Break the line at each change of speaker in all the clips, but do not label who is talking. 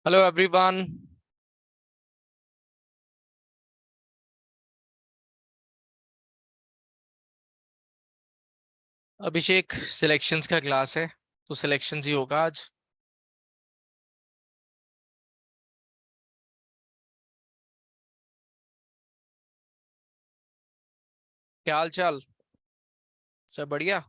Hello everyone. Abhishek, selections का class है तो सिलेक्शंस ही होगा आज। क्या हाल चाल? सब बढ़िया।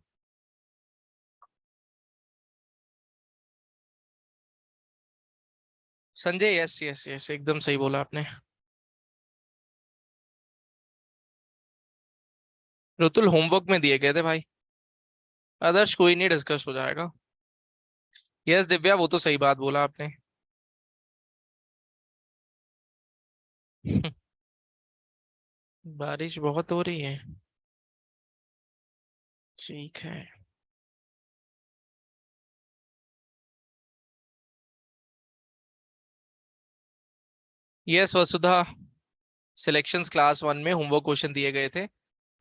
संजय, यस यस यस, एकदम सही बोला आपने। ऋतुल होमवर्क में दिए गए थे भाई। आदर्श कोई नहीं, डिस्कस हो जाएगा। यस दिव्या, वो तो सही बात बोला आपने। बारिश बहुत हो रही है। ठीक है। यस वसुधा, सिलेक्शंस क्लास वन में होमवर्क क्वेश्चन दिए गए थे,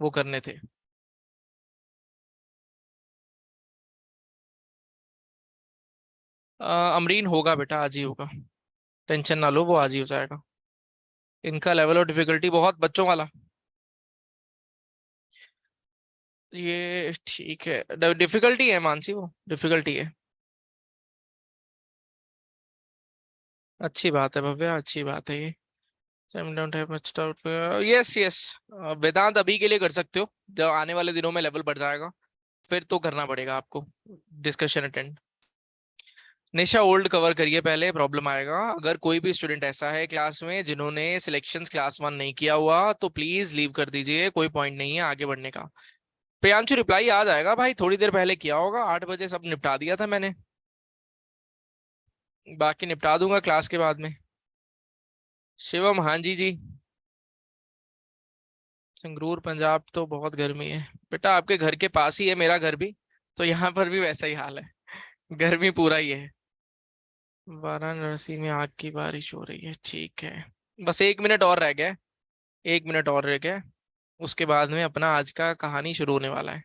वो करने थे। अमरीन होगा बेटा, आज ही होगा। टेंशन ना लो, वो आज ही हो जाएगा। इनका लेवल ऑफ डिफिकल्टी बहुत बच्चों वाला। ये ठीक है, डिफिकल्टी है मानसी, वो डिफिकल्टी है। अच्छी बात है भव्या, अच्छी बात है ये। Don't have much doubt. Yes yes. Vedant अभी के लिए कर सकते हो, जब आने वाले दिनों में लेवल बढ़ जाएगा फिर तो करना पड़ेगा आपको डिस्कशन अटेंड। निशा, ओल्ड कवर करिए पहले, प्रॉब्लम आएगा। अगर कोई भी स्टूडेंट ऐसा है क्लास में जिन्होंने सिलेक्शंस क्लास वन नहीं किया हुआ तो प्लीज लीव कर दीजिए, कोई पॉइंट नहीं है आगे बढ़ने का। प्रियांशु, रिप्लाई आ जाएगा भाई, थोड़ी देर पहले किया होगा, 8 बजे सब निपटा दिया था मैंने। बाकी निपटा दूंगा क्लास के बाद में। शिवम, हाँ जी जी। संगरूर पंजाब तो बहुत गर्मी है बेटा, आपके घर के पास ही है मेरा घर भी, तो यहाँ पर भी वैसा ही हाल है। गर्मी पूरा ही है। वाराणसी में आग की बारिश हो रही है, ठीक है। बस 1 मिनट और रह गया। 1 मिनट और रह गया। उसके बाद में अपना आज का कहानी शुरू होने वाला है।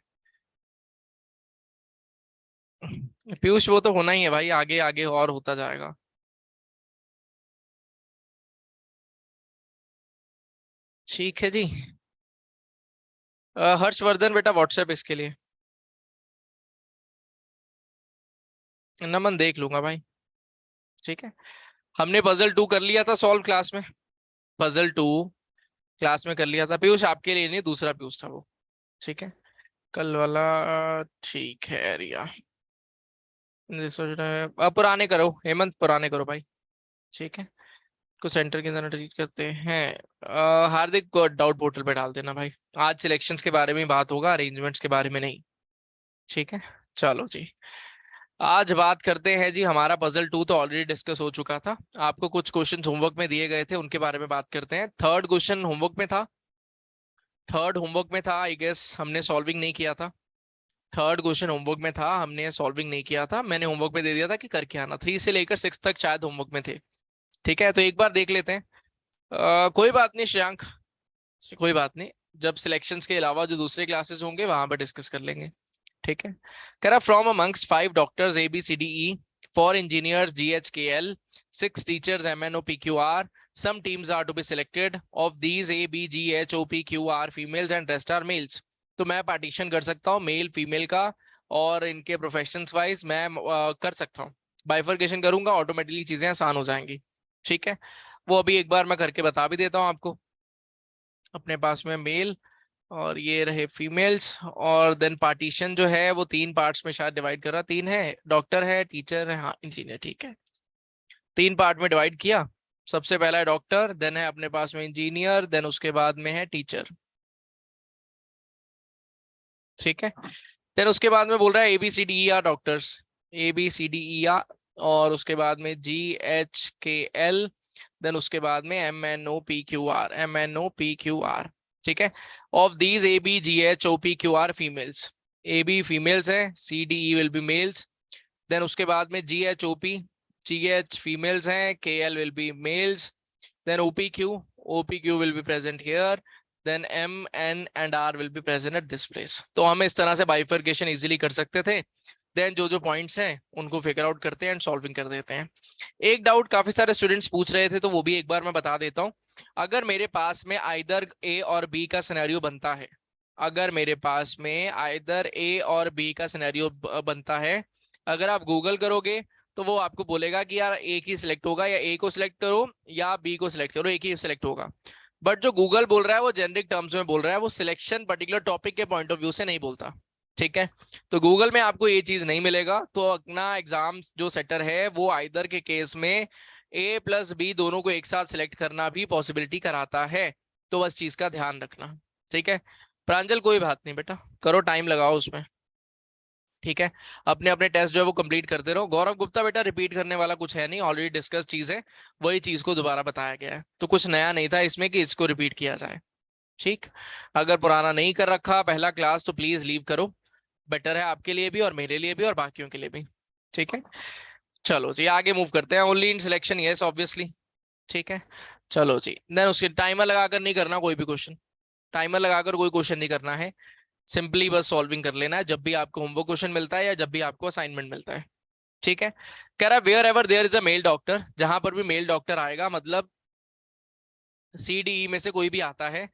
पीयूष, वो तो होना ही है भाई, आगे आगे और होता जाएगा। ठीक है जी। हर्षवर्धन बेटा, व्हाट्सएप इसके लिए। नमन, देख लूंगा भाई। ठीक है। हमने पजल 2 कर लिया था सॉल्व क्लास में। पजल 2 क्लास में कर लिया था पीयूष, आपके लिए नहीं, दूसरा पीयूष था वो। ठीक है। कल वाला। ठीक है रिया। ये सोच रहा है, अब पुराने करो हेमंत, पुराने करो भाई। ठीक है। को सेंटर की तरह ट्रीट करते हैं। हार्दिक को डाउट पोर्टल पे डाल देना भाई। आज सिलेक्शंस के बारे में ही बात होगा, अरेंजमेंट्स के बारे में नहीं। ठीक है। चलो जी। आज बात करते हैं जी, हमारा पजल 2 तो ऑलरेडी डिस्कस हो चुका था। आपको कुछ क्वेश्चन होमवर्क में दिए गए थे, उनके बारे में बात करते हैं। थर्ड क्वेश्चन होमवर्क में था। थर्ड होमवर्क में था, आई गेस हमने सॉल्विंग नहीं किया था। थर्ड क्वेश्चन होमवर्क में था, हमने सॉल्विंग नहीं किया था, मैंने होमवर्क में दे दिया था कि करके आना। 3 से लेकर 6 तक शायद होमवर्क में थे। ठीक है, तो एक बार देख लेते हैं। कोई बात नहीं श्रेयांक, कोई बात नहीं। जब सिलेक्शंस के अलावा जो दूसरे क्लासेस होंगे वहां पर डिस्कस कर लेंगे। ठीक है। कह रहा from amongst 5 doctors A B C D E, 4 engineers G H K L, 6 teachers M N O P Q R, some teams are to be selected of these A B G H O P Q R females and rest are males। तो मैं partition कर सकता हूँ male female का, और इनके professions wise मैं कर सकता हूँ। बाइफर्केशन करूंगा, ऑटोमेटिकली चीजें आसान हो जाएंगी। ठीक है। वो अभी एक बार मैं करके बता भी देता हूँ आपको। अपने पास में मेल और ये रहे फीमेल्स, और देन पार्टीशन जो है वो 3 पार्ट्स में शायद डिवाइड कर रहा, 3 है, डॉक्टर है, टीचर है, हाँ इंजीनियर। ठीक है। 3 पार्ट में डिवाइड किया। सबसे पहला है डॉक्टर, देन है अपने पास में इंजीनियर, देन उसके बाद में है टीचर। ठीक है। देन उसके बाद में बोल रहा है ABCDER डॉक्टर्स, ABCDER, और उसके बाद में GHKL, देन उसके बाद में MNOPQR, MNOPQR। ठीक है। Of these ABGHOPQR females, AB females है, CDE will be males. Then उसके बाद में GH फीमेल्स हैं, KL will be males. Then OPQ will be present here. Then M N and R will be present at this place। तो हम इस तरह से बाइफर्केशन इजीली कर सकते थे। देन जो जो पॉइंट्स हैं उनको फिगर आउट करते हैं एंड सॉल्विंग कर देते हैं। एक डाउट काफी सारे स्टूडेंट्स पूछ रहे थे, तो वो भी एक बार मैं बता देता हूँ। अगर मेरे पास में आइदर ए और बी का सिनेरियो बनता है, अगर मेरे पास में आइदर ए और बी का सिनेरियो बनता है, अगर आप गूगल करोगे तो वो आपको बोलेगा कि यार एक ही सिलेक्ट होगा, या ए को सिलेक्ट करो या बी को सिलेक्ट करो, एक ही सिलेक्ट होगा। बट जो गूगल बोल रहा है वो जेनरिक टर्म्स में बोल रहा है, वो सिलेक्शन पर्टिकुलर टॉपिक के पॉइंट ऑफ व्यू से नहीं बोलता। ठीक है, तो गूगल में आपको ये चीज नहीं मिलेगा। तो अपना एग्जाम जो सेटर है वो आइदर के केस में ए प्लस बी दोनों को एक साथ सिलेक्ट करना भी पॉसिबिलिटी कराता है। तो बस चीज का ध्यान रखना। ठीक है प्रांजल, कोई बात नहीं बेटा, करो, टाइम लगाओ उसमें। ठीक है, अपने अपने टेस्ट जो है वो कंप्लीट करते रहो। गौरव गुप्ता बेटा, रिपीट करने वाला कुछ है नहीं, ऑलरेडी डिस्कस चीज है, वही चीज को दोबारा बताया गया है, तो कुछ नया नहीं था इसमें कि इसको रिपीट किया जाए। ठीक, अगर पुराना नहीं कर रखा पहला क्लास तो प्लीज लीव करो, बेटर है आपके लिए भी और मेरे लिए भी और बाकियों के लिए भी। ठीक है, चलो जी आगे मूव करते हैं। Only in selection yes obviously. ठीक है, चलो जी, देन उसके टाइमर लगाकर नहीं करना कोई भी क्वेश्चन, टाइमर लगाकर कोई क्वेश्चन नहीं करना है, सिंपली बस सॉल्विंग कर लेना है जब भी आपको होमवर्क क्वेश्चन मिलता है या जब भी आपको असाइनमेंट मिलता है। ठीक है, कह रहा wherever there is a male doctor, जहां पर भी मेल डॉक्टर आएगा मतलब CDE में से कोई भी आता है,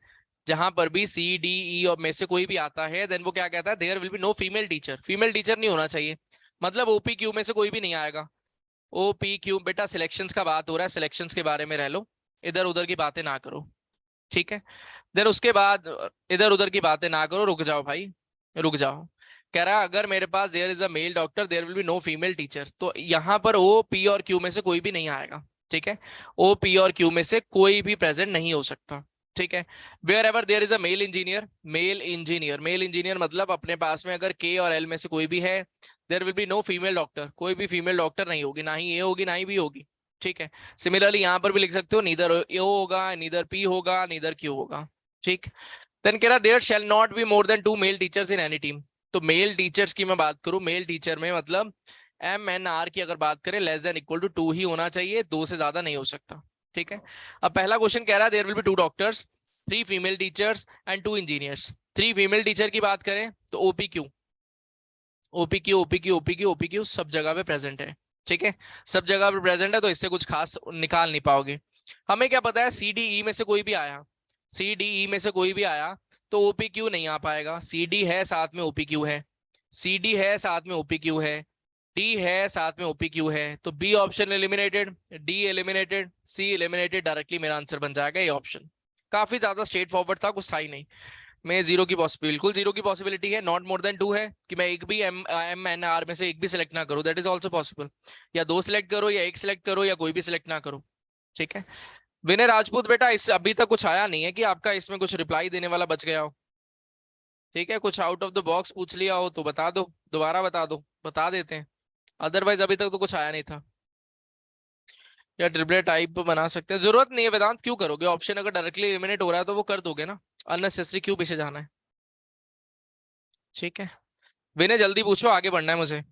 जहां पर भी CDE में से कोई भी आता है, देन वो क्या कहता है, there will be no female teacher. Female teacher नहीं होना चाहिए, मतलब OPQ में से कोई भी नहीं आएगा। OPQ बेटा सिलेक्शंस का बात हो रहा है, सिलेक्शंस के बारे में रह लो, इधर उधर की बातें ना करो। ठीक है, देन उसके बाद इधर उधर की बातें ना करो, रुक जाओ भाई, रुक जाओ। कह रहा है अगर मेरे पास there is a male doctor there will be no female teacher, तो यहाँ पर O P और Q में से कोई भी नहीं आएगा। ठीक है, O P और Q में से कोई भी प्रेजेंट नहीं हो सकता। ठीक है, wherever there is a male engineer, male engineer, male engineer मतलब अपने पास में अगर K और L में से कोई भी है, there will be no female doctor, कोई भी फीमेल डॉक्टर नहीं होगी, ना ही A होगी ना ही B होगी। ठीक है, सिमिलरली यहां पर भी लिख सकते हो, नीदर ए होगा, नीदर पी होगा, नीदर क्यू होगा। ठीक, देन कह रहा there shall not be more than 2 male teachers in any team. तो मेल टीचर्स की मैं बात करूं, मेल टीचर में मतलब MNR की अगर बात करें लेस देन इक्वल टू 2 ही होना चाहिए, 2 से ज्यादा नहीं हो सकता। ठीक है, अब पहला क्वेश्चन कह रहा है there will be 2 doctors, 3 female teachers and 2 engineers. 3 female teacher की बात करें तो OPQ, OPQ OPQ OPQ OPQ सब जगह पे प्रेजेंट है। ठीक है, सब जगह पे प्रेजेंट है, तो इससे कुछ खास निकाल नहीं पाओगे। हमें क्या पता है CDE में से कोई भी आया, CDE में से कोई भी आया तो OPQ नहीं आ पाएगा। CD है साथ में OPQ है, CD है साथ में OPQ है, D है साथ में OPQ है, तो B option eliminated, D eliminated, C eliminated, directly मेरा आंसर बन जाएगा ये ऑप्शन। काफी ज्यादा स्ट्रेट फॉरवर्ड था, कुछ था ही नहीं। में जीरो की पॉसिबिलिटी, बिल्कुल जीरो की पॉसिबिलिटी है, नॉट मोर देन 2 है कि मैं एक भी MNR में से एक भी सिलेक्ट ना करूं, दैट इज ऑल्सो पॉसिबल। या 2 सिलेक्ट करो या 1 सिलेक्ट करो या कोई भी सिलेक्ट ना करो। ठीक है, विनय राजपूत बेटा इस अभी तक कुछ आया नहीं है कि आपका इसमें कुछ रिप्लाई देने वाला बच गया हो। ठीक है, कुछ आउट ऑफ द बॉक्स पूछ लिया हो तो बता दो, दोबारा बता दो, बता देते हैं, अदरवाइज अभी तक तो कुछ आया नहीं था। या ट्रिपलेट टाइप बना सकते हैं, जरूरत नहीं है वेदांत, क्यों करोगे, ऑप्शन अगर डायरेक्टली एलिमिनेट हो रहा है तो वो कर दोगे ना, अननेसेसरी क्यों पीछे जाना है। ठीक है, विनय जल्दी पूछो, आगे बढ़ना है मुझे।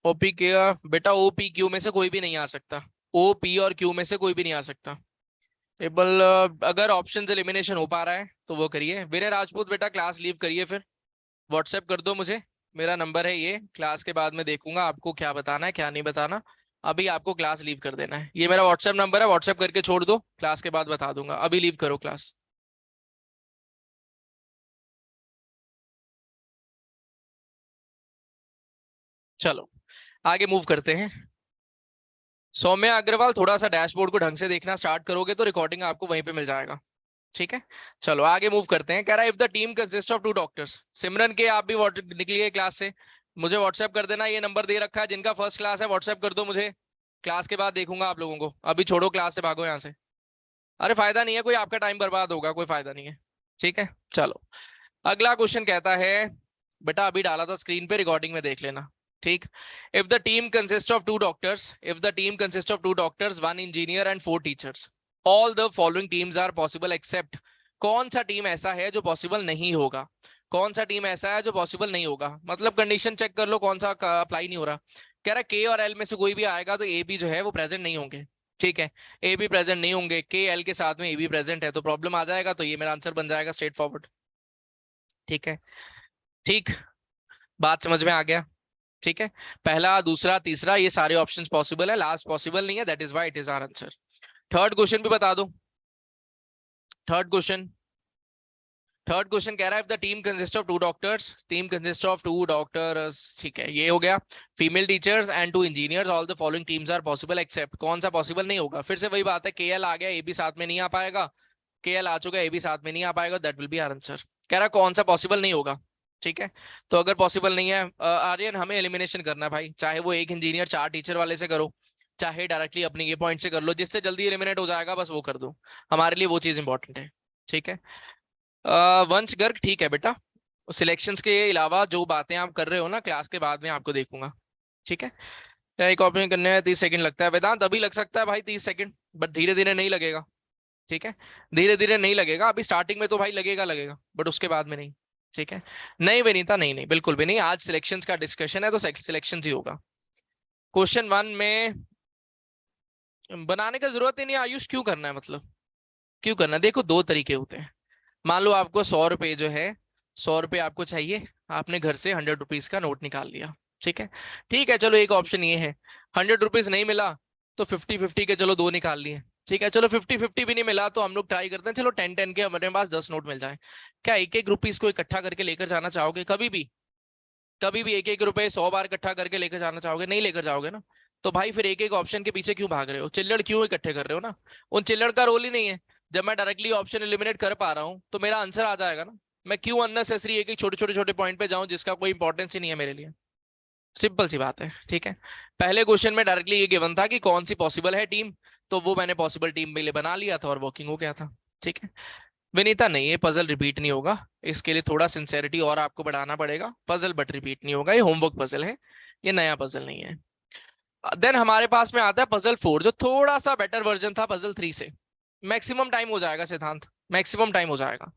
OPQ बेटा OPQ में से कोई भी नहीं आ सकता, OP और Q में से कोई भी नहीं आ सकता। टेबल अगर ऑप्शन एलिमिनेशन हो पा रहा है तो वो करिए। विनय राजपूत बेटा क्लास लीव करिए फिर, व्हाट्सएप कर दो मुझे, मेरा नंबर है ये, क्लास के बाद में देखूंगा आपको क्या बताना है क्या नहीं बताना। अभी आपको क्लास लीव कर देना है, ये मेरा व्हाट्सएप नंबर है, व्हाट्सएप करके छोड़ दो, क्लास के बाद बता दूंगा, अभी लीव करो क्लास। चलो आगे मूव करते हैं। सौम्या अग्रवाल, थोड़ा सा डैशबोर्ड को ढंग से देखना स्टार्ट करोगे तो रिकॉर्डिंग आपको वहीं पे मिल जाएगा। ठीक है, चलो आगे मूव करते हैं। कह रहा है if the team consist of 2 doctors, Simran के आप भी निकलिए क्लास से, मुझे व्हाट्सएप कर देना, ये नंबर दे रखा है, जिनका फर्स्ट क्लास है व्हाट्सएप कर दो मुझे, क्लास के बाद देखूंगा आप लोगों को, अभी छोड़ो क्लास से, भागो यहाँ से। अरे फायदा नहीं है, कोई आपका टाइम बर्बाद होगा, कोई फायदा नहीं है। ठीक है, चलो अगला क्वेश्चन कहता है, बेटा अभी डाला था स्क्रीन पे, रिकॉर्डिंग में देख लेना। ठीक, if the team consist of 2 doctors, if the team consist of 2 doctors, 1 engineer and 4 teachers, all the following teams are possible except, कौन सा टीम ऐसा है जो पॉसिबल नहीं होगा, कौन सा टीम ऐसा है जो पॉसिबल नहीं होगा, मतलब कंडीशन चेक कर लो कौन सा अप्लाई नहीं हो रहा। कह रहा K और L में से कोई भी आएगा तो AB जो है वो प्रेजेंट नहीं होंगे। ठीक है, AB प्रेजेंट नहीं होंगे, KL के साथ में AB प्रेजेंट है तो प्रॉब्लम आ जाएगा, तो ये मेरा आंसर बन जाएगा स्ट्रेट फॉरवर्ड। ठीक है, ठीक, बात समझ में आ गया? ठीक है, पहला दूसरा तीसरा ये सारे ऑप्शंस पॉसिबल है, लास्ट पॉसिबल नहीं है, that is why it is our answer. Third question भी बता दो। थर्ड क्वेश्चन, थर्ड क्वेश्चन कह रहा है, the team consist of two doctors, team consist of two doctors, ठीक है ये हो गया, female teachers and two engineers, all the following teams are possible except, कौन सा पॉसिबल नहीं होगा? फिर से वही बात है, केएल आ गया, ए भी साथ में नहीं आ पाएगा, केएल आ चुका है, ए भी साथ में नहीं आ पाएगा, that will be our answer. कह रहा कौन सा पॉसिबल नहीं होगा, ठीक है। तो अगर पॉसिबल नहीं है आर्यन, हमें एलिमिनेशन करना है भाई, चाहे वो एक इंजीनियर चार टीचर वाले से करो, चाहे डायरेक्टली अपने ये पॉइंट से कर लो, जिससे जल्दी एलिमिनेट हो जाएगा बस वो कर दो, हमारे लिए वो चीज इंपॉर्टेंट है, ठीक है। वंश गर्ग ठीक है बेटा, सिलेक्शंस के अलावा जो बातें आप कर रहे हो ना क्लास के बाद में आपको देखूंगा, ठीक है। क्या एक कॉपी करने में 30 सेकंड लगता है वेदांत? अभी लग सकता है भाई 30 सेकंड, बट धीरे धीरे नहीं लगेगा, ठीक है, धीरे धीरे नहीं लगेगा, अभी स्टार्टिंग में तो भाई लगेगा लगेगा, बट उसके बाद में नहीं, ठीक है। नहीं विनीता, नहीं नहीं बिल्कुल भी नहीं, आज सिलेक्शंस का डिस्कशन है तो सिलेक्शंस ही होगा। क्वेश्चन वन में बनाने का जरूरत ही नहीं आयुष, क्यों करना है, मतलब क्यों करना है? देखो दो तरीके होते हैं, मान लो आपको 100 रुपए जो है, 100 रुपए आपको चाहिए, आपने घर से 100 रुपीज का नोट निकाल लिया, ठीक है। ठीक है चलो एक ऑप्शन ये है, 100 रुपीज नहीं मिला तो 50-50 के चलो दो निकाल लिए, ठीक है। चलो 50-50 भी नहीं मिला तो हम लोग ट्राई करते हैं, चलो 10-10 के हमारे पास 10 नोट मिल जाए। क्या एक एक रुपीज को इकट्ठा करके लेकर जाना चाहोगे कभी भी? कभी भी एक एक रुपए 100 बार इकट्ठा करके लेकर जाना चाहोगे? नहीं लेकर जाओगे ना। तो भाई फिर एक एक ऑप्शन के पीछे क्यों भाग रहे हो, चिल्लड़ क्यों इकट्ठे कर रहे हो ना? उन चिल्लड़ का रोल ही नहीं है, जब मैं डायरेक्टली ऑप्शन एलिमिनेट कर पा रहा हूं तो मेरा आंसर आ जाएगा ना। मैं क्यों अननेसेसरी एक एक छोटे छोटे छोटे पॉइंट पे जाऊं जिसका कोई इंपॉर्टेंस ही नहीं है मेरे लिए? सिंपल सी बात है, ठीक है। पहले क्वेश्चन में डायरेक्टली ये गिवन था कि कौन सी पॉसिबल है टीम, तो वो मैंने पॉसिबल टीम के लिए बना लिया था और वर्किंग हो गया था, ठीक है। विनीता नहीं, ये पजल रिपीट नहीं होगा, इसके लिए थोड़ा सिंसेरिटी और आपको बढ़ाना पड़ेगा, पजल बट रिपीट नहीं होगा, ये होमवर्क पजल है, ये नया पजल नहीं है। देन हमारे पास में आता है पजल 4, जो थोड़ा सा बेटर वर्जन था पजल 3 से, मैक्सिमम टाइम हो जाएगा सिद्धांत, मैक्सिमम टाइम हो जाएगा।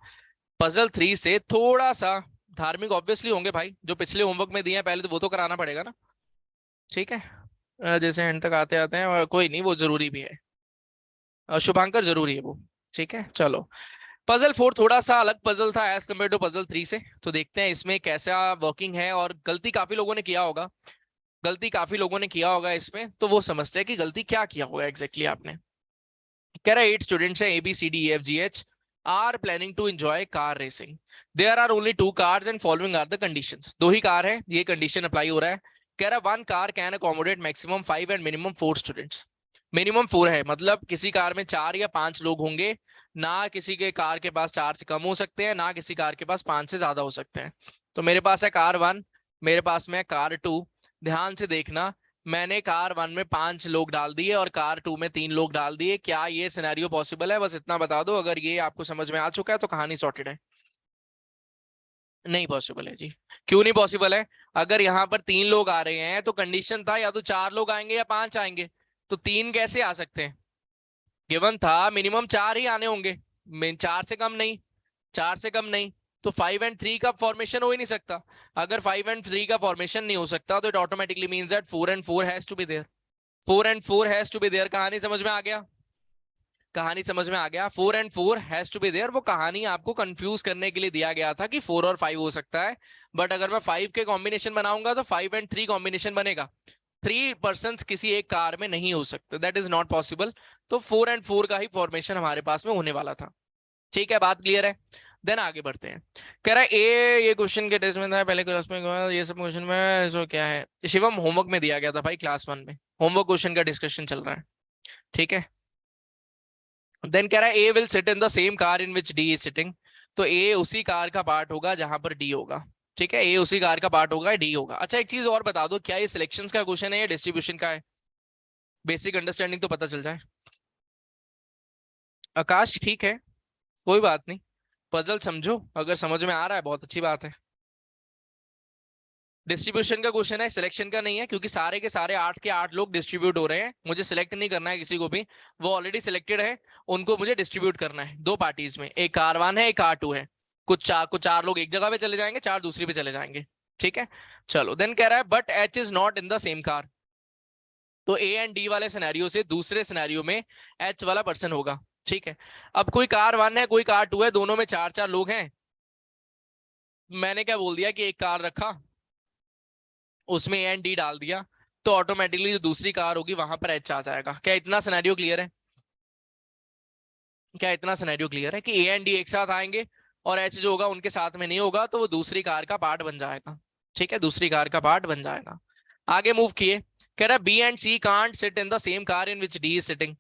पजल 3 से थोड़ा सा धार्मिक ऑब्वियसली होंगे भाई, जो पिछले होमवर्क में दिए हैं पहले तो वो तो कराना पड़ेगा ना, ठीक है। जैसे एंड तक आते आते हैं कोई नहीं, वो जरूरी भी है, शुभांकर जरूरी है वो, ठीक है। चलो पजल 4 थोड़ा सा अलग पजल था एज कम्पेयर टू पजल 3 से, तो देखते हैं इसमें कैसा वर्किंग है, और गलती काफी लोगों ने किया होगा, गलती काफी लोगों ने किया होगा इसमें, तो वो समझते हैं कि गलती क्या किया होगा एग्जैक्टली आपने। कह रहा है 8 स्टूडेंट्स हैं ABCDEFGH are planning to enjoy car racing, there are only 2 cars and following are the conditions, दो ही कार है, ये कंडीशन अप्लाई हो रहा है। कह रहा है 1 car can accommodate maximum 5 and minimum 4 students, minimum 4 है मतलब किसी कार में 4 या 5 लोग होंगे, ना किसी के कार के पास 4 से कम हो सकते हैं, ना किसी कार के पास 5 से ज्यादा हो सकते हैं। तो मेरे पास है कार 1, मेरे पास में है कार 2, ध्यान से देखना, मैंने कार 1 में 5 लोग डाल दिए और कार 2 में 3 लोग डाल दिए, क्या ये सिनेरियो पॉसिबल है? बस इतना बता दो, अगर ये आपको समझ में आ चुका है तो कहानी सॉर्टेड है। नहीं पॉसिबल है जी। क्यों नहीं पॉसिबल है? अगर यहाँ पर 3 लोग आ रहे हैं तो कंडीशन था या तो 4 लोग आएंगे या 5 आएंगे, तो 3 कैसे आ सकते हैं? गिवन था मिनिमम 4 ही आने होंगे, 4 से कम नहीं, 4 से कम नहीं, तो 5 and 3 का फॉर्मेशन हो ही नहीं सकता। अगर 5 and 3 का फॉर्मेशन नहीं हो सकता तो it automatically means that 4 and 4 has to be there, 4 and 4 has to be there. कहानी समझ में आ गया? कहानी समझ में आ गया, 4 and 4 has to be there. वो कहानी आपको कंफ्यूज करने के लिए दिया गया था कि 4 और 5 हो सकता है, बट अगर मैं 5 के कॉम्बिनेशन बनाऊंगा तो 5 and 3 कॉम्बिनेशन बनेगा, 3 पर्सन किसी एक कार में नहीं हो सकते, दैट इज नॉट पॉसिबल। तो 4 and 4 का ही फॉर्मेशन हमारे पास में होने वाला था, ठीक है, बात क्लियर है। देन आगे बढ़ते हैं। कह रहा है ये क्वेश्चन के टेस्ट में था पहले क्लास में, ये सब क्वेश्चन में जो क्या है शिवम होमवर्क में दिया गया था भाई, क्लास 1 में होमवर्क क्वेश्चन का डिस्कशन चल रहा है, ठीक है। देन कह रहा है A will sit in the same car in which D is sitting, तो ए उसी कार का पार्ट होगा जहां पर डी होगा, ठीक है, ए उसी कार का पार्ट होगा, डी होगा। अच्छा एक चीज और बता दो, क्या ये सिलेक्शंस का क्वेश्चन है या डिस्ट्रीब्यूशन का है? बेसिक अंडरस्टैंडिंग तो पता चल जाए। आकाश ठीक है, कोई बात नहीं, पजल समझो, अगर समझ में आ रहा है बहुत अच्छी बात है। डिस्ट्रीब्यूशन का क्वेश्चन है, सिलेक्शन का नहीं है, क्योंकि सारे के सारे 8 के 8 लोग डिस्ट्रीब्यूट हो रहे हैं, मुझे सिलेक्ट नहीं करना है किसी को भी, वो ऑलरेडी सिलेक्टेड है, उनको मुझे डिस्ट्रीब्यूट करना है दो पार्टीज में, एक कार 1 है एक कार 2 है, कुछ चार लोग एक जगह पे चले जाएंगे, 4 दूसरी पे चले जाएंगे, ठीक है। चलो देन कह रहा है but H is not in the same car, तो ए एंड डी वाले सिनेरियो से दूसरे सिनेरियो में एच वाला पर्सन होगा, ठीक है। अब कोई कार 1 है कोई कार 2 है, दोनों में 4 4 लोग हैं, मैंने क्या बोल दिया कि एक कार रखा, उसमें ए एंड डी डाल दिया, तो ऑटोमेटिकली जो दूसरी कार होगी वहां पर एच आ जाएगा। क्या इतना सिनेरियो क्लियर है? क्या इतना सिनेरियो क्लियर है कि ए एंड डी एक साथ आएंगे और एच जो होगा उनके साथ में नहीं होगा, तो वो दूसरी कार का पार्ट बन जाएगा। ठीक है, दूसरी कार का पार्ट बन जाएगा। आगे मूव किए, कह रहा है B and C can't sit in the same car in which D is sitting.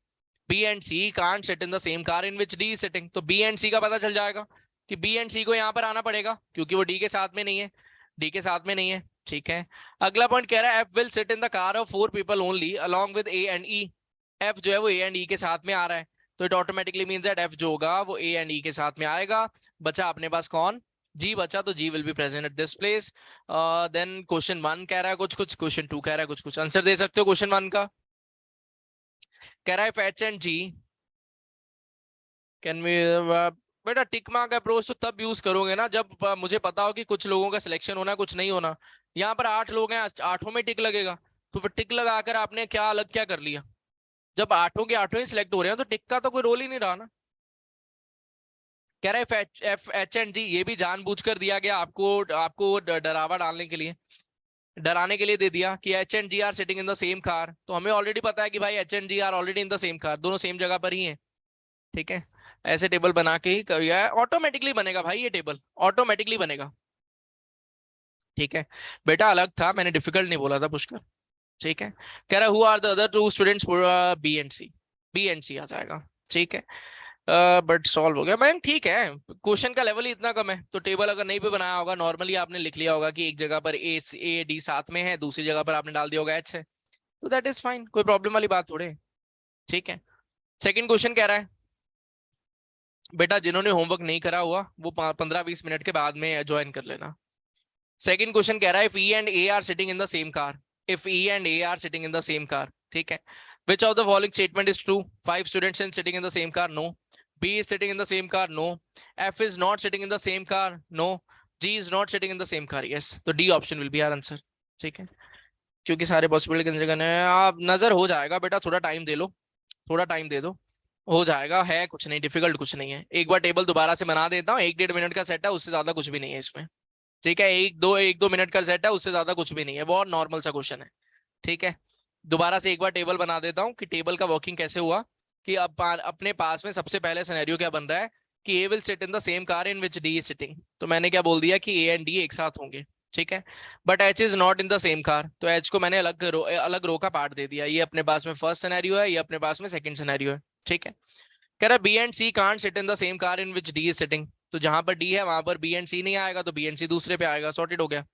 B and C can't sit in the same car in which D is sitting. तो B and C का पता चल जाएगा कि B and सी को यहां पर आना पड़ेगा क्योंकि वो डी के साथ में नहीं है, डी के साथ में नहीं है। ठीक है, अगला पॉइंट कह रहा है F will sit in the car of 4 people only along with A and E. F जो है वो ए एंड ई के साथ में आ रहा है, तो it automatically means that F जो होगा वो ए एंड ई के साथ में आएगा। बचा अपने पास कौन? जी बचा, तो G will be present at this place. Then question 1 कह रहा है कुछ कुछ, क्वेश्चन 2 कह रहा है कुछ कुछ। आंसर दे सकते हो क्वेश्चन 1 का? कह रहा है if H and G can be, बेटा टिक मार्क अप्रोच तो तब यूज करोगे ना जब मुझे पता हो कि कुछ लोगों का सिलेक्शन होना कुछ नहीं होना। यहाँ पर 8 लोग हैं, 8 में टिक लगेगा, तो फिर टिक लगाकर आपने क्या अलग क्या कर लिया? जब 8 के 8 ही सिलेक्ट हो रहे हैं तो टिक का तो कोई रोल ही नहीं रहा ना। कह रहा है एफ एच एंड जी, ये भी जानबूझकर दिया गया आपको, आपको डरावा डालने के लिए, डराने के लिए दे दिया कि H and G are sitting in the same car. तो हमें ऑलरेडी पता है कि भाई H and G are already in the same car, दोनों सेम जगह पर ही हैं। ठीक है, ऐसे टेबल बना के ही कर, ऑटोमेटिकली बनेगा भाई, ये टेबल ऑटोमेटिकली बनेगा। ठीक है बेटा, अलग था, मैंने डिफिकल्ट नहीं बोला था पुष्कर। ठीक है, कह रहा who are the other 2 students, B and C, B and C आ जाएगा। ठीक है, बट सॉल्व हो गया मैम। ठीक है, क्वेश्चन का लेवल ही इतना कम है, तो टेबल अगर नहीं भी बनाया होगा नॉर्मली आपने लिख लिया होगा कि एक जगह पर ए डी साथ में है, दूसरी जगह पर आपने डाल दिया होगा एच है, तो दैट इज फाइन, कोई प्रॉब्लम वाली बात थोड़े। ठीक है, सेकंड क्वेश्चन कह रहा है बेटा जिन्होंने होमवर्क नहीं करा हुआ वो 15-20 मिनट के बाद में ज्वाइन कर लेना। सेकंड क्वेश्चन कह रहा है if E and A R sitting in the same car, if E and A R sitting in the same car. ठीक है, which of the following statement is true? 5 students are sitting in the same car, no. B is sitting in the same car, no. F is not sitting in the same car, no. G is not sitting in the same car, yes. तो D option will be our answer. ठीक है, क्योंकि सारे possibility consider करने हैं, आप नजर हो जाएगा बेटा, थोड़ा टाइम दे लो, थोड़ा टाइम दे दो, हो जाएगा, है कुछ नहीं डिफिकल्ट, कुछ नहीं है। एक बार टेबल दोबारा से बना देता हूँ, 1-1.5 मिनट का सेट है, उससे ज्यादा कुछ भी नहीं है इसमें। ठीक है, 1-2 मिनट का सेट है, उससे ज्यादा कुछ भी नहीं है, बहुत नॉर्मल सा क्वेश्चन है। ठीक है, दोबारा से एक बार टेबल बना देता हूँ कि टेबल का वर्किंग कैसे हुआ, कि अब अपने पास में सबसे पहले सिनेरियो क्या बन रहा है कि A will sit in the same car in which D is sitting. तो मैंने क्या बोल दिया कि ए एंड डी एक साथ होंगे। ठीक है, but H is not in the same car, तो एच को मैंने अलग रो का पार्ट दे दिया। ये अपने पास में फर्स्ट सिनेरियो है, ये अपने पास में सेकंड सिनेरियो है। ठीक है, कह रहा है B and C can't sit in the same car in which D is sitting. तो जहां पर डी है वहां पर बी एंड सी नहीं आएगा, तो बी एंड सी दूसरे पे आएगा, सॉर्टेड हो गया।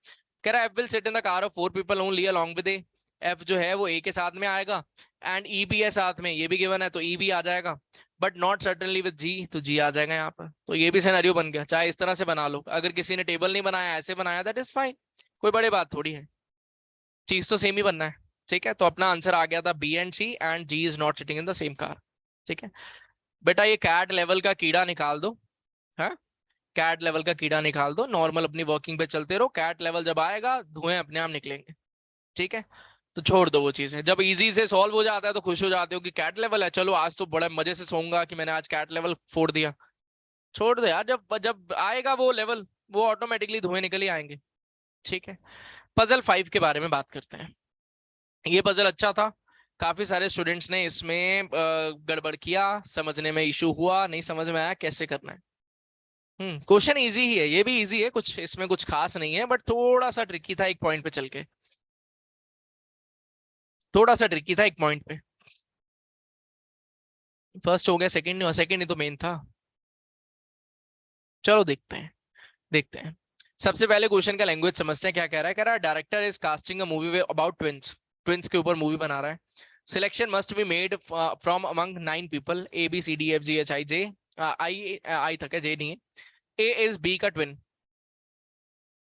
कह रहा है F will sit in the car of 4 people only along with A. F जो है वो ए के साथ में आएगा, एंड ई भी है साथ में, ये भी गिवन है तो ई भी आ जाएगा, बट नॉट सर्टनली विद जी, तो जी आ जाएगा यहाँ पर। तो ये भी सिनेरियो बन गया, चाहे इस तरह से बना लो, अगर किसी ने टेबल नहीं बनाया ऐसे बनाया, दैट इज फाइन, कोई बड़ी बात थोड़ी है, चीज तो सेम ही बनना है। ठीक है, तो अपना आंसर आ गया था B and C, and G is not sitting in the same car. ठीक है बेटा, ये कैट लेवल का कीड़ा निकाल दो, हाँ, कैट लेवल का कीड़ा निकाल दो, नॉर्मल अपनी वर्किंग पे चलते रहो, कैट लेवल जब आएगा धुएं अपने आप निकलेंगे। ठीक है, तो छोड़ दो वो चीजें, जब इजी से सॉल्व हो जाता है तो खुश हो जाते हो कि कैट लेवल है, चलो आज तो बड़े मजे से सोऊंगा कि मैंने आज कैट लेवल फोड़ दिया। छोड़ दो यार, जब जब आएगा वो लेवल, वो ऑटोमेटिकली धुएं निकल ही आएंगे। ठीक है, पजल 5 के बारे में बात करते हैं। ये पजल अच्छा था, काफी सारे स्टूडेंट्स ने इसमें गड़बड़ किया, समझने में इशू हुआ, नहीं समझ में आया कैसे करना है। क्वेश्चन इजी ही है, ये भी इजी है, कुछ इसमें कुछ खास नहीं है, बट थोड़ा सा ट्रिकी था एक पॉइंट पे चल के, थोड़ा सा ट्रिकी था एक पॉइंट पे। फर्स्ट हो गया, सेकंड नहीं, सेकंड ही तो मेन था। चलो देखते हैं, देखते हैं। सबसे पहले क्वेश्चन का लैंग्वेज समझते हैं, क्या कह रहा है। कह रहा है director is casting a movie about twins, twins के ऊपर मूवी बना रहा है। Selection must be made from among 9 people, A B C D F G H I J, I I तक है, जे नहीं है। ए इज बी का ट्विन,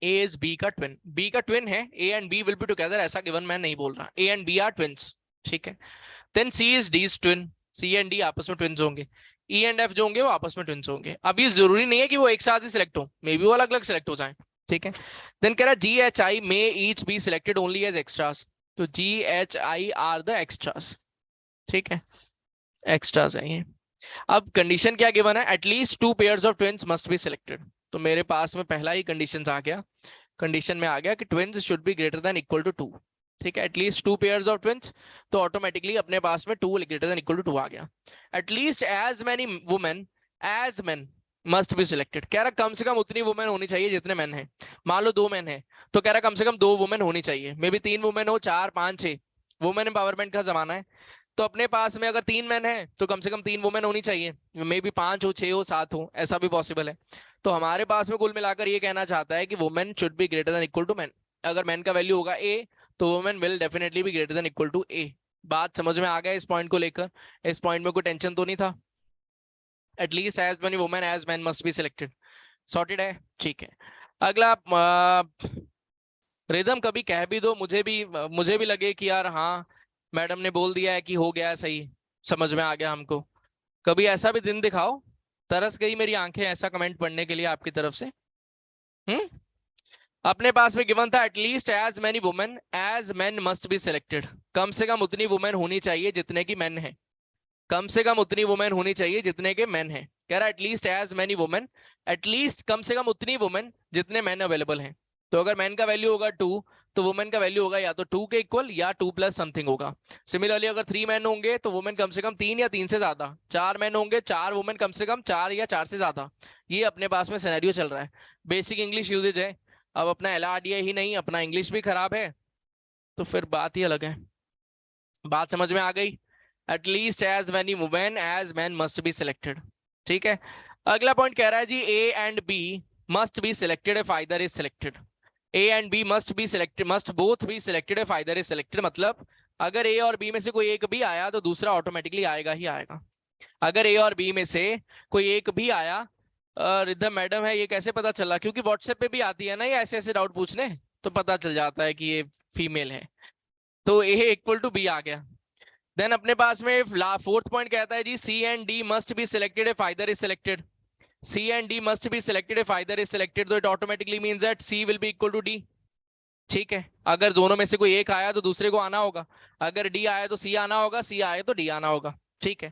ए इज बी का ट्विन, बी का ट्विन है, A and B will be together, ऐसा given मैं नहीं बोल रहा, A and B are twins. ठीक है, then C is D twin, C and D आपस में ट्विन्स होंगे, ई एंड एफ जो होंगे वो आपस में ट्विन्स होंगे। अब ये जरूरी नहीं है कि वो एक साथ ही सिलेक्ट हो, मे बी वो अलग अलग सिलेक्ट हो जाए। ठीक है, देन कह रहा है G H I may each be selected only as extras, तो G H I are the extras. ठीक है, एक्स्ट्रास है ये। अब कंडीशन क्या गिवन है, at least 2 pairs of twins must be selected. तो मेरे पास में पहला ही कंडीशन आ गया, कंडीशन में आ गया कि twins should be greater than equal to 2। ठीक है, एटलीस्ट 2 पेयर्स ऑफ ट्विन्स, तो ऑटोमेटिकली अपने पास में 2 ग्रेटर देन इक्वल टू 2 आ गया। At least as many women as men must be selected, कह रहा कम से कम उतनी वुमेन होनी चाहिए जितने मेन हैं। मान लो 2 मेन है तो कह रहा कम से कम 2 वुमेन होनी चाहिए, मे बी 3 वुमेन हो, 4 5 6, वुमेन एम्पावरमेंट का जमाना है। तो अपने पास में अगर 3 मेन है तो कम से कम 3 वुमेन होनी चाहिए, मे बी 5 हो, 6 हो, 7 हो, ऐसा भी पॉसिबल है। तो हमारे पास में कुल मिलाकर ये कहना चाहता है कि women should be greater than equal to man. अगर मैन का वैल्यू होगा ए तो women will definitely be greater than equal to A. बात समझ में आ गया इस पॉइंट को लेकर? इस पॉइंट में कोई टेंशन तो नहीं था? At least as many women as man must be selected, sorted है। ठीक है, अगला रिदम कभी कह भी दो, मुझे भी लगे कि यार हाँ मैडम ने बोल दिया है कि हो गया है सही, समझ में आ गया हमको। कभी ऐसा भी दिन दिखाओ, तरस गई मेरी आंखें ऐसा कमेंट पढ़ने के लिए आपकी तरफ से। अपने पास में गिवन था at least as many women as men must be selected, कम से कम उतनी वुमेन होनी चाहिए जितने की मेन है, कम से कम उतनी वुमेन होनी चाहिए जितने के मेन है। कह रहा at least as many women, at least कम से कम उतनी वुमेन जितने मेन अवेलेबल हैं। तो अगर मैन का वैल्यू होगा 2 तो वुमेन का वैल्यू होगा या तो 2 के इक्वल या 2 प्लस समथिंग होगा। सिमिलरली अगर 3 मैन होंगे तो वुमेन कम से कम 3 या 3 से ज्यादा, 4 मैन होंगे 4 वुमेन कम से कम 4 या 4 से ज्यादा। ये अपने पास में सिनेरियो चल रहा है, बेसिक इंग्लिश यूजेज है। अब अपना एलआरडीए ही नहीं, अपना इंग्लिश भी खराब है, तो फिर बात ही अलग है। बात समझ में आ गई? At least as many women as man must be selected. ठीक है, अगला पॉइंट कह रहा है जी A and B must be selected if either is selected. A and B must be selected, must both be selected if either is selected, मतलब अगर ए और बी में से कोई एक भी आया तो दूसरा ऑटोमेटिकली आएगा ही आएगा। अगर ए और बी में से कोई एक भी आया, रिद्धम मैडम है ये कैसे पता चला? क्योंकि व्हाट्सएप पे भी आती है ना ये ऐसे ऐसे डाउट पूछने, तो पता चल जाता है कि ये फीमेल है। तो ए इक्वल टू बी आ गया। देन अपने पास में फोर्थ पॉइंट कहता है जी C and D must be selected if either is selected. C and D must be selected if either is selected, तो it automatically means that C will be equal to D. ठीक है, अगर दोनों में से कोई एक आया तो दूसरे को आना होगा, अगर डी आया तो सी आना होगा, सी आया तो डी आना होगा। ठीक है,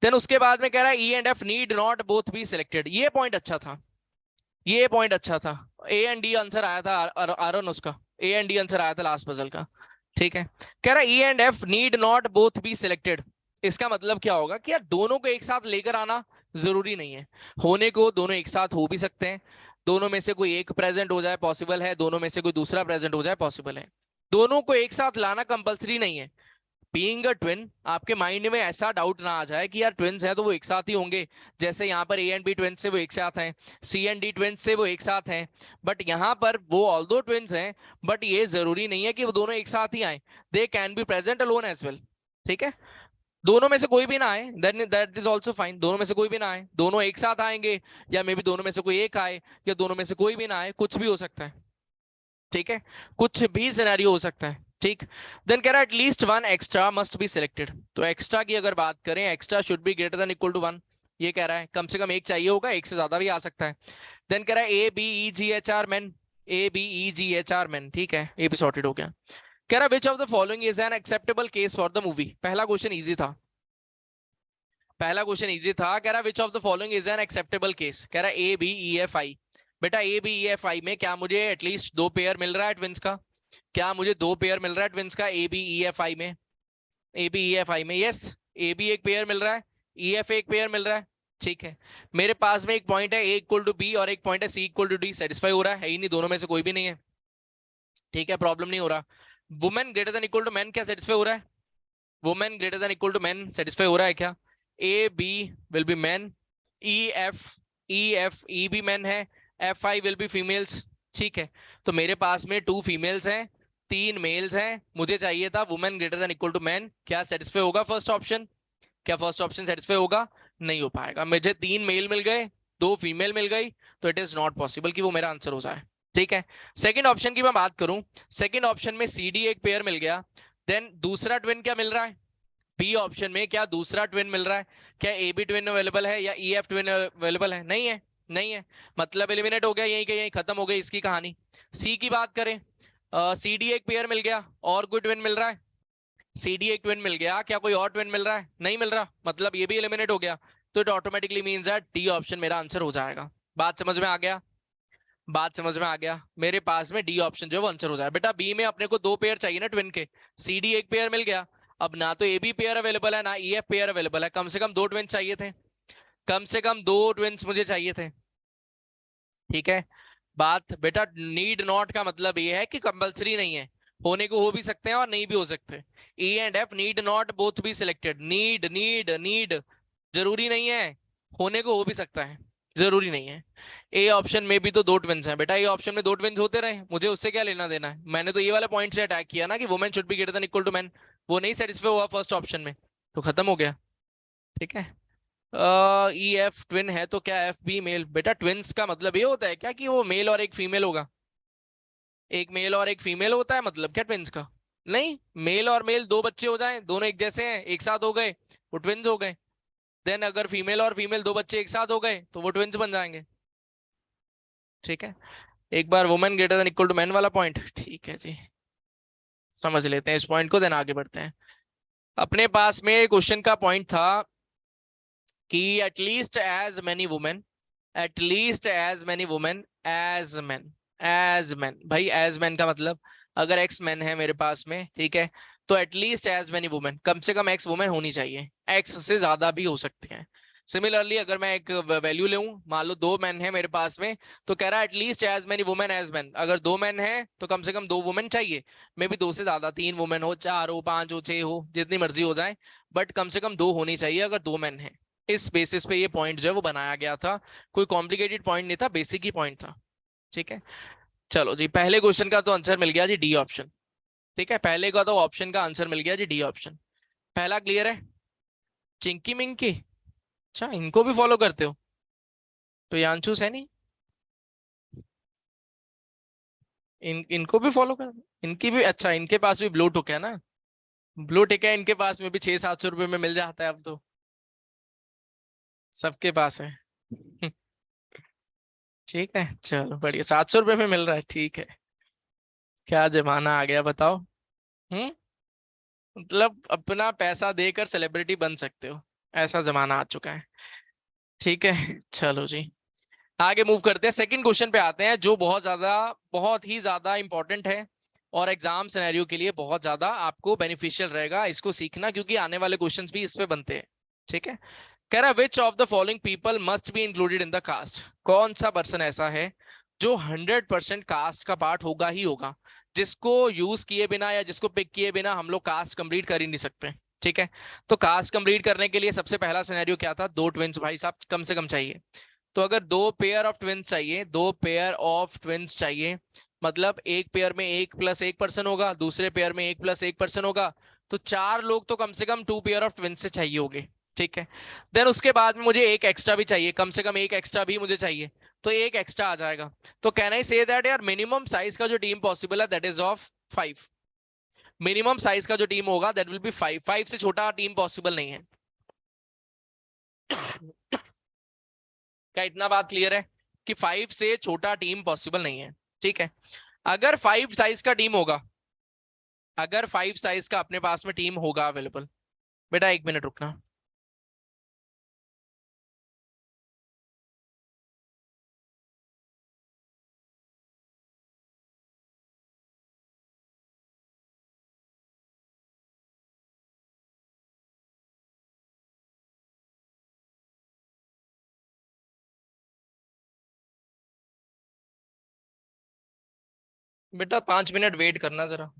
देन उसके बाद में कह रहा है E and F need not both be selected. ये पॉइंट अच्छा था, ये पॉइंट अच्छा था। ए एंड डी आंसर आया था आरन, उसका ए एंड डी आंसर आया था लास्ट पजल का। ठीक है, कह रहा है E and F need not both be selected. इसका मतलब क्या होगा कि यार दोनों को एक साथ लेकर आना जरूरी नहीं है, होने को दोनों एक साथ हो भी सकते हैं। दोनों में से कोई एक प्रेजेंट हो जाए पॉसिबल है, दोनों में से कोई दूसरा प्रेजेंट हो जाए पॉसिबल है। दोनों को एक साथ लाना कंपलसरी नहीं है। बीइंग अ ट्विन, आपके माइंड में ऐसा डाउट ना आ जाए कि यार ट्विन्स हैं तो वो एक साथ ही होंगे, जैसे यहाँ पर ए एंड बी ट्विन्स से वो एक साथ हैं, सी एंड डी ट्विन्स से वो एक साथ हैं, बट यहाँ पर वो ऑल्दो ट्विन्स हैं बट ये जरूरी नहीं है कि वो दोनों एक साथ ही आए, they can be present alone as well. ठीक है, दोनों में से कोई भी ना आए, दैट इज ऑल्सो फाइन। दोनों में से कोई भी ना आए, दोनों एक साथ आएंगे, या मे बी दोनों में से कोई एक आए, या दोनों में से कोई भी ना आए, कुछ भी हो सकता है। ठीक है, कुछ भी सिनेरियो हो सकता है। ठीक, देन कह रहा है at least one extra must be selected. तो एक्स्ट्रा की अगर बात करें, extra should be greater than equal to 1, ये कह रहा है कम से कम एक चाहिए होगा, एक से ज्यादा भी आ सकता है। देन कह रहा है A B E G H are man, A B E G H are man. ठीक है, ये भी सॉर्टेड हो गया। कह रहा है which of the following is an acceptable case for the movie. पहला क्वेश्चन इजी था, पहला क्वेश्चन इजी था। कह रहा है which of the following is an acceptable case. कह रहा है A B E F I. बेटा ए बी ई एफ आई में क्या मुझे एटलीस्ट 2 पेयर मिल रहा है ट्विंस का? क्या मुझे 2 पेयर मिल रहा है ट्विंस का ए बी ई एफ आई में? ए बी ई एफ आई में यस, ए बी एक पेयर मिल रहा है, ई एफ एक पेयर मिल रहा है। ठीक है, मेरे पास में एक पॉइंट है ए इक्वल टू बी और एक पॉइंट है सी इक्वल टू डी, सेटिस्फाई हो रहा है ही नहीं, दोनों में से कोई भी नहीं है। ठीक है, प्रॉब्लम नहीं हो रहा। Women greater than equal to man क्या सेटिस्फाई हो रहा है? Women greater than equal to man satisfy हो रहा है क्या? A B will be man, E भी मैन है, F I will be females. ठीक है, तो मेरे पास में 2 फीमेल्स हैं, 3 मेल्स हैं, मुझे चाहिए था women greater than equal to man. क्या सेटिस्फाई होगा फर्स्ट ऑप्शन? क्या फर्स्ट ऑप्शन सेटिस्फाई होगा? नहीं हो पाएगा। मुझे 3 मेल मिल गए, 2 फीमेल मिल गई, तो इट इज नॉट पॉसिबल कि वो मेरा आंसर हो जाए। ठीक है, सेकंड ऑप्शन की मैं बात करूं, सेकंड ऑप्शन में सी डी एक पेयर मिल गया, देन दूसरा ट्विन क्या मिल रहा है? बी ऑप्शन में क्या दूसरा ट्विन मिल रहा है? क्या ए बी ट्विन अवेलेबल है या ई एफ ट्विन अवेलेबल है? नहीं है, नहीं है, मतलब एलिमिनेट हो गया, यहीं के यहीं खत्म हो गई इसकी कहानी। सी की बात करें, सी डी एक पेयर मिल गया, और कोई ट्विन मिल रहा है? सी डी एक ट्विन मिल गया, क्या कोई और ट्विन मिल रहा है? नहीं मिल रहा, मतलब ये भी एलिमिनेट हो गया, तो it automatically means that D option मेरा आंसर हो जाएगा। बात समझ में आ गया? बात समझ में आ गया? मेरे पास में डी ऑप्शन जो है वो आंसर हो जाए। बेटा बी में अपने को दो पेयर चाहिए ना ट्विन के, सी डी एक पेयर मिल गया। अब ना तो ए बी पेयर अवेलेबल है ना ई एफ पेयर अवेलेबल है, कम से कम दो ट्विन चाहिए थे, कम से कम दो ट्विन्स मुझे चाहिए थे। ठीक है। बात बेटा नीड नॉट का मतलब ये है कि कंपलसरी नहीं है, होने को हो भी सकते हैं और नहीं भी हो सकते। E and F need not both be selected, need need need, जरूरी नहीं है, होने को हो भी सकता है, जरूरी नहीं है। ए ऑप्शन में भी तो दो ट्विंस हैं बेटा, ए ऑप्शन में दो ट्विंस होते रहे, मुझे उससे क्या लेना देना है? मैंने तो ये वाले पॉइंट से अटैक किया ना कि women should be greater than equal to man, वो नहीं सेटिस्फाई हुआ फर्स्ट ऑप्शन में, तो खत्म हो गया। ठीक है। ई एफ ट्विन है तो क्या एफ बी मेल? बेटा ट्विन्स का मतलब ये होता है क्या कि वो मेल और एक फीमेल होगा? एक मेल और एक फीमेल होता है मतलब क्या ट्विन्स का? नहीं, मेल और मेल दो बच्चे हो जाए, दोनों एक जैसे हैं, एक साथ हो गए, वो ट्विन्स हो गए। देन अगर फीमेल और फीमेल दो बच्चे एक साथ हो गए तो वो ट्विन्स बन जाएंगे। ठीक है। एक बार women greater than equal to man वाला पॉइंट, ठीक है जी, समझ लेते हैं इस पॉइंट को, देन आगे बढ़ते हैं। अपने पास में क्वेश्चन का पॉइंट था कि at least as many women, at least as many women as man, as man. भाई एज मैन का मतलब अगर एक्स मैन है मेरे पास में, ठीक है, तो एटलीस्ट एज मेनी वुमेन, कम से कम एक्स वुमेन होनी चाहिए, एक्स से ज्यादा भी हो सकती हैं। सिमिलरली अगर मैं एक वैल्यू लूं, मान लो दो मैन है मेरे पास में, तो कह रहा है at least as many women as man, अगर दो मैन है तो कम से कम दो वुमेन चाहिए, मे भी दो से ज्यादा, तीन वुमेन हो, चार हो, पांच हो, छह हो, जितनी मर्जी हो जाए, बट कम से कम दो होनी चाहिए अगर दो मैन है। इस बेसिस पे ये पॉइंट जो है वो बनाया गया था, कोई कॉम्प्लिकेटेड पॉइंट नहीं था, बेसिक ही पॉइंट था। ठीक है। चलो जी, पहले क्वेश्चन का तो आंसर मिल गया जी डी ऑप्शन। ठीक है, पहले का तो ऑप्शन का आंसर मिल गया जी डी ऑप्शन। पहला क्लियर है। चिंकी मिंकी, अच्छा इनको भी फॉलो करते हो? तो यांशु सैनी, इनको भी फॉलो कर, इनकी भी, अच्छा इनके पास भी ब्लू टिक है ना, ब्लू टिक है इनके पास में भी, 600-700 रुपये में मिल जाता है अब तो, सबके पास है। ठीक है, चलो बढ़िया, 700 रुपये में मिल रहा है, ठीक है। क्या जमाना आ गया बताओ। हम्म। मतलब अपना पैसा देकर सेलिब्रिटी बन सकते हो, ऐसा जमाना आ चुका है। ठीक है, चलो जी, आगे मूव करते हैं, सेकंड क्वेश्चन पे आते हैं, जो बहुत ही ज्यादा इंपॉर्टेंट है और एग्जाम सिनेरियो के लिए बहुत ज्यादा आपको बेनिफिशियल रहेगा इसको सीखना, क्योंकि आने वाले क्वेश्चंस भी इस पे बनते हैं। ठीक है। कह रहा है which of the following people must be included in the cast, कौन सा पर्सन ऐसा है जो 100% कास्ट का पार्ट होगा ही होगा, जिसको यूज किए बिना या जिसको पिक किए बिना हम लोग कास्ट कंप्लीट कर ही नहीं सकते। ठीक है। तो कास्ट कंप्लीट करने के लिए सबसे पहला सिनेरियो क्या था, दो ट्विंस भाई साहब कम से कम चाहिए। तो अगर दो पेयर ऑफ ट्विंस चाहिए, दो पेयर ऑफ ट्विंस चाहिए, मतलब एक पेयर में एक प्लस एक पर्सन होगा, दूसरे पेयर में एक प्लस एक पर्सन होगा, तो चार लोग तो कम से कम टू पेयर ऑफ ट्विंस से चाहिए होंगे। ठीक है। देन उसके बाद में मुझे एक एक्स्ट्रा भी चाहिए, कम से कम एक एक्स्ट्रा भी मुझे चाहिए, तो एक एक्स्ट्रा आ जाएगा। तो कैन आई से दैट यार मिनिमम साइज का जो टीम पॉसिबल है that is of 5, minimum size का जो टीम होगा दैट विल बी 5, 5 से छोटा टीम पॉसिबल नहीं है। क्या इतना बात क्लियर है कि 5 से छोटा टीम पॉसिबल नहीं है? ठीक है। अगर 5 साइज का टीम होगा, अगर 5 साइज का अपने पास में टीम होगा अवेलेबल, बेटा एक मिनट रुकना। बेटा 5 मिनट वेट करना जरा।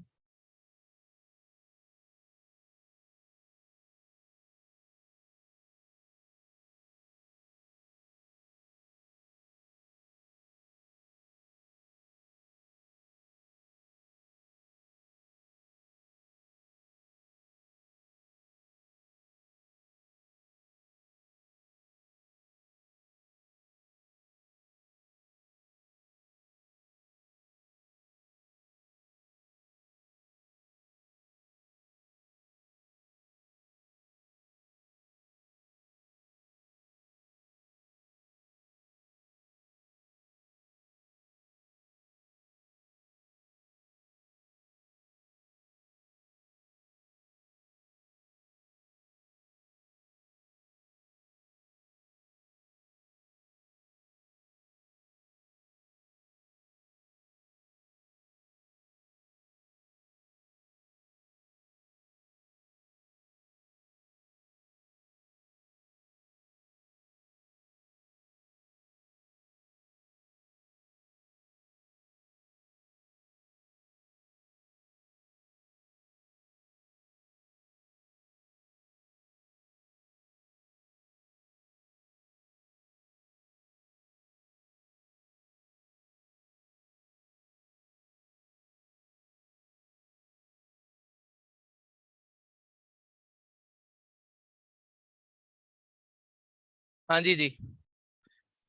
हाँ जी जी।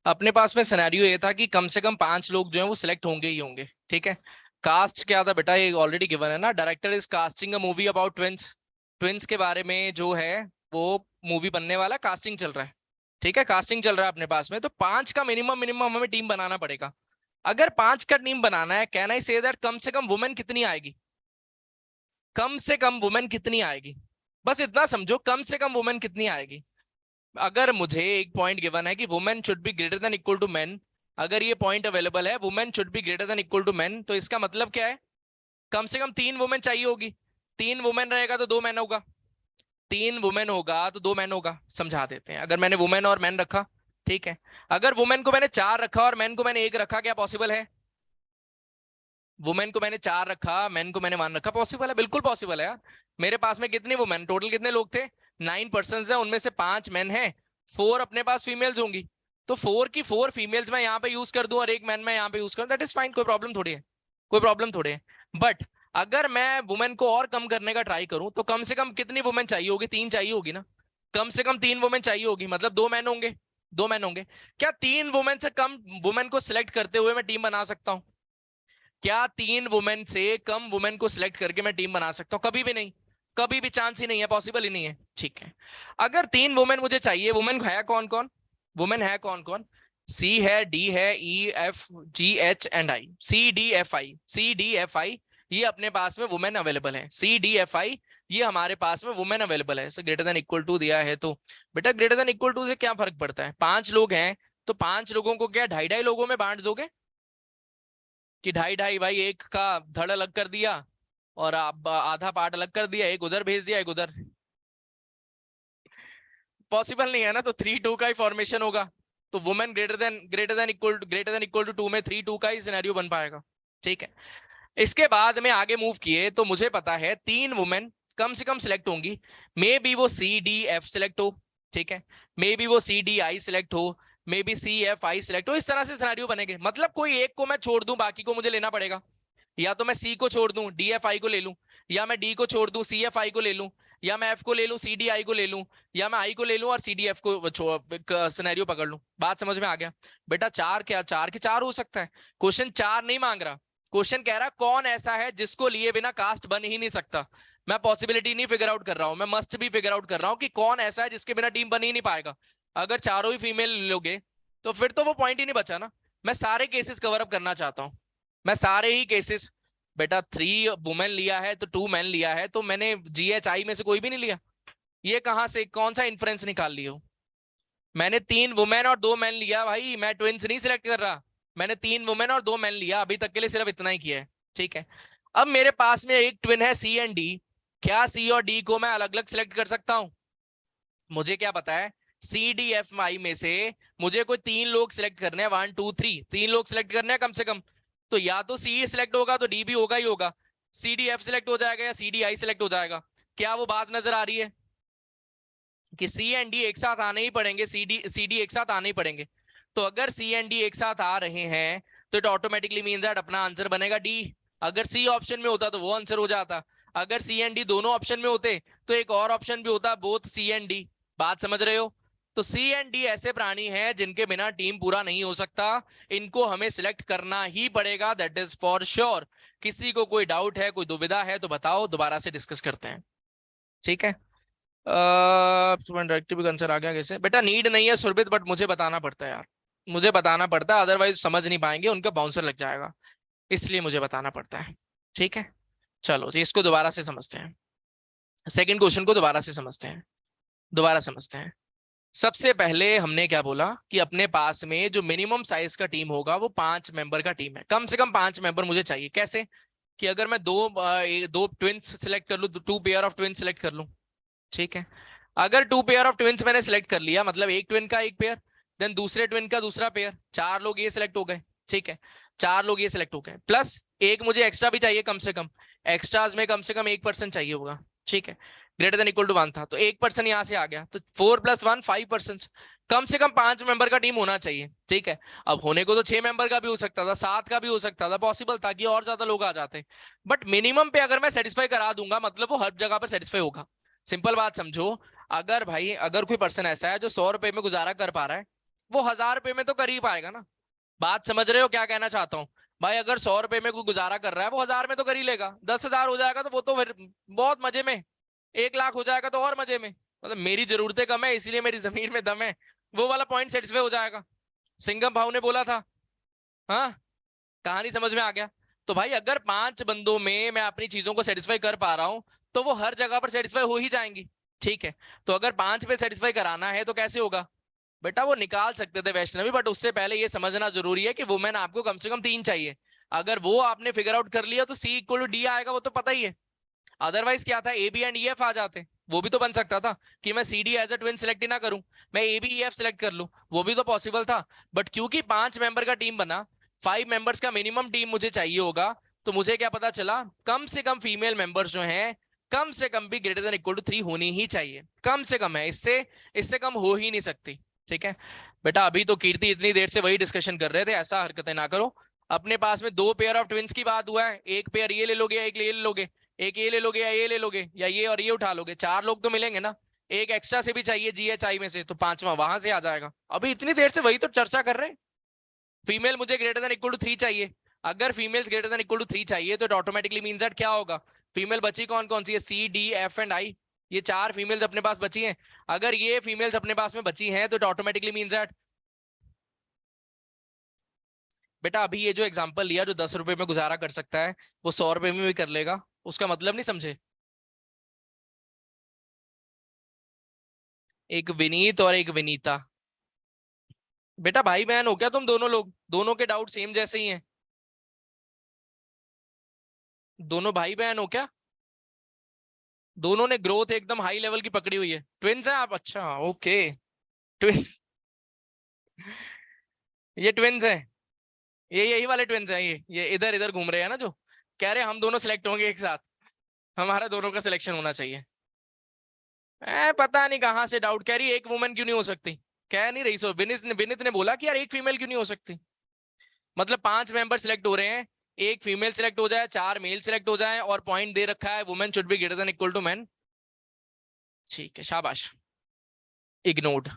अपने पास में सिनेरियो ये था कि कम से कम 5 लोग जो हैं वो सिलेक्ट होंगे ही होंगे, ठीक है। कास्ट क्या था बेटा, ये ऑलरेडी गिवन है ना, director is casting a movie about twins. Twins के बारे में जो है वो मूवी बनने वाला, कास्टिंग चल रहा है, ठीक है, कास्टिंग चल रहा है अपने पास में। तो 5 का मिनिमम मिनिमम हमें टीम बनाना पड़ेगा। अगर 5 का टीम बनाना है, can I say that come से कम वुमेन कितनी आएगी, कम से कम वुमेन कितनी आएगी, बस इतना समझो, कम से कम वुमेन कितनी आएगी। अगर मुझे एक पॉइंट गिवन है कि women should be greater than equal to men, अगर ये पॉइंट अवेलेबल है women should be greater than equal to men, तो इसका मतलब क्या है, कम से कम 3 वुमेन चाहिए होगी। 3 वुमेन रहेगा तो 2 मैन होगा, 3 वुमेन होगा तो 2 मैन होगा। समझा देते हैं, अगर मैंने वुमेन और मैन रखा, ठीक है, अगर वुमेन को मैंने 4 रखा और मैन को मैंने 1 रखा, क्या पॉसिबल है? वुमेन को मैंने 4 रखा, मैन को मैंने 1 रखा, पॉसिबल है, बिल्कुल पॉसिबल है यार। मेरे पास में कितनी वुमेन, टोटल कितने लोग थे, 9 पर्सन है, उनमें से 5 मैन है, 4 अपने पास फीमेल्स होंगी। तो 4 की 4 फीमेल्स मैं यहाँ पे यूज कर दूं और एक मैन मैं यहाँ पे यूज करूं, दैट इज फाइन, कोई प्रॉब्लम थोड़ी है, कोई प्रॉब्लम थोड़ी है। बट अगर मैं वुमेन को और कम करने का ट्राई करूं, तो कम से कम कितनी वुमेन चाहिए होगी, 3 चाहिए होगी ना, कम से कम 3 वुमेन चाहिए होगी, मतलब 2 मैन होंगे, 2 मैन होंगे। क्या 3 वुमेन से कम वुमेन को सिलेक्ट करते हुए मैं टीम बना सकता हूं? क्या 3 वुमेन से कम वुमेन को सिलेक्ट करके मैं टीम बना सकता हूं? कभी भी नहीं, कभी भी चांस ही नहीं है, पॉसिबल ही नहीं है, ठीक है। अगर 3 वुमेन मुझे चाहिए, वुमेन है कौन कौन, वुमेन है कौन कौन, सी है, डी है, E F G H and I, C D F I, C D F I, ये अपने पास में वुमेन अवेलेबल है, सी डी एफ आई, ये हमारे पास में वुमेन अवेलेबल है। So greater than equal to दिया है तो बेटा ग्रेटर देन इक्वल टू से क्या फर्क पड़ता है, 5 लोग हैं तो 5 लोगों को क्या 2.5 लोगों में बांट दोगे, कि 2.5 भाई, एक का धड़ अलग कर दिया और आप आधा पार्ट अलग कर दिया, एक उधर भेज दिया एक उधर, पॉसिबल नहीं है ना। तो 3-2 का ही फॉर्मेशन होगा, तो women greater than equal to 2 में 3-2 का ही सिनेरियो बन पाएगा, ठीक है। इसके बाद में आगे मूव किए तो मुझे पता है 3 वुमेन कम से कम सिलेक्ट होंगी, मे बी वो सी डी एफ सिलेक्ट हो, ठीक है, मे बी वो सी डी आई सिलेक्ट हो, maybe C F I select हो, इस तरह से सिनेरियो बनेंगे। मतलब कोई एक को मैं छोड़ दूं, बाकी को मुझे लेना पड़ेगा, या तो मैं सी को छोड़ दूं डी एफ आई को ले लूं, या मैं डी को छोड़ दूं सी एफ आई को ले लूं, या मैं एफ को ले लूं सी डी आई को ले लूं, या मैं आई को ले लूं और सी डी एफ को सिनेरियो पकड़ लूं। बात समझ में आ गया बेटा? 4 क्या, 4 के 4 हो सकता है। क्वेश्चन 4 नहीं मांग रहा, क्वेश्चन कह रहा कौन ऐसा है जिसको लिए बिना कास्ट बन ही नहीं सकता। मैं पॉसिबिलिटी नहीं फिगर आउट कर रहा हूं, मैं मस्ट भी फिगर आउट कर रहा हूं कि कौन ऐसा है जिसके बिना टीम बन ही नहीं पाएगा। अगर चारों ही फीमेल लोगे तो फिर तो वो पॉइंट ही नहीं बचा ना। मैं सारे केसेस कवर अप करना चाहता हूं, मैं सारे ही केसेस। बेटा 3 वुमेन लिया है तो 2 मैन लिया है, तो मैंने जी एच आई में से कोई भी नहीं लिया, ये कहां से कौन सा इन्फ्रेंस निकाल लियो? मैंने 3 वुमेन और 2 मैन लिया भाई, मैं ट्विंस नहीं सिलेक्ट कर रहा, मैंने 3 वुमेन और 2 मैन लिया, अभी तक के लिए सिर्फ इतना ही किया है, ठीक है। अब मेरे पास में एक ट्विन है सी एंड डी, क्या सी और डी को मैं अलग अलग सिलेक्ट कर सकता हूं? मुझे क्या पता है, सी डी एफ आई में से मुझे कोई 3 लोग सिलेक्ट करने हैं, 1 2 3, 3 लोग सिलेक्ट करने हैं कम से कम। तो या तो सी सिलेक्ट होगा तो डी भी होगा ही होगा, सी डी एफ सिलेक्ट हो जाएगा या सी डी आई सिलेक्ट हो जाएगा। क्या वो बात नजर आ रही है कि सी एंड डी एक साथ आने ही पड़ेंगे, सी डी एक साथ आने ही पड़ेंगे। तो अगर सी एंड डी एक साथ आ रहे हैं तो इट ऑटोमेटिकली मींस दैट अपना आंसर बनेगा डी। अगर सी ऑप्शन में होता तो वो आंसर हो जाता, अगर सी एंड डी दोनों ऑप्शन में होते तो एक और ऑप्शन भी होता, बोथ सी एंड डी। बात समझ रहे हो? तो सी एंड डी ऐसे प्राणी हैं जिनके बिना टीम पूरा नहीं हो सकता, इनको हमें सिलेक्ट करना ही पड़ेगा, दैट इज फॉर श्योर। किसी को कोई डाउट है, कोई दुविधा है तो बताओ, दोबारा से डिस्कस करते हैं, ठीक है। डायरेक्टिव आंसर आ गया कैसे बेटा? नीड नहीं है सुरभित, बट मुझे बताना पड़ता है यार, मुझे बताना पड़ता है, अदरवाइज समझ नहीं पाएंगे, उनका बाउंसर लग जाएगा, इसलिए मुझे बताना पड़ता है, ठीक है। चलो जी, इसको दोबारा से समझते हैं, सेकंड क्वेश्चन को दोबारा से समझते हैं, दोबारा समझते हैं। सबसे पहले हमने क्या बोला कि अपने पास में जो मिनिमम साइज का टीम होगा वो 5 मेंबर का टीम है, कम से कम 5 मेंबर मुझे चाहिए। कैसे? कि अगर मैं दो ट्विंस सिलेक्ट कर लूं, 2 पेयर ऑफ ट्विंस सिलेक्ट कर लूं, ठीक है। अगर 2 पेयर ऑफ ट्विंस मैंने सिलेक्ट कर लिया, मतलब एक ट्विन का एक पेयर, देन दूसरे ट्विन का दूसरा पेयर, 4 लोग ये सिलेक्ट हो गए, ठीक है, 4 लोग ये सिलेक्ट हो गए, प्लस एक मुझे एक्स्ट्रा भी चाहिए कम से कम, एक्स्ट्राज में कम से कम 1% चाहिए होगा, ठीक है। ग्रेटर देन इक्वल टू 1 था तो 1% यहां से आ गया, तो 4 + 1 5%, कम से कम 5 मेंबर का टीम होना चाहिए, ठीक है। अब होने को तो 6 मेंबर का भी हो सकता था, 7 का भी हो सकता था, पॉसिबल था कि और ज्यादा लोग आ जाते, बट मिनिमम पे अगर मैं सेटिस्फाई करा दूंगा मतलब वो हर जगह पर सेटिस्फाई होगा। सिंपल बात समझो, अगर भाई अगर कोई पर्सन ऐसा है जो 100 रुपए में गुजारा कर पा रहा है, वो 1000 रुपए में तो कर ही पाएगा ना। बात समझ रहे हो क्या कहना चाहता हूँ? भाई अगर 100 रुपए में कोई गुजारा कर रहा है, वो 1000 में तो कर ही लेगा। 10,000 हो जाएगा तो वो तो फिर बहुत मजे में। 1 लाख हो जाएगा तो और मजे में। मतलब मेरी जरूरतें कम है इसलिए मेरी जमीन में दम है, वो वाला पॉइंट सेटिस्फाई हो जाएगा। सिंघम भाव ने बोला था। हाँ, कहानी समझ में आ गया? तो भाई अगर 5 बंदों में मैं अपनी चीजों को सेटिस्फाई कर पा रहा हूं, तो वो हर जगह पर सेटिस्फाई हो ही जाएंगी। ठीक है। तो अगर 5 पे सेटिस्फाई कराना है तो कैसे होगा? बेटा वो निकाल सकते थे वैष्णवी, बट उससे पहले ये समझना जरूरी है कि वुमेन आपको कम से कम 3 चाहिए। अगर वो आपने फिगर आउट कर लिया तो सी इक्वल टू डी आएगा, वो तो पता ही है। अदरवाइज क्या था, A B and E F आ जाते, वो भी तो बन सकता था कि मैं C D as a twin select ही ना करूं, मैं A B E F select कर लूं, वो भी तो पॉसिबल था। बट क्योंकि 5 मेंबर का टीम बना, 5 मेंबर्स का मिनिमम टीम मुझे चाहिए होगा, तो मुझे क्या पता चला, कम से कम फीमेल मेंबर्स जो हैं, कम से कम भी ग्रेटर देन इक्वल टू 3 होनी ही चाहिए। कम से कम है, इससे इससे कम हो ही नहीं सकती। ठीक है बेटा, अभी तो कीर्ति इतनी देर से वही डिस्कशन कर रहे थे, ऐसा हरकतें ना करो। अपने पास में 2 पेयर ऑफ ट्विंस की बात हुआ है, एक पेयर ये ले लोगे या एक ये ले लोगे, एक ये ले लोगे या ये ले लोगे, या ये और ये उठा लोगे, 4 लोग तो मिलेंगे ना। एक एक्स्ट्रा से भी चाहिए जीएचआई में से, तो 5वां वहां से आ जाएगा। अभी इतनी देर से वही तो चर्चा कर रहे हैं। फीमेल मुझे ग्रेटर देन इक्वल टू 3 चाहिए। अगर females greater than equal to 3 चाहिए तो ऑटोमेटिकली मीन दैट क्या होगा, फीमेल बची कौन कौन सी है, C D F and I, ये 4 फीमेल्स अपने पास बची हैं। अगर ये फीमेल्स अपने पास में बची हैं तो ऑटोमेटिकली मीन दैट, बेटा अभी ये जो एग्जांपल लिया, जो 10 रुपए में गुजारा कर सकता है वो 100 रुपए में भी कर लेगा, उसका मतलब नहीं समझे? एक विनीत और एक विनीता। बेटा भाई बहन हो क्या तुम दोनों लोग? दोनों के डाउट सेम जैसे ही हैं। दोनों भाई बहन हो क्या? दोनों ने ग्रोथ एकदम हाई लेवल की पकड़ी हुई है। ट्विंस हैं आप? अच्छा ओके। ट्विंस, ये ट्विंस हैं। ये यही वाले ट्विंस हैं, ये इधर इधर घूम रहे हैं ना, जो कह रहे हैं हम दोनों सिलेक्ट होंगे एक साथ। हमारा दोनों का सिलेक्शन होना चाहिए। पता नहीं कहाँ से डाउट कह रही है, एक वुमेन क्यों नहीं हो सकती? कह नहीं रही सो, विनित ने बोला कि यार एक फीमेल क्यों नहीं हो सकती। मतलब 5 मेंबर सिलेक्ट हो रहे हैं, एक फीमेल सिलेक्ट हो जाए, 4 मेल सिलेक्ट हो जाए, और पॉइंट दे रखा है women should be greater than equal to man. ठीक है, शाबाश। इग्नोर्ड।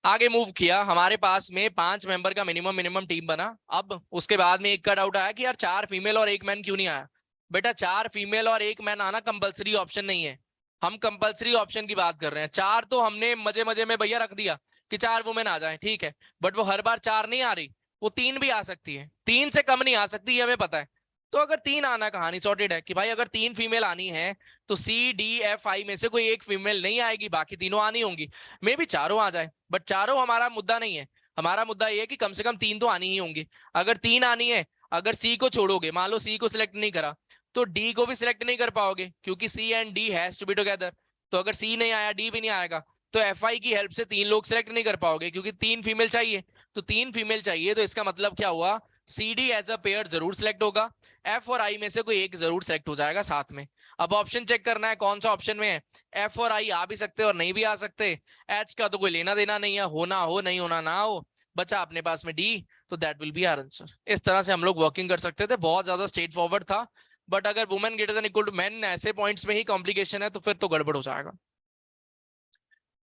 आगे मूव किया, हमारे पास में 5 मेंबर का मिनिमम मिनिमम टीम बना। अब उसके बाद में एक का डाउट आया कि यार 4 फीमेल और 1 मैन क्यों नहीं आया। बेटा 4 फीमेल और 1 मैन आना कंपलसरी ऑप्शन नहीं है। हम कंपलसरी ऑप्शन की बात कर रहे हैं। 4 तो हमने मजे मजे में भैया रख दिया कि 4 वुमेन आ जाए, ठीक है। बट वो हर बार 4 नहीं आ रही, वो 3 भी आ सकती है, 3 से कम नहीं आ सकती, ये हमें पता है। तो अगर 3 आना, कहानी सॉर्टेड है कि भाई अगर 3 फीमेल आनी है, तो सी डी एफ आई में से कोई एक फीमेल नहीं आएगी, बाकी तीनों आनी होंगी। मे भी चारों आ जाए, बट चारों हमारा मुद्दा नहीं है। हमारा मुद्दा ये है कि कम से कम 3 तो आनी ही होंगी। अगर 3 आनी है, अगर सी को छोड़ोगे, मान लो सी को सिलेक्ट नहीं करा, तो डी को भी सिलेक्ट नहीं कर पाओगे, क्योंकि C and D has to be together. तो अगर सी नहीं आया, डी भी नहीं आएगा, तो एफ आई की हेल्प से 3 लोग सिलेक्ट नहीं कर पाओगे, क्योंकि 3 फीमेल चाहिए। तो 3 फीमेल चाहिए, तो इसका मतलब क्या हुआ, C D as a pair जरूर सिलेक्ट होगा, एफ और आई में से कोई एक जरूर सिलेक्ट हो जाएगा साथ में। अब ऑप्शन चेक करना है कौन सा ऑप्शन में है। एफ और आई आ भी सकते और नहीं भी आ सकते, एच का तो कोई लेना देना नहीं है, होना हो नहीं होना ना हो। बचा अपने पास में डी, तो that will be our answer. इस तरह से हम लोग वर्किंग कर सकते थे, बहुत ज्यादा स्ट्रेट फॉरवर्ड था। बट अगर women greater than equal to man ऐसे पॉइंट्स में ही कॉम्प्लिकेशन है, तो फिर तो गड़बड़ हो जाएगा।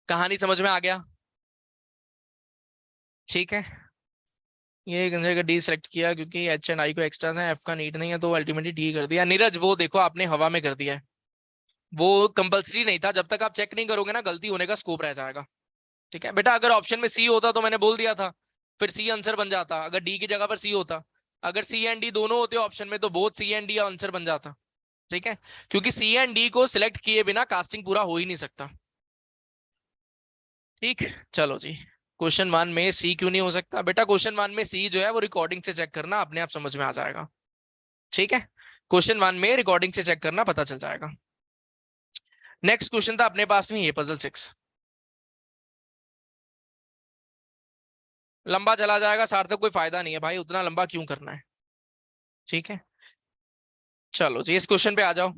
कहानी समझ में आ गया? ठीक है। ये गंजे का डी सेलेक्ट किया क्योंकि एच एंड आई को एक्स्ट्रा है, एफ का नीड नहीं है, तो अल्टीमेटली डी कर दिया। नीरज वो देखो आपने हवा में कर दिया है, वो कंपलसरी नहीं था, जब तक आप चेक नहीं करोगे ना गलती होने का स्कोप रह जाएगा। ठीक है बेटा, अगर ऑप्शन में सी होता तो मैंने बोल दिया था, फिर सी आंसर बन जाता। अगर डी की जगह पर सी होता, अगर सी एंड डी दोनों होते ऑप्शन में, तो both C and D answer बन जाता। ठीक है, क्योंकि सी एंड डी को सिलेक्ट किए बिना कास्टिंग पूरा हो ही नहीं सकता। ठीक, चलो जी। क्वेश्चन 1 में सी क्यों नहीं हो सकता? बेटा क्वेश्चन 1 में सी जो है वो रिकॉर्डिंग से चेक करना, अपने आप समझ में आ जाएगा। ठीक है, क्वेश्चन 1 में रिकॉर्डिंग से चेक करना, पता चल जाएगा। नेक्स्ट क्वेश्चन था अपने पास में ये पजल 6। लंबा चला जाएगा, सार्थक कोई फायदा नहीं है भाई, उतना लंबा क्यों करना है। ठीक है, चलो जी इस क्वेश्चन पे आ जाओ।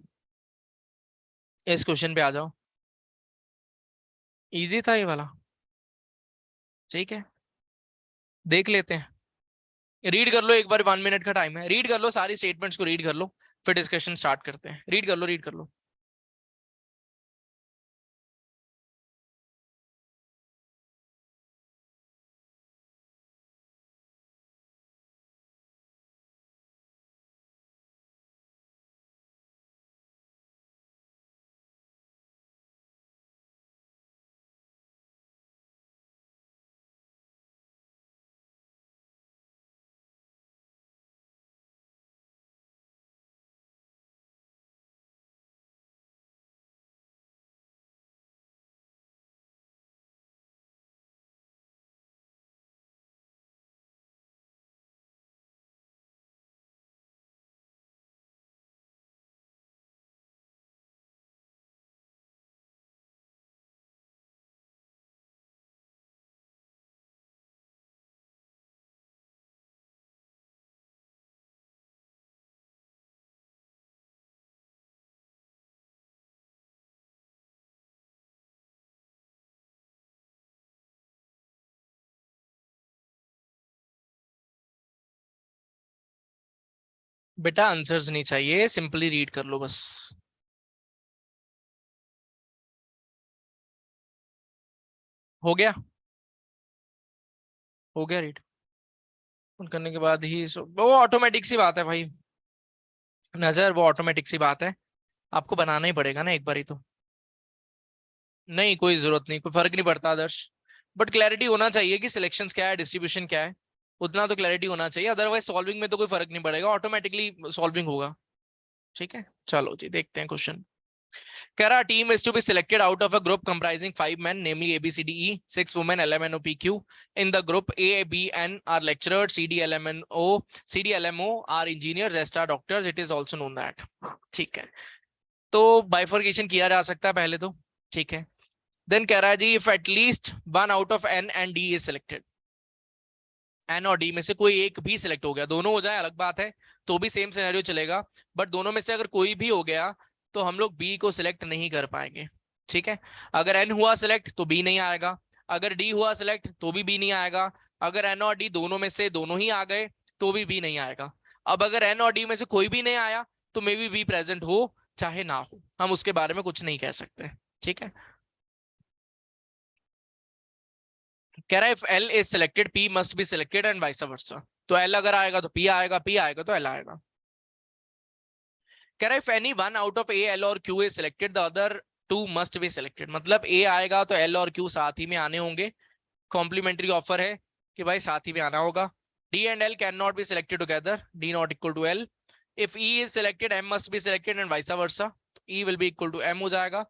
इस क्वेश्चन पे आ जाओ। इजी था ये वाला। ठीक है, देख लेते हैं। रीड कर लो एक बार, 1 मिनट का टाइम है, रीड कर लो सारी स्टेटमेंट्स को, रीड कर लो, फिर डिस्कशन स्टार्ट करते हैं। रीड कर लो, रीड कर लो। बेटा आंसर्स नहीं चाहिए, सिंपली रीड कर लो बस। हो गया, हो गया रीड करने के बाद ही वो ऑटोमेटिक सी बात है भाई। नजर वो ऑटोमेटिक सी बात है, आपको बनाना ही पड़ेगा ना एक बार ही तो। नहीं कोई जरूरत नहीं, कोई फर्क नहीं पड़ता आदर्श। बट क्लैरिटी होना चाहिए कि सिलेक्शंस क्या है, डिस्ट्रीब्यूशन क्या है, उतना तो क्लैरिटी होना चाहिए। अदरवाइज सॉल्विंग में तो कोई फर्क नहीं पड़ेगा, ऑटोमेटिकली सॉल्विंग होगा। ठीक है, चलो जी देखते हैं क्वेश्चन। कह रहा team is to be selected out of a group comprising 5 men, namely ABCDE, 6 women LMNOPQ. In the group A, B, N are lecturers, CDLMO are engineers, rest are doctors. It is also known that. ठीक है, तो bifurcation किया जा सकता है पहले तो। ठीक है, देन कह रहा है जी if at least 1 out of N and D is selected, N और डी में से कोई एक भी सिलेक्ट हो गया, दोनों हो जाए अलग बात है, तो भी सेम सिनेरियो चलेगा। बट दोनों में से अगर कोई भी हो गया तो हम लोग बी को सिलेक्ट नहीं कर पाएंगे। ठीक है, अगर एन हुआ सिलेक्ट तो बी नहीं आएगा, अगर डी हुआ सिलेक्ट तो भी बी नहीं आएगा, अगर एन और डी दोनों में से दोनों ही आ गए तो भी बी नहीं आएगा। अब अगर एन और डी में से कोई भी नहीं आया तो मे बी बी प्रेजेंट हो चाहे ना हो, हम उसके बारे में कुछ नहीं कह सकते। ठीक है, कह रहा है if L is selected P must be selected and vice वर्सा। तो एल अगर आएगा तो पी आएगा, पी आएगा तो एल आएगा। कह रहा है if any one out of A L और Q is selected the other two must be selected. मतलब ए आएगा तो एल और क्यू साथ ही में आने होंगे, कॉम्प्लीमेंट्री ऑफर है कि भाई साथ ही में आना होगा। D and L can not be selected together, D not equal to L. If E is selected M must be selected and vice versa, E will be equal to M हो जाएगा।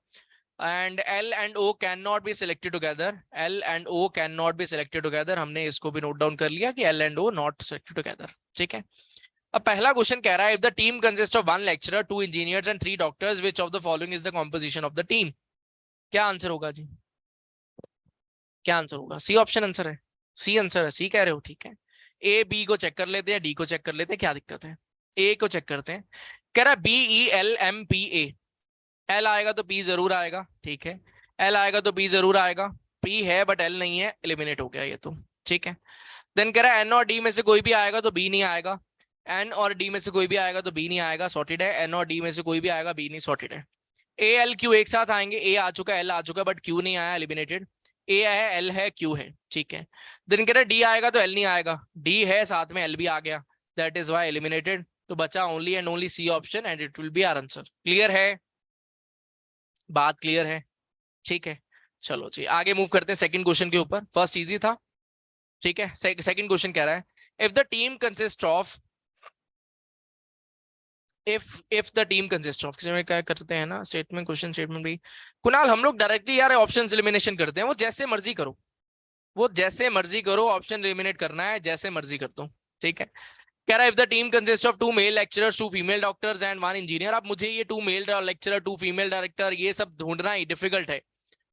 And L and O can not be selected together, L and O can not be selected together. हमने इसको भी note down कर लिया कि L and O not selected together. ठीक है, अब पहला क्वेश्चन कह रहा है if the team consist of 1 lecturer, 2 engineers and 3 doctors, which of the following is the composition of the team? क्या आंसर होगा जी, क्या आंसर होगा? सी ऑप्शन आंसर है, सी आंसर है, सी कह रहे हो? ठीक है, ए बी को चेक कर लेते हैं, डी को चेक कर लेते हैं, क्या दिक्कत है? ए को चेक करते हैं। कह रहा है BELMPA, एल आएगा तो पी जरूर आएगा। ठीक है, एल आएगा तो पी जरूर आएगा, पी है बट एल नहीं है, एलिमिनेट हो गया ये तो। ठीक है, देन कह रहा है एन और डी में से कोई भी आएगा तो बी नहीं आएगा, एन और डी में से कोई भी आएगा तो बी नहीं आएगा, सॉर्टेड है। एन और डी में से कोई भी आएगा, बी नहीं, सॉर्टेड है। ए एल क्यू एक साथ आएंगे, ए आ चुका है, एल आ चुका है, बट क्यू नहीं आया, एलिमिनेटेड। ए है, एल है, क्यू है। ठीक है, देन कह रहा है डी आएगा तो एल नहीं आएगा, डी है साथ में एल भी आ गया, दैट इज वाई एलिमिनेटेड। तो बचा only and only C option and it will be our answer. Clear है, बात क्लियर है? ठीक है, चलो जी आगे मूव करते हैं सेकंड क्वेश्चन के ऊपर। फर्स्ट इजी था। ठीक है, सेकंड क्वेश्चन कह रहा है if the team consist of, if the team consist of, किसी में क्या करते हैं ना स्टेटमेंट, क्वेश्चन स्टेटमेंट भी। कुणाल हम लोग डायरेक्टली यार ऑप्शन एलिमिनेशन करते हैं, वो जैसे मर्जी करो, वो जैसे मर्जी करो, ऑप्शन एलिमिनेट करना है जैसे मर्जी कर दो। ठीक है, कह रहा है if the team consist of 2 male lecturers, 2 female doctors and 1 engineer। अब मुझे ये 2 male lecturer, 2 female director ये सब ढूंढना ही डिफिकल्ट है,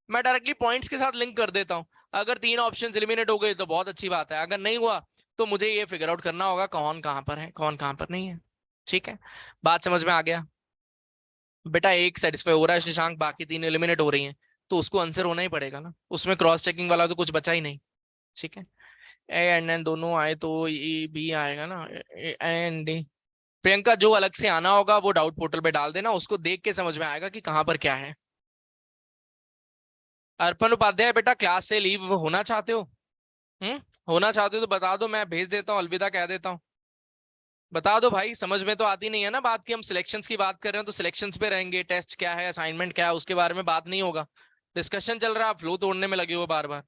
मैं डायरेक्टली पॉइंट्स के साथ लिंक कर देता हूं। अगर 3 ऑप्शन एलिमिनेट हो गए तो बहुत अच्छी बात है, अगर नहीं हुआ तो मुझे ये फिगर आउट करना होगा कौन कहां पर है, कौन कहां पर नहीं है। ठीक है, बात समझ में आ गया? बेटा एक सेटिस्फाई हो रहा है शशांक, बाकी 3 एलिमिनेट हो रही हैं, तो उसको आंसर होना ही पड़ेगा ना, उसमें क्रॉस चेकिंग वाला तो कुछ बचा ही नहीं। ठीक है, ए एंड एन दोनों आए तो ई बी आएगा ना, ए एंड डी। प्रियंका जो अलग से आना होगा वो डाउट पोर्टल पे डाल देना, उसको देख के समझ में आएगा कि कहां पर क्या है। अर्पण उपाध्याय बेटा क्लास से लीव होना चाहते हो? हम्म, होना चाहते हो तो बता दो, मैं भेज देता हूँ, अलविदा कह देता हूँ। बता दो भाई, समझ में तो आती नहीं है ना बात की, हम सिलेक्शंस की बात कर रहे हैं तो सिलेक्शंस पे रहेंगे, टेस्ट क्या है, असाइनमेंट क्या है, उसके बारे में बात नहीं होगा। डिस्कशन चल रहा है, आप फ्लो तोड़ने में लगे हो बार बार।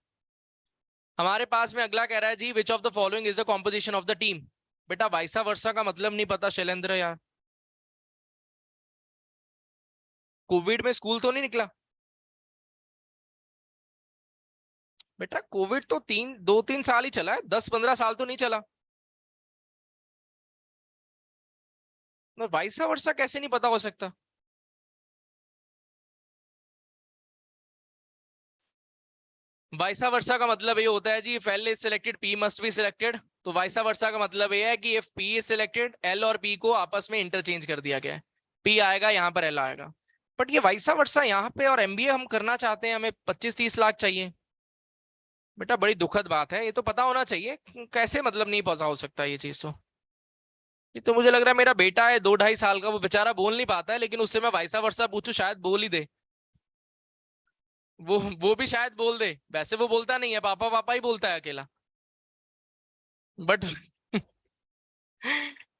हमारे पास में अगला कह रहा है जी which of the following is the composition of the team. बेटा वाइसा वर्सा का मतलब नहीं पता शैलेंद्र यार, कोविड में स्कूल तो नहीं निकला बेटा, कोविड तो 2-3 साल ही चला है, 10-15 साल तो नहीं चला। वाइसा वर्सा कैसे नहीं पता हो सकता? वाइसा वर्सा का मतलब ये होता है जी if L is selected P must be selected. तो वाइसा वर्सा का मतलब ये है कि if P is selected L और पी को आपस में इंटरचेंज कर दिया गया है, पी आएगा यहाँ पर एल आएगा। बट ये वाइसा वर्सा यहाँ पे, और एमबीए हम करना चाहते हैं, हमें 25-30 लाख चाहिए। बेटा बड़ी दुखद बात है, ये तो पता होना चाहिए, कैसे मतलब नहीं पता हो सकता ये चीज तो। ये तो मुझे लग रहा है मेरा बेटा है 2-2.5 साल का, वो बेचारा बोल नहीं पाता है, लेकिन उससे मैं वैसा वर्षा पूछूं शायद बोल ही दे। वो भी शायद बोल दे, वैसे वो बोलता नहीं है, पापा पापा ही बोलता है अकेला, बट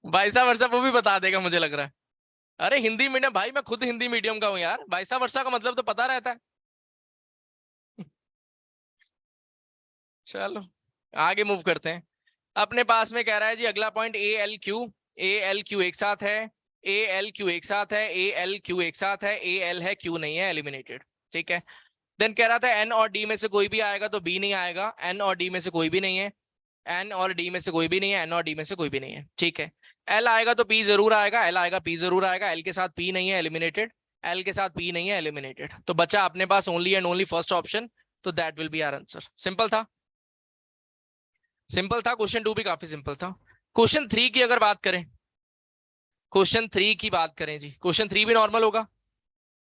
वैसा वर्षा वो भी बता देगा मुझे लग रहा है। अरे हिंदी मीडियम भाई, मैं खुद हिंदी मीडियम का हूँ यार, वैसा वर्षा का मतलब तो पता रहता है। चलो आगे मूव करते हैं। अपने पास में कह रहा है जी अगला पॉइंट, ए एल क्यू एक साथ है, ए एल क्यू एक साथ है, ए एल क्यू एक साथ है, ए एल है क्यू नहीं है, एलिमिनेटेड। ठीक है। देन कह रहा था एन और डी में से कोई भी आएगा तो बी नहीं आएगा, एन और डी में से कोई भी नहीं है, एन और डी में से कोई भी नहीं है, एन और डी में से कोई भी नहीं है। ठीक है। एल आएगा तो पी जरूर आएगा, एल आएगा पी जरूर आएगा, एल के साथ पी नहीं है, एलिमिनेटेड। एल के साथ पी नहीं है, एलिमिनेटेड। तो बचा अपने पास only and only first option, तो that will be our answer. Simple था, सिंपल था। क्वेश्चन 2 भी काफी सिंपल था। क्वेश्चन 3 की अगर बात करें, क्वेश्चन 3 की बात करें जी, क्वेश्चन 3 भी नॉर्मल होगा।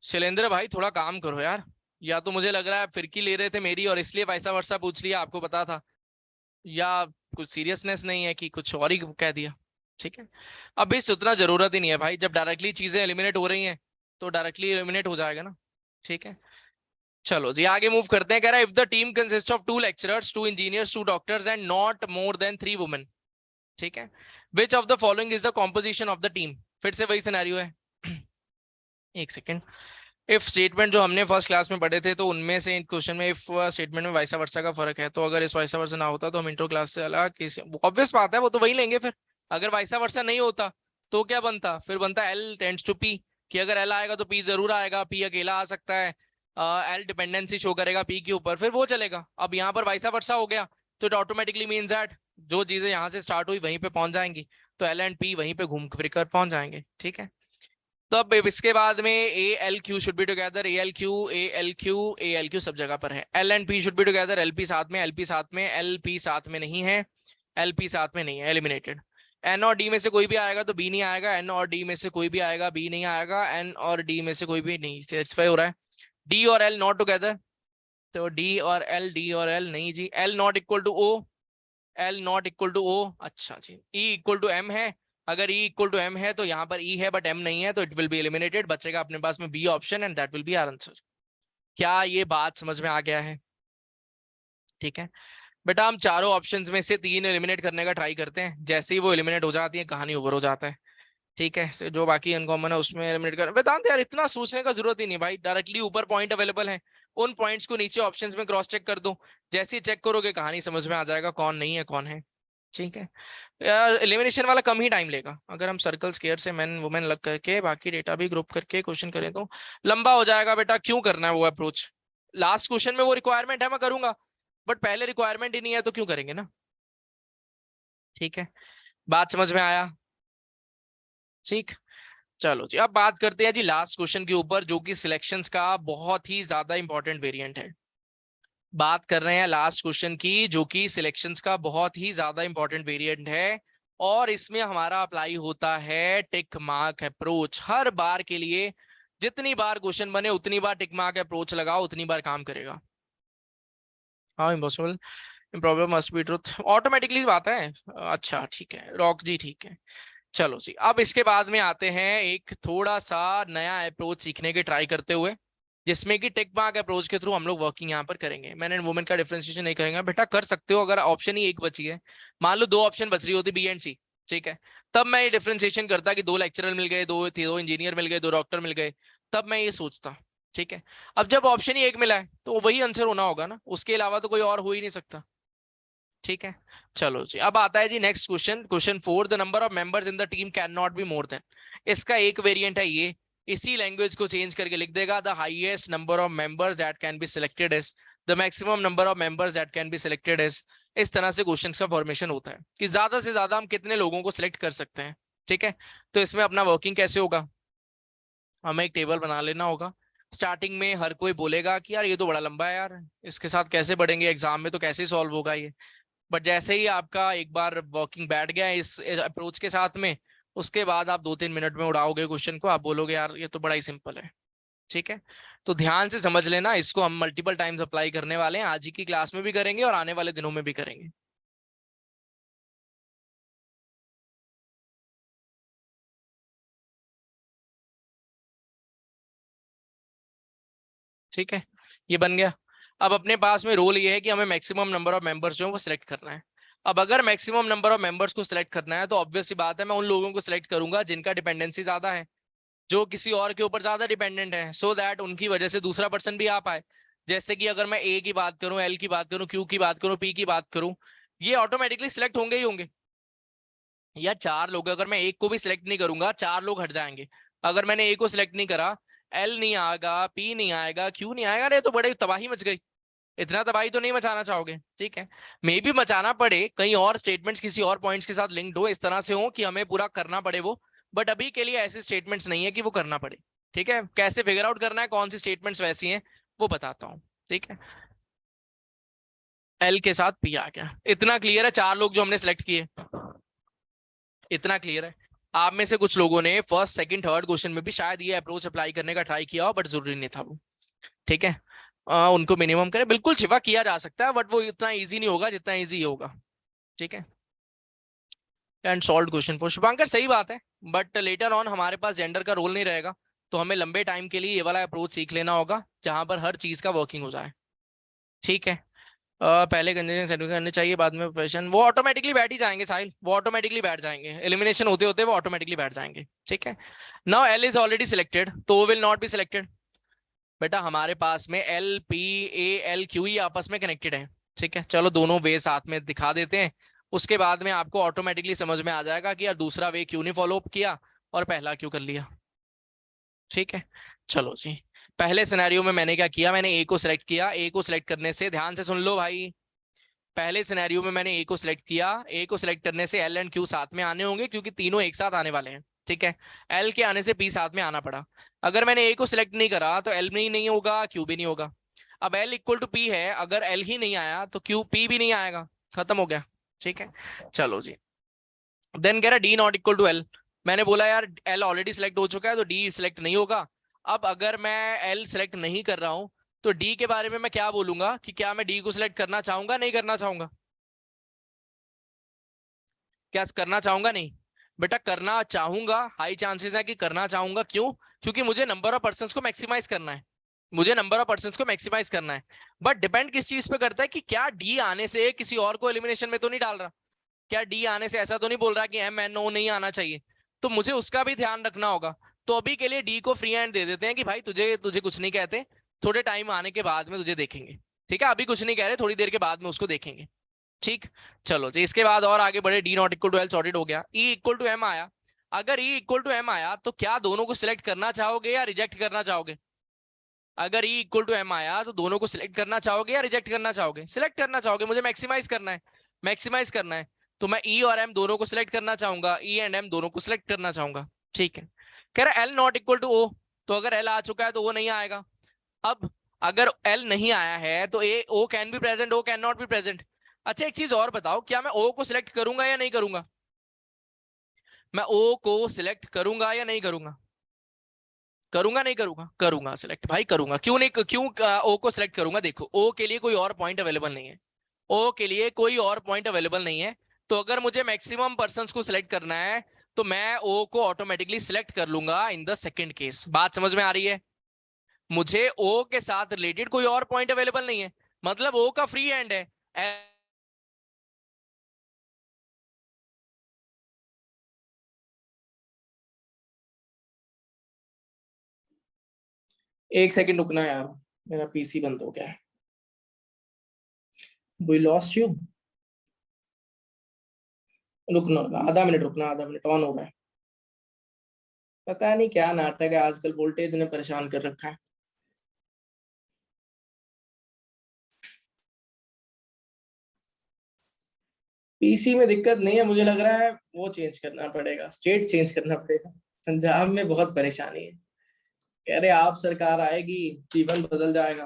शैलेंद्र भाई थोड़ा काम करो यार, या तो मुझे लग रहा है फिरकी ले रहे थे मेरी और इसलिए वैसा वर्षा पूछ लिया, आपको पता था, या कुछ सीरियसनेस नहीं है कि कुछ और ही कह दिया। ठीक है। अब इस उतना जरूरत ही नहीं है भाई, जब डायरेक्टली चीजें एलिमिनेट हो रही हैं तो डायरेक्टली एलिमिनेट हो जाएगा ना। ठीक है। चलो जी आगे मूव करते हैं। कह रहा है if the team consist of 2 lecturers, 2 engineers, 2 doctors and not more than 3 women. ठीक है। Which of the following is the composition of the team. फिर से वही सिनेरियो है। एक सेकेंड। इफ स्टेटमेंट जो हमने फर्स्ट क्लास में पढ़े थे, तो उनमें से क्वेश्चन में इफ स्टेटमेंट में वाइसा वर्सा का फर्क है, तो अगर इस वाइसा वर्सा ना होता तो हम इंट्रो क्लास से अलग केस, ऑब्वियस बात है वो तो वही लेंगे फिर। अगर वाइसा वर्सा नहीं होता तो क्या बनता, फिर बनता एल टेंड्स टू पी, कि अगर एल आएगा तो पी जरूर आएगा, पी अकेला आ सकता है, एल डिपेंडेंसी शो करेगा पी के ऊपर, फिर वो चलेगा। अब यहाँ पर वाइसा वर्सा हो गया, तो इट ऑटोमेटिकली मीन्स दैट जो चीजें यहाँ से स्टार्ट हुई वहीं पे पहुंच जाएंगी, तो एल एंड पी वहीं पे घूम फिर कर पहुंच जाएंगे। ठीक है। तो अब इसके बाद में ए L Q should be together, A L Q A L Q A L Q सब जगह पर है। L and P should be together, L P साथ में, एल पी साथ में, एल पी साथ में नहीं है, एल पी साथ में नहीं है, एलिमिनेटेड। एन और डी में से कोई भी आएगा तो बी नहीं आएगा, एन और डी में से कोई भी आएगा बी नहीं आएगा, एन और डी में से कोई भी नहीं, सेटिस्फाई हो रहा है। डी और एल नॉट टुगेदर, तो डी और एल, डी और एल नहीं जी। L not equal to O, L not equal to O, अच्छा जी। ई इक्वल टू एम है, अगर ई इक्वल टू एम है तो यहाँ पर ई है बट एम नहीं है, तो इट विल बी एलिमिनेटेड। बचेगा अपने पास में B option and that will be our answer. क्या ये बात समझ में आ गया है? ठीक है। बेटा हम चारों ऑप्शंस में से 3 एलिमिनेट करने का ट्राई करते हैं, जैसे ही वो एलिमिनेट हो जाती है कहानी ओवर हो जाता है। ठीक है। जो बाकी अनकॉमन है उसमें एलिमिनेट कर, वेदांत यार इतना सोचने का जरूरत ही नहीं भाई, डायरेक्टली ऊपर पॉइंट अवेलेबल है, उन पॉइंट्स को नीचे ऑप्शंस में क्रॉस चेक कर दो, जैसे ही चेक करोगे कहानी समझ में आ जाएगा कौन नहीं है कौन है। ठीक है। एलिमिनेशन वाला कम ही टाइम लेगा, अगर हम सर्कल स्क्वायर से मैन वुमेन लग करके बाकी डेटा भी ग्रुप करके क्वेश्चन करें तो लंबा हो जाएगा। बेटा क्यों करना है वो अप्रोच, लास्ट क्वेश्चन में वो रिक्वायरमेंट है मैं करूंगा, बट पहले रिक्वायरमेंट ही नहीं है तो क्यों करेंगे ना। ठीक है। बात समझ में आया? ठीक। चलो जी अब बात करते हैं जी लास्ट क्वेश्चन के ऊपर, जो कि सिलेक्शंस का बहुत ही ज्यादा इंपॉर्टेंट वेरिएंट है। बात कर रहे हैं लास्ट क्वेश्चन की, जो कि सिलेक्शंस का बहुत ही ज्यादा इंपॉर्टेंट वेरिएंट है, और इसमें हमारा अप्लाई होता है टिक मार्क अप्रोच हर बार के लिए। जितनी बार क्वेश्चन बने उतनी बार टिक मार्क अप्रोच लगाओ, उतनी बार काम करेगा। हाँ impossible, problem must be truth, automatically बात है। अच्छा ठीक है रॉक जी, ठीक है। चलो जी अब इसके बाद में आते हैं एक थोड़ा सा नया अप्रोच सीखने के ट्राई करते हुए, जिसमें कि टिक मार्क अप्रोच के थ्रू हम लोग वर्किंग यहाँ पर करेंगे। मैन एंड वुमेन का डिफरेंशिएशन नहीं करेंगे बेटा, कर सकते हो अगर ऑप्शन ही एक बची है, मान लो 2 ऑप्शन बच रही होती बी एंड सी, ठीक है, तब मैं ये डिफरेंशिएशन करता कि 2 लेक्चरर मिल गए, दो इंजीनियर मिल गए, 2 डॉक्टर मिल गए, तब मैं ये सोचता। ठीक है। अब जब ऑप्शन ही एक मिला है तो वही आंसर होना होगा ना, उसके अलावा तो कोई और हो ही नहीं सकता। ठीक है। चलो जी अब आता है जी next question, question 4, the number of members in the team can not be more than. इसका एक वेरिएंट है ये, इसी लैंग्वेज को चेंज करके लिख देगा, the highest number of members that can be selected is the maximum number of members that can be selected is. इस तरह से क्वेश्चन का फॉर्मेशन होता है कि ज्यादा से ज्यादा हम कितने लोगों को सिलेक्ट कर सकते हैं। ठीक है। तो इसमें अपना वर्किंग कैसे होगा, हमें एक टेबल बना लेना होगा। स्टार्टिंग में हर कोई बोलेगा कि यार ये तो बड़ा लंबा है यार, इसके साथ कैसे बढ़ेंगे, एग्जाम में तो कैसे सॉल्व होगा ये। बट जैसे ही आपका एक बार वर्किंग बैठ गया इस अप्रोच के साथ में, उसके बाद आप 2-3 मिनट में उड़ाओगे क्वेश्चन को, आप बोलोगे यार ये तो बड़ा ही सिंपल है। ठीक है। तो ध्यान से समझ लेना, इसको हम मल्टीपल टाइम्स अप्लाई करने वाले हैं, आज ही की क्लास में भी करेंगे और आने वाले दिनों में भी करेंगे। ठीक है, ये बन गया। अब अपने पास में रोल ये है कि हमें मैक्सिमम नंबर ऑफ मेंबर्स जो है वो सिलेक्ट करना है। अब अगर मैक्सिमम नंबर ऑफ मेंबर्स को सिलेक्ट करना है तो ऑब्वियस सी बात है मैं उन लोगों को सिलेक्ट करूंगा जिनका डिपेंडेंसी ज्यादा है, जो किसी और के ऊपर ज्यादा डिपेंडेंट है, सो दैट उनकी वजह से दूसरा पर्सन भी आ पाए। जैसे कि अगर मैं ए की बात करूं, एल की बात करूं, क्यू की बात करूं, पी की बात करूं, ये ऑटोमेटिकली सिलेक्ट होंगे ही होंगे। या चार लोग, अगर मैं एक को भी सिलेक्ट नहीं करूंगा चार लोग हट जाएंगे। अगर मैंने ए को सिलेक्ट नहीं करा, एल नहीं आएगा, पी नहीं आएगा, क्यू नहीं आएगा, अरे तो बड़े तबाही मच गई। इतना तबाही तो नहीं मचाना चाहोगे, ठीक है। मे भी मचाना पड़े, कहीं और स्टेटमेंट्स किसी और पॉइंट्स के साथ लिंक्ड हो, इस तरह से हो कि हमें पूरा करना पड़े वो। बट अभी के लिए ऐसे स्टेटमेंट्स नहीं है कि वो करना पड़े। ठीक है, कैसे फिगर आउट करना है कौन सी स्टेटमेंट्स वैसी हैं वो बताता हूँ। ठीक है, एल के साथ पी आ गया, इतना क्लियर है। चार लोग जो हमने सेलेक्ट किए, इतना क्लियर है। आप में से कुछ लोगों ने फर्स्ट सेकंड थर्ड क्वेश्चन में भी शायद ये अप्रोच अप्लाई करने का ट्राई किया हो, बट जरूरी नहीं था वो। ठीक है, उनको मिनिमम करें, बिल्कुल छिपा किया जा सकता है बट वो इतना इजी नहीं होगा जितना इजी होगा। ठीक है, and solve question for Shubhankar, सही बात है। बट लेटर ऑन हमारे पास जेंडर का रोल नहीं रहेगा, तो हमें लंबे टाइम के लिए ये वाला अप्रोच सीख लेना होगा जहां पर हर चीज का वर्किंग हो जाए। ठीक है, पहले कंडीशन सेटिस्फाई करनी चाहिए, बाद में प्रोफेशन, वो ऑटोमेटिकली बैठ ही जाएंगे साहिल, वो ऑटोमेटिकली बैठ जाएंगे, एलिमिनेशन होते होते वो ऑटोमेटिकली बैठ जाएंगे। ठीक है, now L is already selected तो विल नॉट बी सिलेक्टेड। बेटा हमारे पास में L P A L Q ही आपस में कनेक्टेड है। ठीक है, चलो दोनों वे साथ में दिखा देते हैं, उसके बाद में आपको ऑटोमेटिकली समझ में आ जाएगा कि यार दूसरा वे क्यों नहीं फॉलो अप किया और पहला क्यों कर लिया। ठीक है, चलो जी। पहले सिनेरियो में मैंने क्या किया, मैंने ए को सिलेक्ट किया। ए को सिलेक्ट करने से, ध्यान से सुन लो भाई, पहले सिनेरियो में मैंने ए को सिलेक्ट किया। ए को सिलेक्ट करने से एल एंड क्यू साथ में आने होंगे क्योंकि तीनों एक साथ आने वाले हैं। ठीक है, एल के आने से पी साथ में आना पड़ा। अगर मैंने ए को सिलेक्ट नहीं करा तो एल भी नहीं होगा, क्यू भी नहीं होगा। अब एल इक्वल टू पी है, अगर एल ही नहीं आया तो क्यू पी भी नहीं आएगा, खत्म हो गया। ठीक है, चलो जी। देन कह रहा D not equal to L. मैंने बोला यार एल ऑलरेडी सिलेक्ट हो चुका है तो डी सिलेक्ट नहीं होगा। अब अगर मैं एल सिलेक्ट नहीं कर रहा हूं तो डी के बारे में मैं क्या बोलूंगा कि क्या मैं डी को सिलेक्ट करना चाहूंगा नहीं करना चाहूंगा, क्या करना चाहूंगा नहीं। बेटा करना चाहूंगा, हाई चांसेस है कि करना चाहूंगा, क्यों? क्योंकि मुझे नंबर ऑफ पर्संस को मैक्सिमाइज करना है, मुझे नंबर ऑफ पर्संस को मैक्सिमाइज करना है। बट डिपेंड किस चीज पे करता है कि क्या डी आने से किसी और को एलिमिनेशन में तो नहीं डाल रहा, क्या डी आने से ऐसा तो नहीं बोल रहा कि एम एन ओ नहीं आना चाहिए, तो मुझे उसका भी ध्यान रखना होगा। तो अभी के लिए डी को फ्री हैंड दे देते हैं कि भाई तुझे तुझे कुछ नहीं कहते, थोड़े टाइम आने के बाद में तुझे देखेंगे। ठीक है, अभी कुछ नहीं कह रहे, थोड़ी देर के बाद में उसको देखेंगे। ठीक, चलो जी। इसके बाद और आगे बढ़े, D not equal to L sorted हो गया, ई इक्वल टू एम आया। अगर ई इक्वल टू एम आया तो क्या दोनों को सिलेक्ट करना चाहोगे या रिजेक्ट करना चाहोगे? अगर ई इक्वल टू एम आया तो दोनों को सिलेक्ट करना चाहोगे या रिजेक्ट करना चाहोगे? सिलेक्ट करना चाहोगे, मुझे मैक्सिमाइज करना है, मैक्सिमाइज करना है। तो मैं ई और एम दोनों को सिलेक्ट करना चाहूंगा, ई एंड एम दोनों को सिलेक्ट करना चाहूंगा। ठीक है, कह रहा L not equal to O, तो अगर एल आ चुका है तो वो नहीं आएगा। अब अगर एल नहीं आया है तो A O can be present, O can not be present. अच्छा एक चीज और बताओ, क्या मैं ओ को सिलेक्ट करूंगा या नहीं करूंगा? मैं ओ को सिलेक्ट करूंगा या नहीं करूंगा? करूंगा नहीं करूंगा? करूंगा सिलेक्ट भाई, करूंगा। क्यों नहीं, क्यों ओ को सिलेक्ट करूंगा? देखो ओ के लिए कोई और पॉइंट अवेलेबल नहीं है, ओ के लिए कोई और पॉइंट अवेलेबल नहीं है। तो अगर मुझे मैक्सिमम पर्संस को सिलेक्ट करना है तो मैं ओ को ऑटोमेटिकली सिलेक्ट कर लूंगा इन द सेकंड केस। बात समझ में आ रही है? मुझे ओ के साथ रिलेटेड कोई और पॉइंट अवेलेबल नहीं है, मतलब ओ का फ्री हैंड है। एक सेकंड रुकना यार, मेरा पीसी बंद हो गया है। वी लॉस्ट यू, रुकना, आधा मिनट रुकना, आधा मिनट ऑन हो रहा है। पता नहीं क्या नाटक है आजकल, वोल्टेज ने परेशान कर रखा है। पीसी में दिक्कत नहीं है, मुझे लग रहा है वो चेंज करना पड़ेगा, स्टेट चेंज करना पड़ेगा। पंजाब में बहुत परेशानी है। कह रहे आप सरकार आएगी जीवन बदल जाएगा।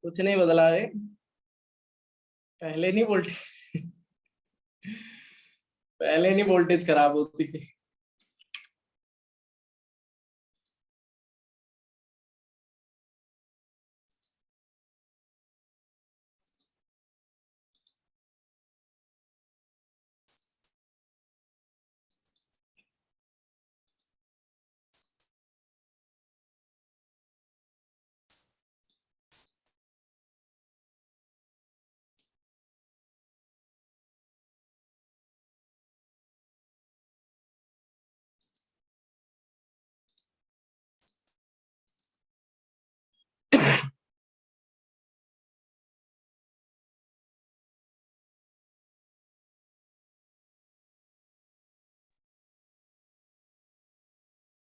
कुछ नहीं बदला रे, पहले नहीं वोल्टेज पहले नहीं वोल्टेज खराब होती थी।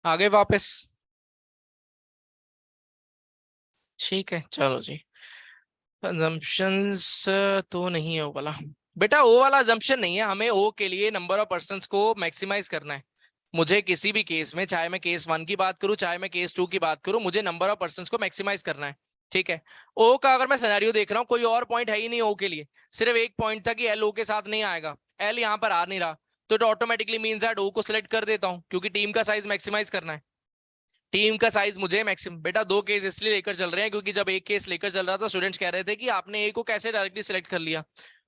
आगे वापस। ठीक है चलो जी। assumptions तो नहीं है वो वाला। बेटा ओ वाला assumption नहीं है, हमें ओ के लिए नंबर ऑफ पर्संस को मैक्सिमाइज करना है। मुझे किसी भी केस में, चाहे मैं केस 1 की बात करूं चाहे मैं केस 2 की बात करूं, मुझे नंबर ऑफ पर्संस को मैक्सिमाइज करना है। ठीक है। ओ का अगर मैं सिनेरियो देख रहा हूं, कोई और पॉइंट है ही नहीं ओ के लिए, सिर्फ एक पॉइंट था कि एल ओ के साथ नहीं आएगा, एल यहां पर आ नहीं रहा, तो ऑटोमेटिकली मीन्स दैट ओ को सिलेक्ट कर देता हूं, क्योंकि टीम का साइज मैक्सिमाइज करना है। टीम का साइज मुझे मैक्सिमम, बेटा दो केस इसलिए लेकर चल रहे हैं क्योंकि जब एक केस लेकर चल रहा था स्टूडेंट्स कह रहे थे कि आपने ए को कैसे डायरेक्टली सिलेक्ट कर लिया,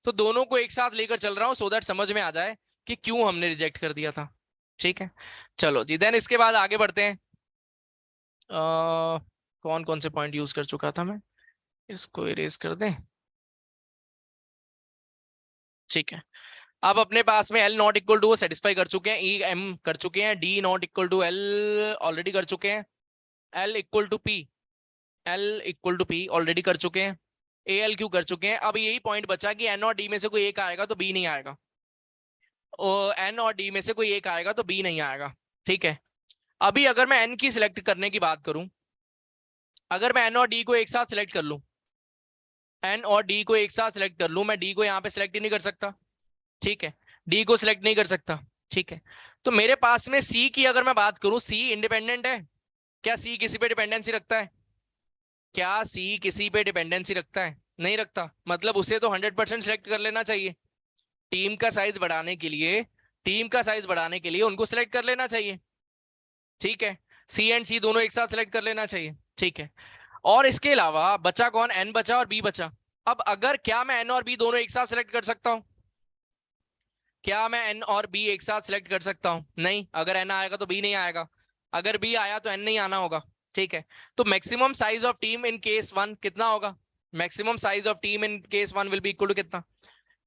तो दोनों को एक साथ लेकर चल रहा हूं सो दैट समझ में आ जाए कि क्यों हमने रिजेक्ट कर दिया था। ठीक है चलो जी, देन इसके बाद आगे बढ़ते हैं। कौन कौन से पॉइंट यूज कर चुका था मैं, इसको इरेज कर दें। ठीक है। अब अपने पास में एल नॉट इक्वल टू वो सेटिस्फाई कर चुके हैं, ई एम कर चुके हैं, D not equal to L already कर चुके हैं, L equal to P, L equal to P already कर चुके हैं, ए एल क्यू कर चुके हैं। अब यही पॉइंट बचा कि एन और डी में से कोई एक आएगा तो बी नहीं आएगा, और एन और डी में से कोई एक आएगा तो बी नहीं आएगा। ठीक है। अभी अगर मैं एन की सिलेक्ट करने की बात करूं, अगर मैं एन और डी को एक साथ सिलेक्ट कर लूं, एन और डी को एक साथ सिलेक्ट कर लूं, मैं डी को यहां पे सिलेक्ट ही नहीं कर सकता। ठीक है। डी को सिलेक्ट नहीं कर सकता। ठीक है। तो मेरे पास में सी की अगर मैं बात करूं, सी इंडिपेंडेंट है क्या, सी किसी पे डिपेंडेंसी रखता है क्या, सी किसी पे डिपेंडेंसी रखता है, नहीं रखता, मतलब उसे तो 100% सिलेक्ट कर लेना चाहिए। टीम का साइज बढ़ाने के लिए, टीम का साइज बढ़ाने के लिए उनको सिलेक्ट कर लेना चाहिए। ठीक है। सी एंड सी दोनों एक साथ सिलेक्ट कर लेना चाहिए। ठीक है। और इसके अलावा बचा कौन, एन बचा और बी बचा। अब अगर क्या मैं एन और बी दोनों एक साथ सिलेक्ट कर सकता हूं, क्या मैं एन और बी एक साथ सिलेक्ट कर सकता हूं, नहीं, अगर एन आएगा तो बी नहीं आएगा, अगर बी आया तो एन नहीं आना होगा। ठीक है। तो maximum size of team in case 1 कितना होगा, maximum size of team in case 1 will be equal to कितना,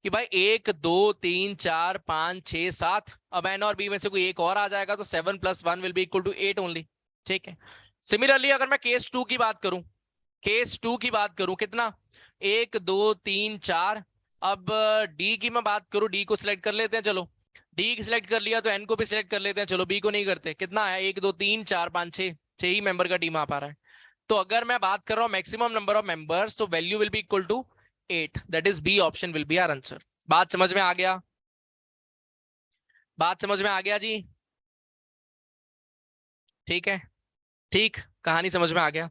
कि भाई 1 2 3 4 5 6 7, अब एन और बी में से कोई एक और आ जाएगा तो 7 + 1 will be equal to 8 only. ठीक है। सिमिलरली अगर मैं केस 2 की बात करूं, केस 2 की बात करूं कितना, 1 2 3 4, अब डी की मैं बात करूं, डी को सिलेक्ट कर लेते हैं चलो, डी सिलेक्ट कर लिया तो एन को भी सिलेक्ट कर लेते हैं चलो, बी को नहीं करते, कितना है 1 2 3 4 5 6, 6 ही मेंबर का टीम आ पा रहा है। तो अगर मैं बात कर रहा हूं मैक्सिमम नंबर ऑफ मेंबर्स, तो value will be equal to 8, that is B option will be our answer. बात समझ में आ गया, बात समझ में आ गया जी। ठीक है। ठीक, कहानी समझ में आ गया।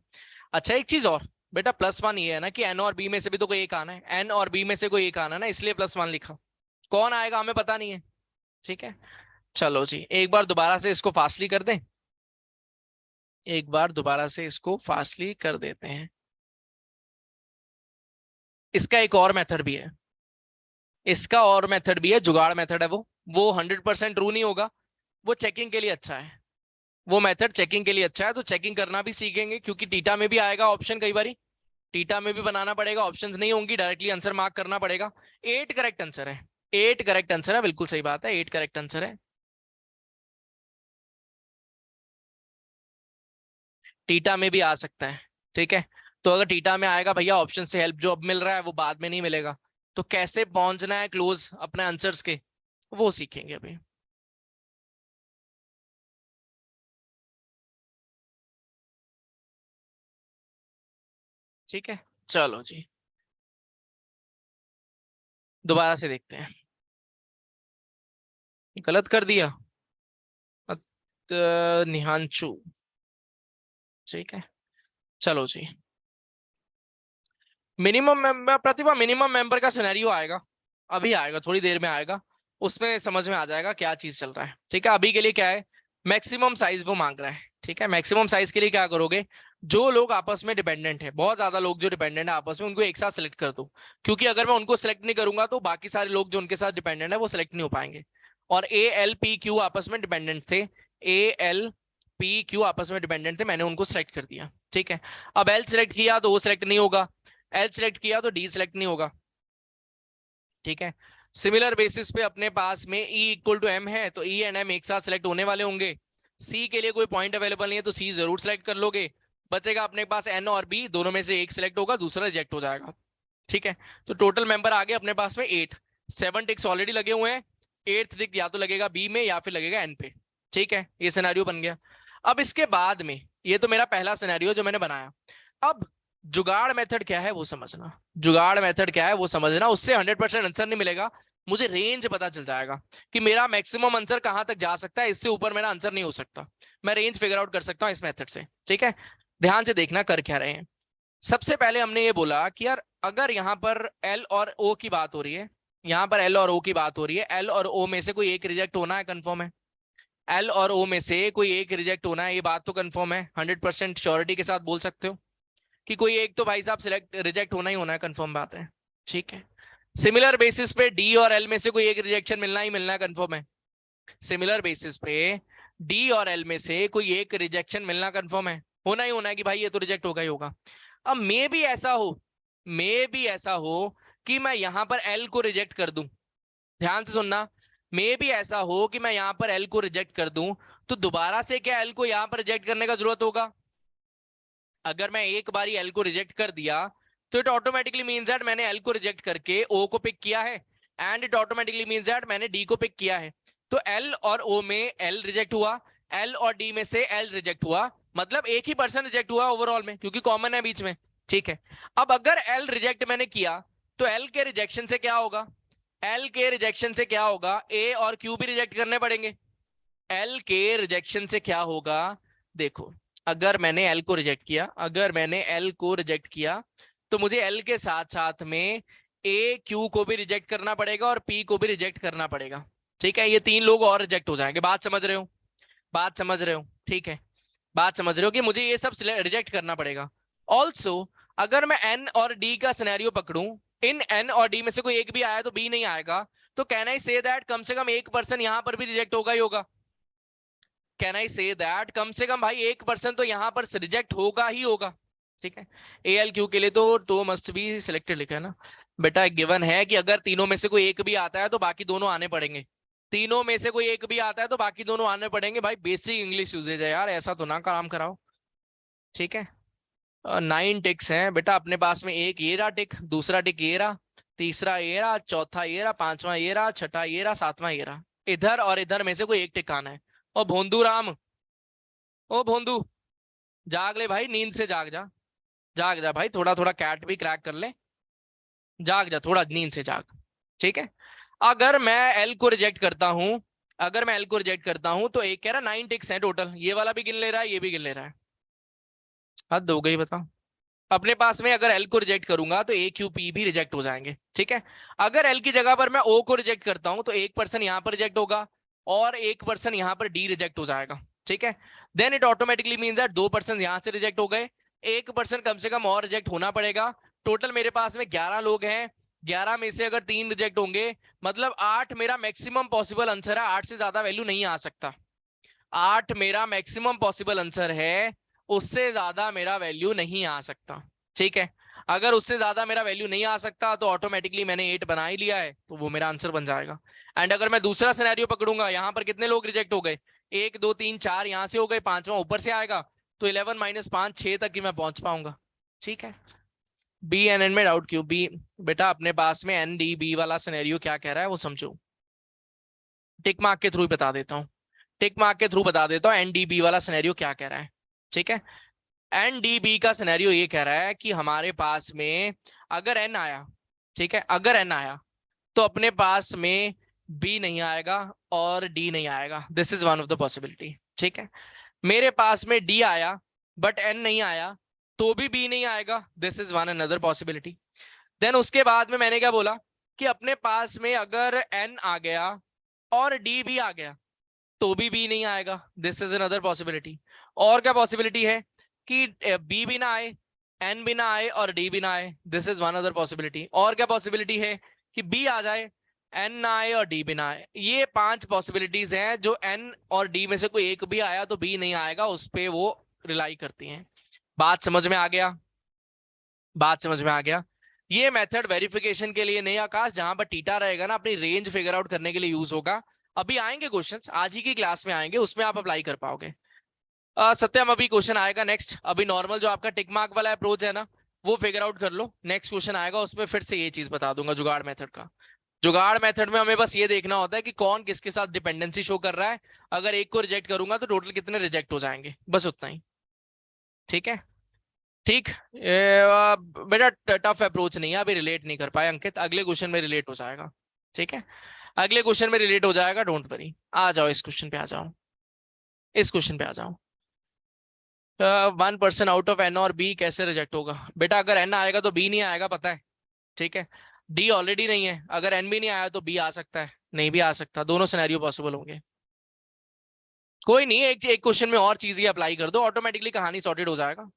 अच्छा एक चीज और, बेटा +1 ये है ना कि एन और बी में से भी तो कोई एक आना है, एन और बी में से कोई एक आना है ना, इसलिए +1 लिखा, कौन आएगा हमें पता नहीं है। ठीक है। चलो जी, एक बार दोबारा से इसको फास्टली कर दें, एक बार दोबारा से इसको फास्टली कर देते हैं। इसका एक और मेथड भी है, इसका और मेथड भी है, जुगाड़ मेथड है वो 100% ट्रू नहीं होगा, वो चेकिंग के लिए अच्छा है, वो मेथड चेकिंग के लिए अच्छा है, तो चेकिंग करना भी सीखेंगे क्योंकि टीटा में भी आएगा ऑप्शन कई बारी, टीटा में भी बनाना पड़ेगा, ऑप्शंस नहीं होंगी, डायरेक्टली आंसर मार्क करना पड़ेगा। 8 करेक्ट आंसर है, 8 करेक्ट आंसर है, बिल्कुल सही बात है, 8 करेक्ट आंसर है। टीटा में भी आ सकता है। ठीक है। तो अगर टीटा में आएगा भैया, ऑप्शन से हेल्प जो अब मिल रहा है वो बाद में नहीं मिलेगा, तो कैसे पहुंचना है क्लोज अपने आंसर्स के, वो सीखेंगे अभी। ठीक है। चलो जी, दोबारा से देखते हैं। गलत कर दिया निहांशु। ठीक है। चलो जी, मिनिमम मेंबर प्रतिभा, मिनिमम मेंबर का सिनेरियो आएगा, अभी आएगा, थोड़ी देर में आएगा, उसमें समझ में आ जाएगा क्या चीज चल रहा है। ठीक है। अभी के लिए क्या है, मैक्सिमम साइज वो मांग रहा है। ठीक है। मैक्सिमम साइज के लिए क्या करोगे, जो लोग आपस में डिपेंडेंट है, बहुत ज्यादा लोग जो डिपेंडेंट है आपस में, उनको एक साथ सिलेक्ट कर दो, क्योंकि अगर मैं उनको सिलेक्ट नहीं करूंगा तो बाकी सारे लोग जो उनके साथ डिपेंडेंट है वो सिलेक्ट नहीं हो पाएंगे। और ए एल पी क्यू आपस में डिपेंडेंट थे, ए एल पी क्यू आपस में डिपेंडेंट थे, मैंने उनको सिलेक्ट कर दिया। ठीक है। अब एल सिलेक्ट किया तो वो सिलेक्ट नहीं होगा, एल सिलेक्ट किया तो डी सिलेक्ट नहीं होगा। ठीक है। सिमिलर बेसिस पे अपने पास में ई इक्वल टू एम है, तो ई एंड एम एक साथ सिलेक्ट होने वाले होंगे, सी के लिए कोई पॉइंट अवेलेबल नहीं है तो सी जरूर सिलेक्ट कर लोगे, बचेगा अपने पास एन और बी, दोनों में से एक सिलेक्ट होगा, दूसरा रिजेक्ट हो जाएगा। ठीक है। तो टोटल मेंबर आ गए अपने पास में 8, 7 टिक्स ऑलरेडी लगे हुए हैं, 8th टिक या तो लगेगा बी में या फिर लगेगा एन पे। ठीक है, ये सिनेरियो बन गया। अब इसके बाद में ये तो मेरा पहला सिनेरियो जो मैंने बनाया। अब जुगाड़ मेथड क्या है वो समझना, जुगाड़ मेथड क्या है वो समझना। उससे 100% आंसर नहीं मिलेगा, मुझे रेंज पता चल जाएगा कि मेरा मैक्सिमम आंसर कहां तक जा सकता है, इससे ऊपर मेरा आंसर नहीं हो सकता। मैं रेंज फिगर आउट कर सकता हूं इस मेथड से। ठीक है, ध्यान से देखना कर क्या रहे हैं। सबसे पहले हमने ये बोला कि यार अगर यहां पर एल और ओ की बात हो रही है, यहां पर एल और ओ की बात हो रही है, एल और ओ में से कोई एक रिजेक्ट होना है, कंफर्म है। एल और ओ में से कोई एक रिजेक्ट होना है, ये बात तो कंफर्म है, 100% श्योरिटी के साथ बोल सकते हो कि कोई एक तो भाई साहब सिलेक्ट रिजेक्ट होना ही होना है, कंफर्म बात है। ठीक है, सिमिलर बेसिस पे डी और एल में से कोई एक रिजेक्शन मिलना ही मिलना है, कंफर्म है। सिमिलर बेसिस पे डी और एल में से कोई एक रिजेक्शन मिलना कंफर्म है, होना ही होना है कि भाई ये तो रिजेक्ट होगा ही होगा। अब मे भी ऐसा हो, मे भी ऐसा हो कि मैं यहां पर एल को रिजेक्ट कर दूं, ध्यान से सुनना, मे भी ऐसा हो कि मैं यहां पर एल को रिजेक्ट कर दूं, तो दोबारा से क्या एल को यहां पर रिजेक्ट करने का जरूरत होगा? अगर मैं एक बारी एल को रिजेक्ट कर दिया तो इट ऑटोमेटिकली मींस दैट मैंने एल को रिजेक्ट करके ओ को पिक किया है, and it automatically means that मैंने डी को पिक किया है। तो एल और ओ में एल रिजेक्ट हुआ, एल और डी में से एल रिजेक्ट हुआ, मतलब एक ही पर्सन रिजेक्ट हुआ ओवरऑल में, क्योंकि कॉमन है बीच में। ठीक है, अब अगर एल रिजेक्ट मैंने किया तो एल के रिजेक्शन से क्या होगा? एल के रिजेक्शन से क्या होगा? ए और क्यू भी रिजेक्ट करने पड़ेंगे। एल के रिजेक्शन से क्या होगा? देखो, अगर मैंने एल को रिजेक्ट किया, अगर मैंने एल को रिजेक्ट किया तो मुझे एल के साथ साथ में ए क्यू को भी रिजेक्ट करना पड़ेगा और पी को भी रिजेक्ट करना पड़ेगा। ठीक है, ये तीन लोग और रिजेक्ट हो जाएंगे। बात समझ रहे हो? बात समझ रहे हो? ठीक है, बात समझ रहे हो कि मुझे ये सब रिजेक्ट करना पड़ेगा। ऑल्सो अगर मैं एन और डी का सिनेरियो पकड़ूं, इन एन और डी में से कोई एक भी आया तो बी नहीं आएगा, तो can I say that come से कम एक पर्सन यहां पर भी रिजेक्ट होगा ही होगा? Can I say that come से कम भाई एक पर्सन तो यहां पर रिजेक्ट होगा ही होगा? ठीक है, ए एल क्यू के लिए तो मस्ट बी सिलेक्टेड लिखा है ना बेटा, एक गिवन है कि अगर तीनों में से कोई एक भी आता है तो बाकी दोनों आने पड़ेंगे। तीनों में से कोई एक भी आता है तो बाकी दोनों आने पड़ेंगे। भाई बेसिक इंग्लिश यूजेज है यार, ऐसा तो ना काम कराओ। ठीक है, 9 टिक्स हैं बेटा अपने पास में, एक ये रहा टिक, दूसरा टिक ये रहा, तीसरा ये रहा, चौथा ये रहा, पांचवा ये रहा, छठा ये रहा, सातवां ये रहा। इधर और इधर में से कोई एक टिक आना है। ओ भोंदू राम, ओ भोंदू, जाग ले भाई, नींद से जाग जा, जाग जा भाई, थोड़ा थोड़ा कैट भी क्रैक कर ले, जाग जा थोड़ा, नींद से जाग। ठीक है, अगर मैं एल को रिजेक्ट करता हूं, अगर मैं एल को रिजेक्ट करता हूं तो एक कह रहा 9 टिक्स हैं टोटल, ये वाला भी गिन ले रहा है, ये भी गिन ले रहा है। हद हो गई बताओ। अपने पास में अगर एल को रिजेक्ट करूंगा तो ए क्यू पी भी रिजेक्ट हो जाएंगे। ठीक है, अगर एल की जगह पर मैं ओ को रिजेक्ट करता हूं तो एक पर्सन यहां पर रिजेक्ट होगा और एक पर्सन यहां पर डी रिजेक्ट हो जाएगा। ठीक है, then it automatically means that दो पर्सन यहां से रिजेक्ट हो गए, एक पर्सन कम से कम और रिजेक्ट होना पड़ेगा। टोटल मेरे पास में 11 लोग हैं, 11 में से अगर 3 रिजेक्ट होंगे, मतलब 8 मेरा मैक्सिमम पॉसिबल आंसर है, 8 से ज्यादा वैल्यू नहीं आ सकता। 8 मेरा मैक्सिमम पॉसिबल आंसर है, उससे ज्यादा मेरा वैल्यू नहीं आ सकता। ठीक है, अगर उससे ज्यादा मेरा वैल्यू नहीं आ सकता तो ऑटोमेटिकली मैंने 8 बना ही लिया है, तो वो मेरा आंसर बन जाएगा। एंड अगर मैं दूसरा सिनेरियो पकड़ूंगा, यहां पर कितने लोग रिजेक्ट हो गए? 1 2 3 4 यहां से हो गए, पांचवा ऊपर से आएगा, तो 11 माइनस 5 6 तक ही मैं पहुंच पाऊंगा। ठीक है, बी एन एन में डाउट क्यों? बी बेटा अपने पास में एन डी बी वाला सिनेरियो क्या कह रहा है वो समझो, टिक मार्क के थ्रू ही बता देता हूँ, टिक मार्क के थ्रू बता देता हूँ एनडीबी वाला सिनेरियो क्या कह रहा है। ठीक है, एनडीबी का सिनेरियो ये कह रहा है कि हमारे पास में अगर एन आया, ठीक है, अगर एन आया तो अपने पास में बी नहीं आएगा और डी नहीं आएगा, this is one of the possibility. ठीक है, मेरे पास में डी आया बट एन नहीं आया तो भी बी नहीं आएगा, this is one another possibility. Then उसके बाद में मैंने क्या बोला कि अपने पास में अगर एन आ गया और डी भी आ गया तो भी बी नहीं आएगा, दिस इज अनदर पॉसिबिलिटी। और क्या पॉसिबिलिटी है कि बी भी ना आए, एन भी ना आए और डी भी ना आए, this is one other possibility. और क्या पॉसिबिलिटी है कि बी आ जाए, एन ना आए और डी भी ना आए। ये 5 पॉसिबिलिटीज हैं, जो एन और डी में से कोई एक भी आया तो बी नहीं आएगा, उस पर वो रिलाई करती हैं। बात समझ में आ गया? बात समझ में आ गया? ये मेथड वेरिफिकेशन के लिए नहीं आकाश, जहां पर टीटा रहेगा ना अपनी रेंज फिगर आउट करने के लिए यूज होगा। अभी आएंगे क्वेश्चंस, आज ही की क्लास में आएंगे, उसमें आप अप्लाई कर पाओगे। सत्यम अभी क्वेश्चन आएगा नेक्स्ट, अभी नॉर्मल जो आपका टिक मार्क वाला अप्रोच है ना वो फिगर आउट कर लो, नेक्स्ट क्वेश्चन आएगा उसमें फिर से ये चीज बता दूंगा जुगाड़ मेथड का। जुगाड़ मेथड में हमें बस ये देखना होता है कि कौन किसके साथ डिपेंडेंसी शो कर रहा है। अगर एक को रिजेक्ट करूंगा तो टोटल कितने रिजेक्ट हो जाएंगे, बस उतना ही। ठीक है। ठीक। बेटा टफ अप्रोच नहीं है, अभी रिलेट नहीं कर पाए अंकित, अगले क्वेश्चन में रिलेट हो जाएगा। ठीक है। अगले क्वेश्चन में रिलेट हो जाएगा, डोंट वरी। आ जाओ इस क्वेश्चन पे आ जाओ। इस क्वेश्चन पे आ जाओ। 1% आउट ऑफ एन और बी कैसे रिजेक्ट होगा? बेटा अगर एन आएगा तो बी नहीं आएगा, पता है। ठीक है। डी ऑलरेडी नहीं है, अगर एन भी नहीं आया तो बी आ सकता है, नहीं भी आ सकता, दोनों सिनेरियो पॉसिबल होंगे। कोई नहीं, एक एक क्वेश्चन में और चीज ही अप्लाई कर दो, ऑटोमेटिकली कहानी सॉर्टेड हो जाएगा।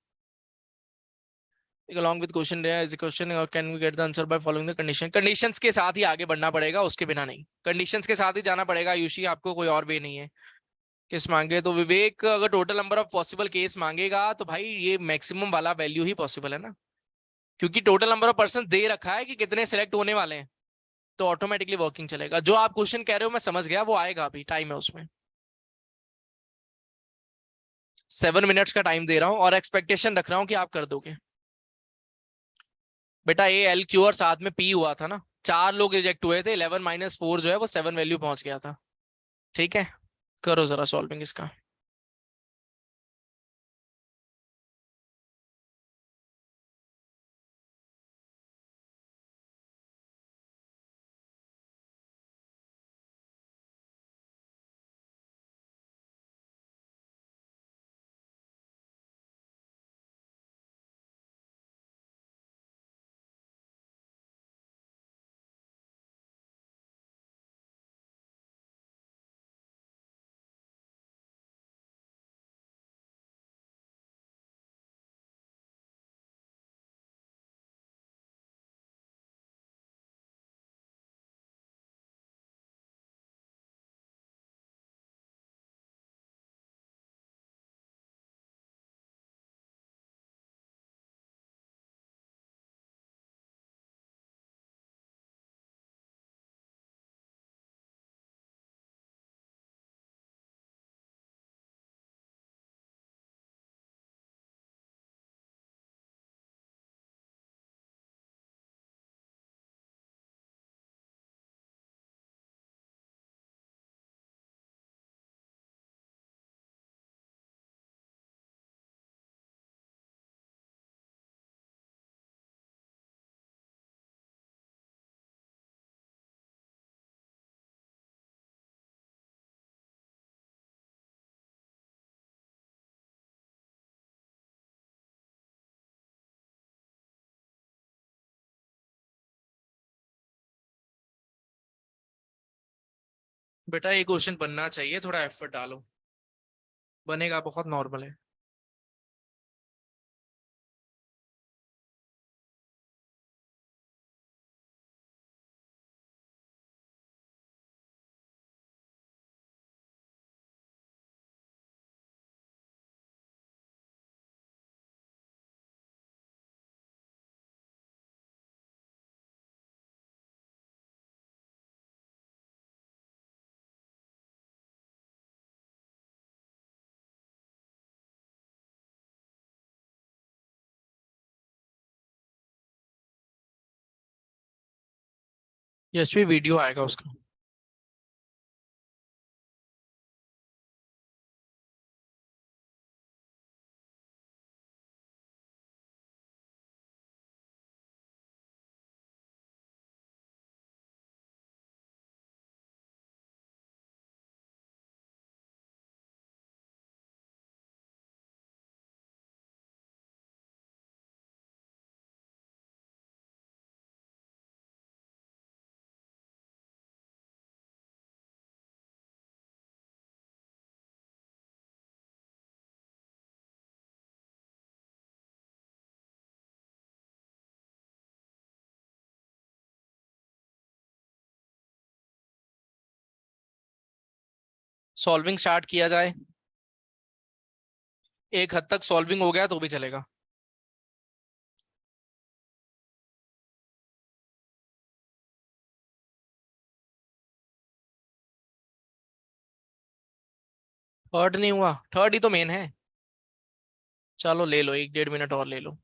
along with question is a question or can we get the answer by following the condition? Conditions के साथ ही आगे बढ़ना पड़ेगा, उसके बिना नहीं। कंडीशंस के साथ ही जाना पड़ेगा आयुषी, आपको कोई और वे नहीं है। किस मांगे तो विवेक, अगर total number of possible case मांगेगा तो भाई ये मैक्सिमम वाला वैल्यू ही पॉसिबल है ना, क्योंकि टोटल नंबर ऑफ पर्सन दे रखा है कि कितने सिलेक्ट होने वाले हैं, तो ऑटोमेटिकली वर्किंग चलेगा। जो आप क्वेश्चन कह रहे हो मैं समझ गया, वो आएगा, अभी टाइम है उसमें। 7 मिनट्स का टाइम दे रहा हूँ और एक्सपेक्टेशन रख रहा हूँ कि आप कर दोगे। बेटा ए एल क्यू और साथ में पी हुआ था ना, 4 लोग रिजेक्ट हुए थे, 11 - 4 जो है वो 7 वैल्यू पहुंच गया था। ठीक है। करो जरा सॉल्विंग इसका। बेटा ये क्वेश्चन बनना चाहिए, थोड़ा एफर्ट डालो, बनेगा, बहुत नॉर्मल है। यशवी वीडियो आएगा उसका। सॉल्विंग स्टार्ट किया जाए, एक हद तक सॉल्विंग हो गया तो भी चलेगा। थर्ड नहीं हुआ, थर्ड ही तो मेन है। चलो ले लो, 1 - 1.5 मिनट और ले लो।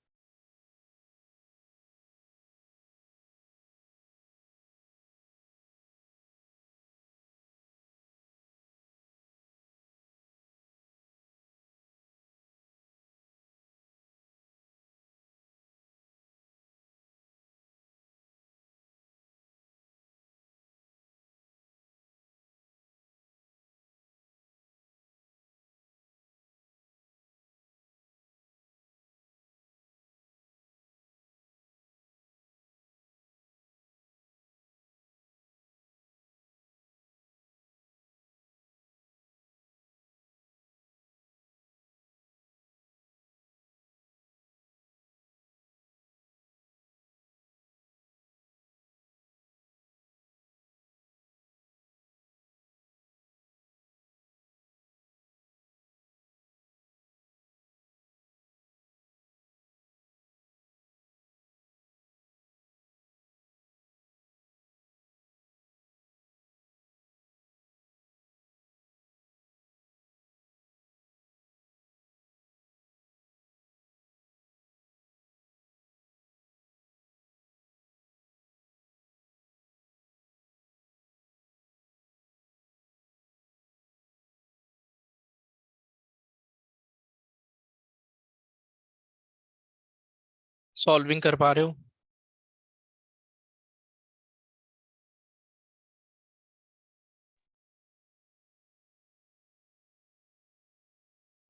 सॉल्विंग कर पा रहे हो?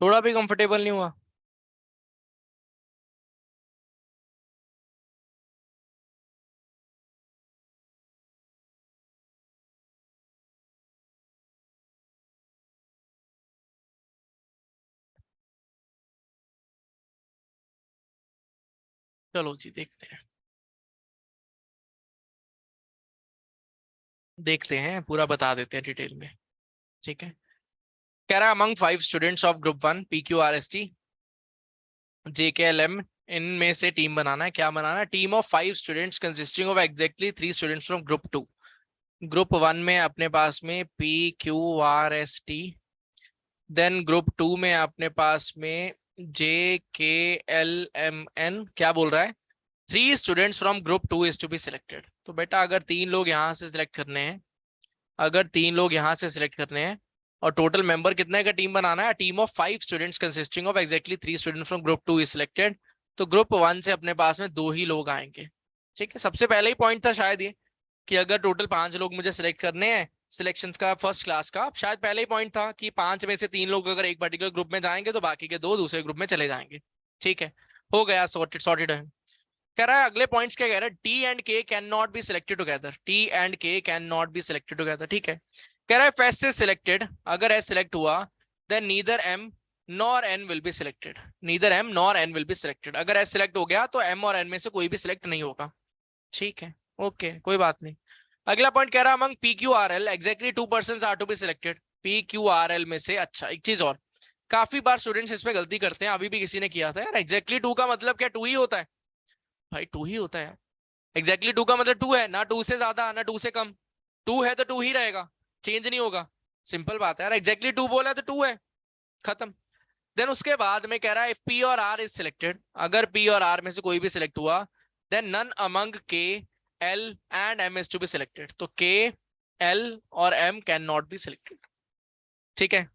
थोड़ा भी कंफर्टेबल नहीं हुआ? चलो जी देखते हैं, देखते हैं पूरा बता देते हैं डिटेल में। ठीक है। कह रहा है among 5 students of group 1 PQRST JKLM, इनमें से टीम बनाना है। क्या बनाना है? Team of 5 students consisting of exactly 3 students from group 2। Group 1 में अपने पास में PQRST, देन ग्रुप 2 में अपने पास में JKLMN। क्या बोल रहा है? 3 students from group 2 is to be selected. तो बेटा अगर 3 लोग यहाँ से सिलेक्ट करने हैं, अगर 3 लोग यहाँ से सिलेक्ट करने हैं और टोटल मेंबर कितने का टीम बनाना है, team of 5 students consisting of exactly 3 student from group 2 is selected. तो ग्रुप 1 से अपने पास में 2 ही लोग आएंगे। ठीक है, सबसे पहले ही पॉइंट था शायद ये कि अगर टोटल 5 लोग मुझे सिलेक्ट करने हैं सिलेक्शन का फर्स्ट क्लास का, शायद पहले ही पॉइंट था कि 5 में से 3 लोग अगर एक पर्टिकुलर ग्रुप में जाएंगे तो बाकी के 2 दूसरे ग्रुप में चले जाएंगे। ठीक है, हो गया, सॉर्टेड सॉर्टेड है। कह रहा है अगले पॉइंट्स क्या कह रहा है? T and K can not be selected together, T and K can not be selected together. ठीक है, कह रहा है एस इज सिलेक्टेड, अगर एस सिलेक्ट हुआ then neither M nor N will be selected, neither M nor N will be selected. अगर S select हो गया तो एम और एन में से कोई भी सिलेक्ट नहीं होगा। ठीक है, ओके, कोई बात नहीं। अगला पॉइंट कह रहा है among PQRL exactly 2 persons are to be selected. PQRL में से, अच्छा एक चीज और, काफी बार स्टूडेंट्स इसमें गलती करते हैं, अभी भी किसी ने किया था यार, एग्जैक्टली 2 का मतलब क्या 2 ही होता है? भाई 2 ही होता है। एग्जैक्टली 2 का मतलब 2 है ना, 2 से ज्यादा ना 2 से कम। 2 है तो 2 ही रहेगा, चेंज नहीं होगा। सिंपल बात है यार, एग्जैक्टली 2 बोला तो 2 है, खत्म। देन उसके बाद में कह रहा है इफ पी और आर इज सिलेक्टेड, अगर पी और आर में से कोई भी सिलेक्ट हुआ then none among K L and M is to be selected. तो के एल और M can not be selected. ठीक है,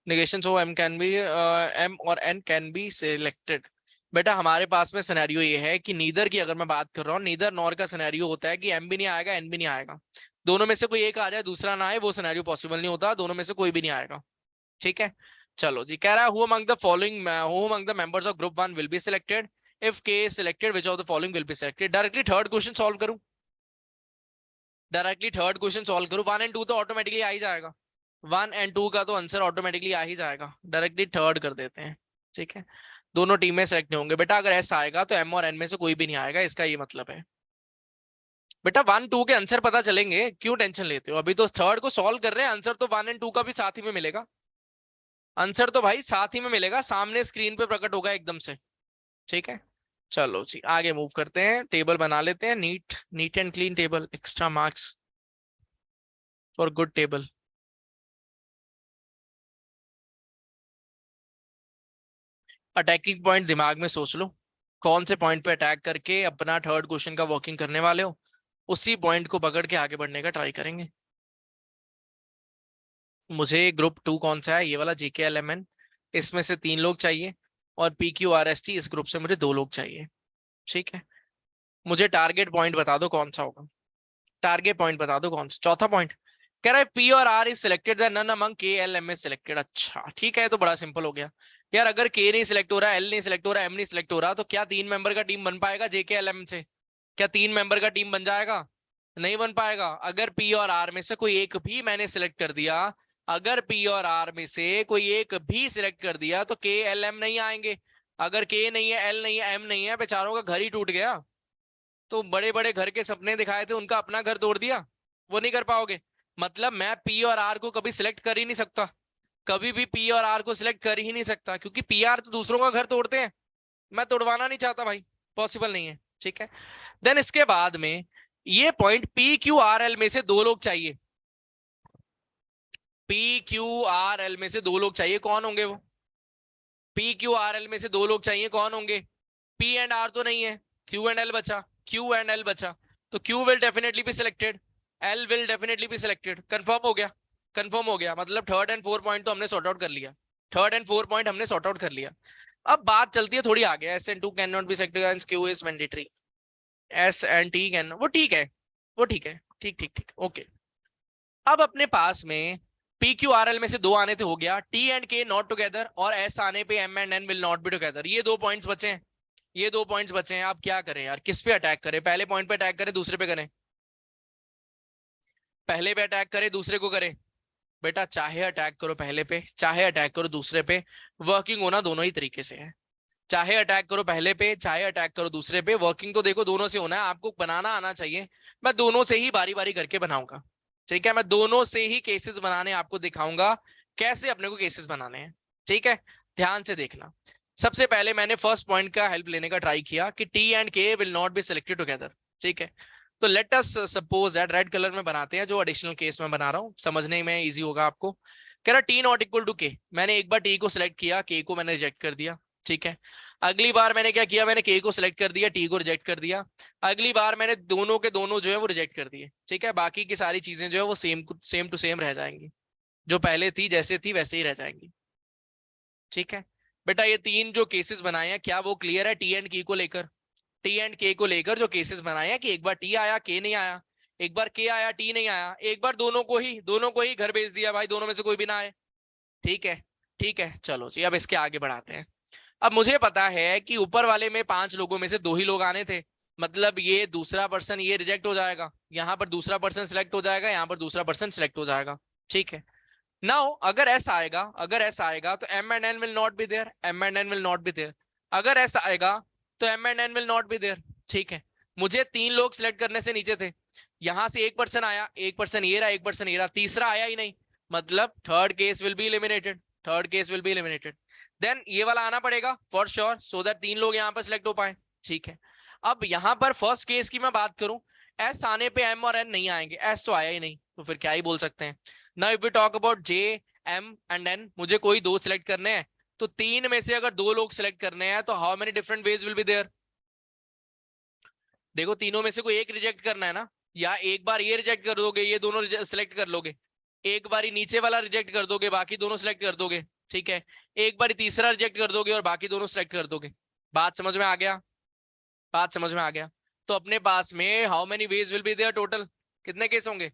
नेगेशन हो एम कैन बी, एम और एन कैन बी सिलेक्टेड। बेटा हमारे पास में सिनेरियो ये है कि नीदर की अगर मैं बात कर रहा हूँ, नीदर नॉर का सिनेरियो होता है कि एम भी नहीं आएगा एन भी नहीं आएगा, दोनों में से कोई एक आ जाए दूसरा ना आए, वो सिनेरियो पॉसिबल नहीं होता, दोनों में से कोई भी नहीं आएगा। ठीक है, चलो जी। कह रहा है who among the following, who among the members of group 1 will be selected if K is selected, which of the following will be selected. Directly third question solve करूं, डायरेक्टली थर्ड क्वेश्चन सॉल्व करूं, 1 and 2 तो automatically आ ही जाएगा, 1 and 2 का तो answer automatically आ ही जाएगा, directly third कर देते हैं। ठीक है, दोनों टीमें सेलेक्ट नहीं होंगे बेटा, अगर एस आएगा तो एम और एन में से कोई भी नहीं आएगा, इसका ये मतलब है। बेटा 1 2 के आंसर पता चलेंगे, क्यों टेंशन लेते हो, अभी तो थर्ड को सॉल्व कर रहे हैं, आंसर तो 1 एंड 2 का भी साथ ही में मिलेगा, आंसर तो भाई साथ ही में मिलेगा, सामने स्क्रीन पे प्रकट होगा एकदम से। ठीक है, चलो जी आगे मूव करते हैं, टेबल बना लेते हैं, neat neat and clean table, extra marks for good table. Attacking point दिमाग में सोच लो, कौन से पॉइंट पे अटैक करके अपना थर्ड क्वेश्चन का वर्किंग करने वाले हो, उसी पॉइंट को पकड़ के आगे बढ़ने का ट्राई करेंगे। मुझे ग्रुप 2 कौन सा है, ये वाला JKLMN, इसमें से 3 लोग चाहिए, और PQRST इस ग्रुप से मुझे 2 लोग चाहिए। ठीक है, मुझे टारगेट पॉइंट बता दो कौन सा होगा, टारगेट पॉइंट बता दो कौन सा। चौथा पॉइंट कह रहा है पी और R is selected none among K L M is selected. अच्छा ठीक है, तो बड़ा सिंपल हो गया यार, अगर के नहीं सिलेक्ट हो रहा, एल नहीं सिलेक्ट हो रहा, एम नहीं सिलेक्ट हो रहा, तो क्या 3 मेंबर का टीम बन पाएगा JKLM से? क्या 3 मेंबर का टीम बन जाएगा? नहीं बन पाएगा। अगर पी और आर में से कोई एक भी मैंने सिलेक्ट कर दिया, अगर पी और आर में से कोई एक भी सिलेक्ट कर दिया तो के एल एम नहीं आएंगे। अगर के नहीं है, एल नहीं है, एम नहीं है, बेचारों का घर ही टूट गया। तो बड़े बड़े घर के सपने दिखाए थे, उनका अपना घर तोड़ दिया, वो नहीं कर पाओगे। मतलब मैं पी और आर को कभी सिलेक्ट कर ही नहीं सकता, कभी भी पी और आर को सिलेक्ट कर ही नहीं सकता, क्योंकि पी आर तो दूसरों का घर तोड़ते हैं, मैं तोड़वाना नहीं चाहता भाई, पॉसिबल नहीं है। ठीक है, देन इसके बाद में ये पॉइंट PQRL में से 2 लोग चाहिए, PQRL में से 2 लोग चाहिए, कौन होंगे वो? PQRL में से 2 लोग चाहिए, कौन होंगे? P एंड R तो नहीं है, Q एंड L बचा, Q एंड L बचा, तो Q will definitely be selected, L will definitely be selected. Confirm हो गया, कंफर्म हो गया, मतलब थर्ड एंड फोर्थ पॉइंट तो हमने सॉर्ट आउट कर लिया, थर्ड एंड फोर्थ पॉइंट हमने सॉर्ट आउट कर लिया। अब बात चलती है थोड़ी आगे, S and two can not be selected against Q is mandatory, S and T can, वो ठीक है, वो ठीक है, ठीक ठीक ठीक, ओके। अब अपने पास में पी क्यू आर एल में से दो आने थे, हो गया, T and K not together, और एस आने पे M and N will not be together. ये दो पॉइंट्स बचे हैं, ये दो पॉइंट्स बचे हैं। आप क्या करें यार, किस पे अटैक करें? पहले पॉइंट पे अटैक करें, दूसरे पे करें? पहले पे अटैक करें, दूसरे को करें? बेटा चाहे अटैक करो पहले पे, चाहे अटैक करो दूसरे पे, वर्किंग होना दोनों ही तरीके से है। चाहे अटैक करो पहले पे, चाहे अटैक करो दूसरे पे, वर्किंग तो देखो दोनों से होना है। आपको बनाना आना चाहिए। मैं दोनों से ही बारी बारी करके बनाऊंगा, ठीक है? मैं दोनों से ही केसेस बनाने आपको दिखाऊंगा, कैसे अपने को केसेस बनाने हैं, ठीक है? ध्यान से देखना। सबसे पहले मैंने फर्स्ट पॉइंट का हेल्प लेने का ट्राई किया कि T and K will not be selected together, ठीक है? तो let us suppose that, red colour में बनाते हैं, जो एडिशनल केस में बना रहा हूं, समझने में इजी होगा आपको। कह रहा टी नॉट इक्वल टू के, मैंने एक बार टी को सिलेक्ट किया, के को मैंने रिजेक्ट कर दिया, ठीक है? अगली बार मैंने क्या किया, मैंने के को सिलेक्ट कर दिया, टी को रिजेक्ट कर दिया। अगली बार मैंने दोनों के दोनों जो है वो रिजेक्ट कर दिए, ठीक है? बाकी की सारी चीजें जो है वो सेम टू सेम रह जाएंगी, जो पहले थी जैसे थी वैसे ही रह जाएंगी, ठीक है? बेटा ये तीन जो केसेस बनाए हैं, क्या वो क्लियर है टी एंड की को लेकर? टी एंड के को लेकर जो केसेस बनाए हैं कि एक बार टी आया के नहीं आया, एक बार के आया टी नहीं आया, एक बार दोनों को ही घर भेज दिया, भाई दोनों में से कोई भी ना आए, ठीक है? ठीक है, चलो जी, अब इसके आगे बढ़ाते हैं। अब मुझे पता है कि ऊपर वाले में 5 लोगों में से 2 ही लोग आने थे, मतलब ये दूसरा पर्सन ये रिजेक्ट हो जाएगा, यहाँ पर दूसरा पर्सन सिलेक्ट हो जाएगा, यहाँ पर दूसरा पर्सन सिलेक्ट हो जाएगा, ठीक है? नाउ अगर ऐसा आएगा, अगर ऐसा आएगा तो M and N will not be there, M and N will not be there. अगर ऐसा आएगा तो M and N will not be there, ठीक है? मुझे 3 लोग सिलेक्ट करने से नीचे थे, यहां से एक पर्सन आया, एक पर्सन ये रहा, एक पर्सन ये रहा, तीसरा आया ही नहीं, मतलब third case will be eliminated, third case will be eliminated. Then ये वाला आना पड़ेगा फॉर श्योर, सो दैट 3 लोग यहाँ पर सिलेक्ट हो पाए, ठीक है? अब यहाँ पर फर्स्ट केस की मैं बात करूं, एस आने पे एम और एन नहीं आएंगे, एस तो आया ही नहीं, तो फिर क्या ही बोल सकते हैं। Now if we talk about J M and N, मुझे कोई दो सिलेक्ट करने हैं, तो 3 में से अगर 2 लोग सिलेक्ट करने हैं तो how many different ways will be there? देखो तीनों में से कोई एक रिजेक्ट करना है ना, या एक बार ये रिजेक्ट कर दोगे, ये दोनों सिलेक्ट कर लोगे, एक बार नीचे वाला रिजेक्ट कर दोगे, बाकी दोनों सिलेक्ट कर दोगे, ठीक है? एक बार तीसरा रिजेक्ट कर दोगे और बाकी दोनों सिलेक्ट कर दोगे। बात समझ में आ गया? बात समझ में आ गया? तो अपने पास में how many ways will be there total, कितने केस होंगे?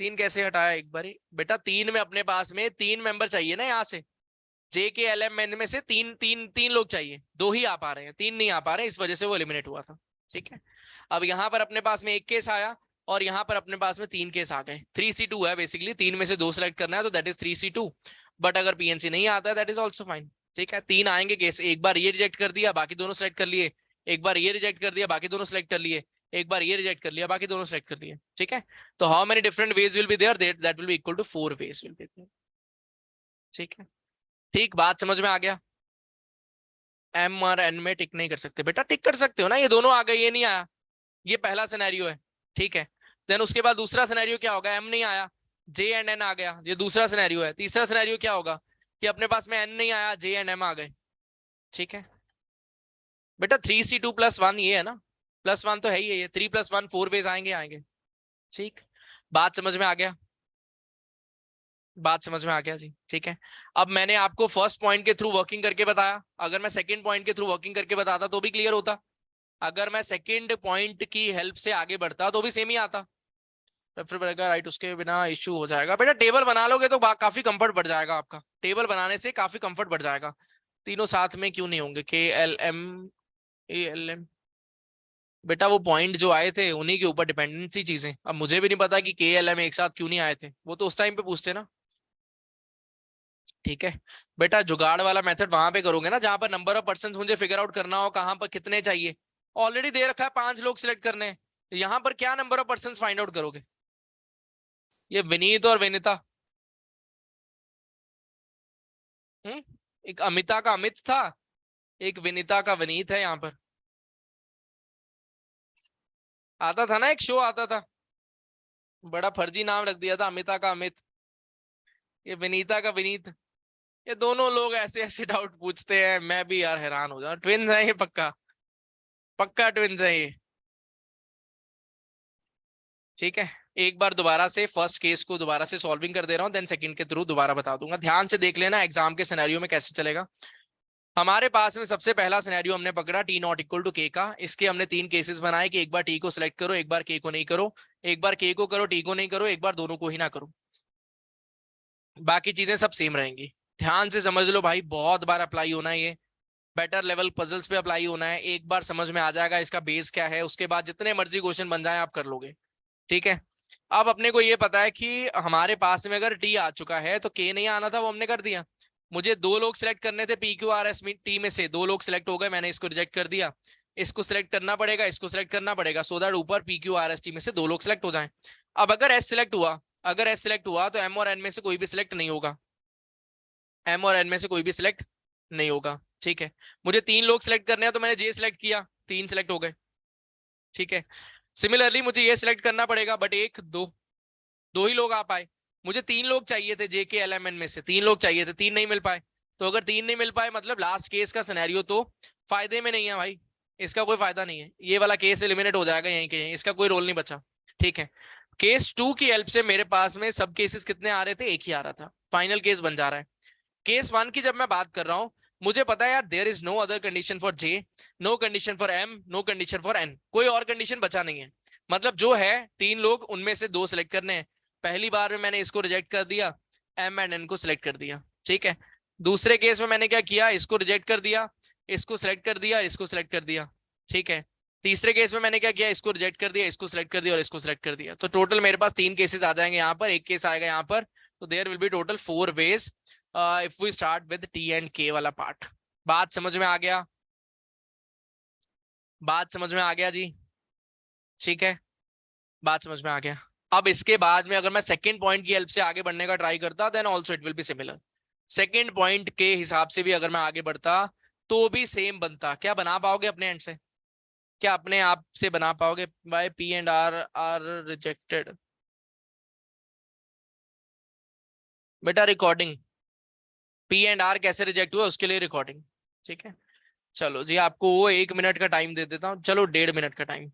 3 कैसे हटाया एक बार? बेटा 3 में अपने पास में 3 मेंबर चाहिए ना, यहाँ से जे के एल एम एन में से तीन तीन तीन लोग चाहिए, 2 ही आ पा रहे हैं, 3 नहीं आ पा रहे, इस वजह से वो एलिमिनेट हुआ था, ठीक है? अब यहाँ पर अपने पास में एक केस आया और यहाँ पर अपने पास में 3 केस आ गए, 3C2 है बेसिकली, 3 में से 2 सेलेक्ट करना है तो दैट इज 3C2। बट अगर पीएनसी नहीं आता है दैट इज ऑल्सो फाइन, ठीक है? 3 आएंगे केस, एक बार ये रिजेक्ट कर दिया बाकी दोनों सेलेक्ट कर लिए, एक बार ये रिजेक्ट कर दिया बाकी दोनों सेलेक्ट कर लिए, एक बार ये रिजेक्ट कर लिया बाकी दोनों सेलेक्ट कर लिए, ठीक है? तो how many different ways will be there? That will be equal to 4 ways will be there, ठीक है? ठीक, बात समझ में आ गया? एम और एन में टिक नहीं कर सकते बेटा, टिक कर सकते हो ना, ये दोनों आ गए ये नहीं आया, ये पहला सिनेरियो है, ठीक है? देन उसके बाद दूसरा सिनेरियो क्या होगा, एम नहीं आया जे एंड एन आ गया, ये दूसरा सिनेरियो है। तीसरा सिनेरियो क्या होगा कि अपने पास में एन नहीं आया, जे एंड एम आ गए, ठीक है? बेटा 3C2+1 ये है ना, +1 तो है ही है, ये 3+1 4 वेज आएंगे आएंगे, ठीक? बात समझ में आ गया? बात समझ में आ गया जी, ठीक है? अब मैंने आपको फर्स्ट पॉइंट के थ्रू वर्किंग करके बताया, अगर मैं सेकंड पॉइंट के थ्रू वर्किंग करके बताता तो भी क्लियर होता, अगर मैं सेकंड पॉइंट की हेल्प से आगे बढ़ता तो भी सेम ही आता। फिर बढ़ेगा राइट, उसके बिना इश्यू हो जाएगा। बेटा टेबल बना लोगे तो काफी कंफर्ट बढ़ जाएगा आपका, टेबल बनाने से काफी कंफर्ट बढ़ जाएगा। तीनों साथ में क्यों नहीं होंगे, K L M A L M? बेटा वो पॉइंट जो आए थे उन्हीं के ऊपर डिपेंडेंसी चीजें, अब मुझे भी नहीं पता कि के एल एम एक साथ क्यों नहीं आए थे, वो तो उस टाइम पे पूछते ना, ठीक है? बेटा जुगाड़ वाला मेथड वहां पे करोगे ना जहां पर नंबर ऑफ पर्सन मुझे फिगर आउट करना हो, कहां पर कितने चाहिए, ऑलरेडी दे रखा है 5 लोग सिलेक्ट करने हैं, यहाँ पर क्या number of person find out करोगे? ये विनीत और विनीता, एक अमिता का अमित था, एक विनीता का विनीत है, यहाँ पर आता था ना एक शो आता था, बड़ा फर्जी नाम रख दिया था, अमिता का अमित, ये विनीता का विनीत। ये दोनों लोग ऐसे ऐसे डाउट पूछते हैं, मैं भी यार हैरान हो जाऊं, ट्विंस है ये, पक्का पक्का ट्विंस है ये, ठीक है? एक बार दोबारा से फर्स्ट केस को दोबारा से सॉल्विंग कर दे रहा हूँ, देन सेकंड के थ्रू दोबारा बता दूंगा, ध्यान से देख लेना एग्जाम के सिनेरियो में कैसे चलेगा। हमारे पास में सबसे पहला सिनेरियो हमने पकड़ा टी नॉट इक्वल टू के का। इसके हमने 3 केसेस बनाए कि एक बार टी को सिलेक्ट करो, एक बार के को नहीं करो, एक बार के को करो टी को नहीं करो, एक बार दोनों को ही ना करो। बाकी चीजें सब सेम रहेंगी। ध्यान से समझ लो भाई, बहुत बार अप्लाई होना है ये। बेटर लेवल पजल्स पे अप्लाई होना है। एक बार समझ में आ जाएगा इसका बेस क्या है, उसके बाद जितने मर्जी क्वेश्चन बन जाए आप कर लोगे। ठीक है। अब अपने को ये पता है कि हमारे पास में अगर टी आ चुका है तो के नहीं आना था, वो हमने कर दिया। मुझे 2 लोग सिलेक्ट करने थे P Q R S T में से, 2 लोग सिलेक्ट हो गए, मैंने इसको रिजेक्ट कर दिया। इसको सिलेक्ट करना पड़ेगा, इसको सिलेक्ट करना पड़ेगा, सो दैट ऊपर P Q R S T में से 2 लोग सिलेक्ट हो जाएं। अब अगर एस सिलेक्ट हुआ, अगर एस सिलेक्ट हुआ तो एम और एन में से कोई भी सिलेक्ट नहीं होगा। एम और एन में से कोई भी सिलेक्ट नहीं होगा। ठीक है। मुझे 3 लोग सिलेक्ट करने हैं तो मैंने जे सिलेक्ट किया, 3 सिलेक्ट हो गए। ठीक है। सिमिलरली मुझे ये सिलेक्ट करना पड़ेगा, बट 1 2 2 ही लोग आ पाए। मुझे 3 लोग चाहिए थे, जे के एल एम एन में से 3 लोग चाहिए थे, 3 नहीं मिल पाए। तो अगर 3 नहीं मिल पाए मतलब लास्ट केस का सिनेरियो तो फायदे में नहीं है भाई। इसका कोई फायदा नहीं है, ये वाला केस एलिमिनेट हो जाएगा यहीं के यहीं, इसका कोई रोल नहीं बचा। ठीक है। केस 2 की हेल्प से मेरे पास में सब केसेस कितने आ रहे थे, एक ही आ रहा था, फाइनल केस बन जा रहा है। केस 1 की जब मैं बात कर रहा हूं, मुझे पता है यार there is no other condition for J, no condition for M, no condition for N, कोई और कंडीशन बचा नहीं है। मतलब जो है 3 लोग, उनमें से 2 सिलेक्ट करने हैं। पहली बार में मैंने इसको रिजेक्ट कर दिया, एम एंड एन को सिलेक्ट कर दिया। ठीक है। दूसरे केस में मैंने क्या किया, इसको रिजेक्ट कर दिया, इसको सिलेक्ट कर दिया, इसको सिलेक्ट कर दिया। ठीक है। तीसरे केस में मैंने क्या किया, इसको रिजेक्ट कर दिया, इसको सिलेक्ट कर दिया और इसको सिलेक्ट कर दिया। तो टोटल मेरे पास 3 केसेस आ जाएंगे यहाँ पर, एक केस आएगा यहाँ पर। तो there will be total 4 ways if we start with T and K वाला पार्ट। बात समझ में आ गया? बात समझ में आ गया जी? ठीक है। बात समझ में आ गया। अब इसके बाद में अगर मैं सेकंड पॉइंट की हेल्प से आगे बढ़ने का ट्राई करता, then also it will be similar. Second point के हिसाब से भी अगर मैं आगे बढ़ता तो भी सेम बनता। क्या बना पाओगे अपने एंड से? क्या अपने आप से बना पाओगे? By P and R are rejected. बेटा रिकॉर्डिंग, पी एंड आर कैसे रिजेक्ट हुआ उसके लिए रिकॉर्डिंग। ठीक है। चलो जी, आपको वो 1 मिनट का टाइम दे देता हूँ, चलो 1.5 मिनट का टाइम,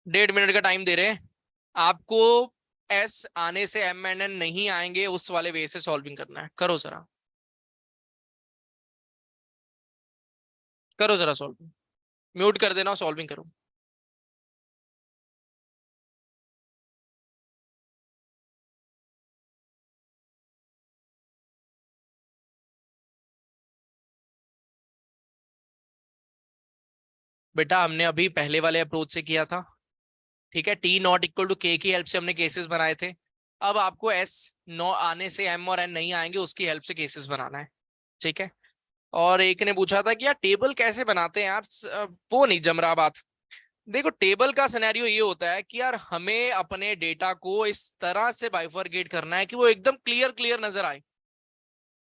1.5 मिनट का टाइम दे रहे हैं आपको। एस आने से एम एंड एन नहीं आएंगे, उस वाले वे से सॉल्विंग करना है। करो जरा, करो जरा सॉल्विंग। म्यूट कर देना, सॉल्विंग करो। बेटा हमने अभी पहले वाले अप्रोच से किया था। ठीक है। टी नॉट इक्वल टू के की हेल्प से हमने केसेस बनाए थे। अब आपको एस नो आने से एम और एन नहीं आएंगे, उसकी हेल्प से केसेस बनाना है। ठीक है। और एक ने पूछा था कि यार टेबल कैसे बनाते हैं यार, वो नहीं जम रहा बात। देखो टेबल का सिनेरियो ये होता है कि यार हमें अपने डेटा को इस तरह से बाइफरकेट करना है कि वो एकदम क्लियर क्लियर नजर आए।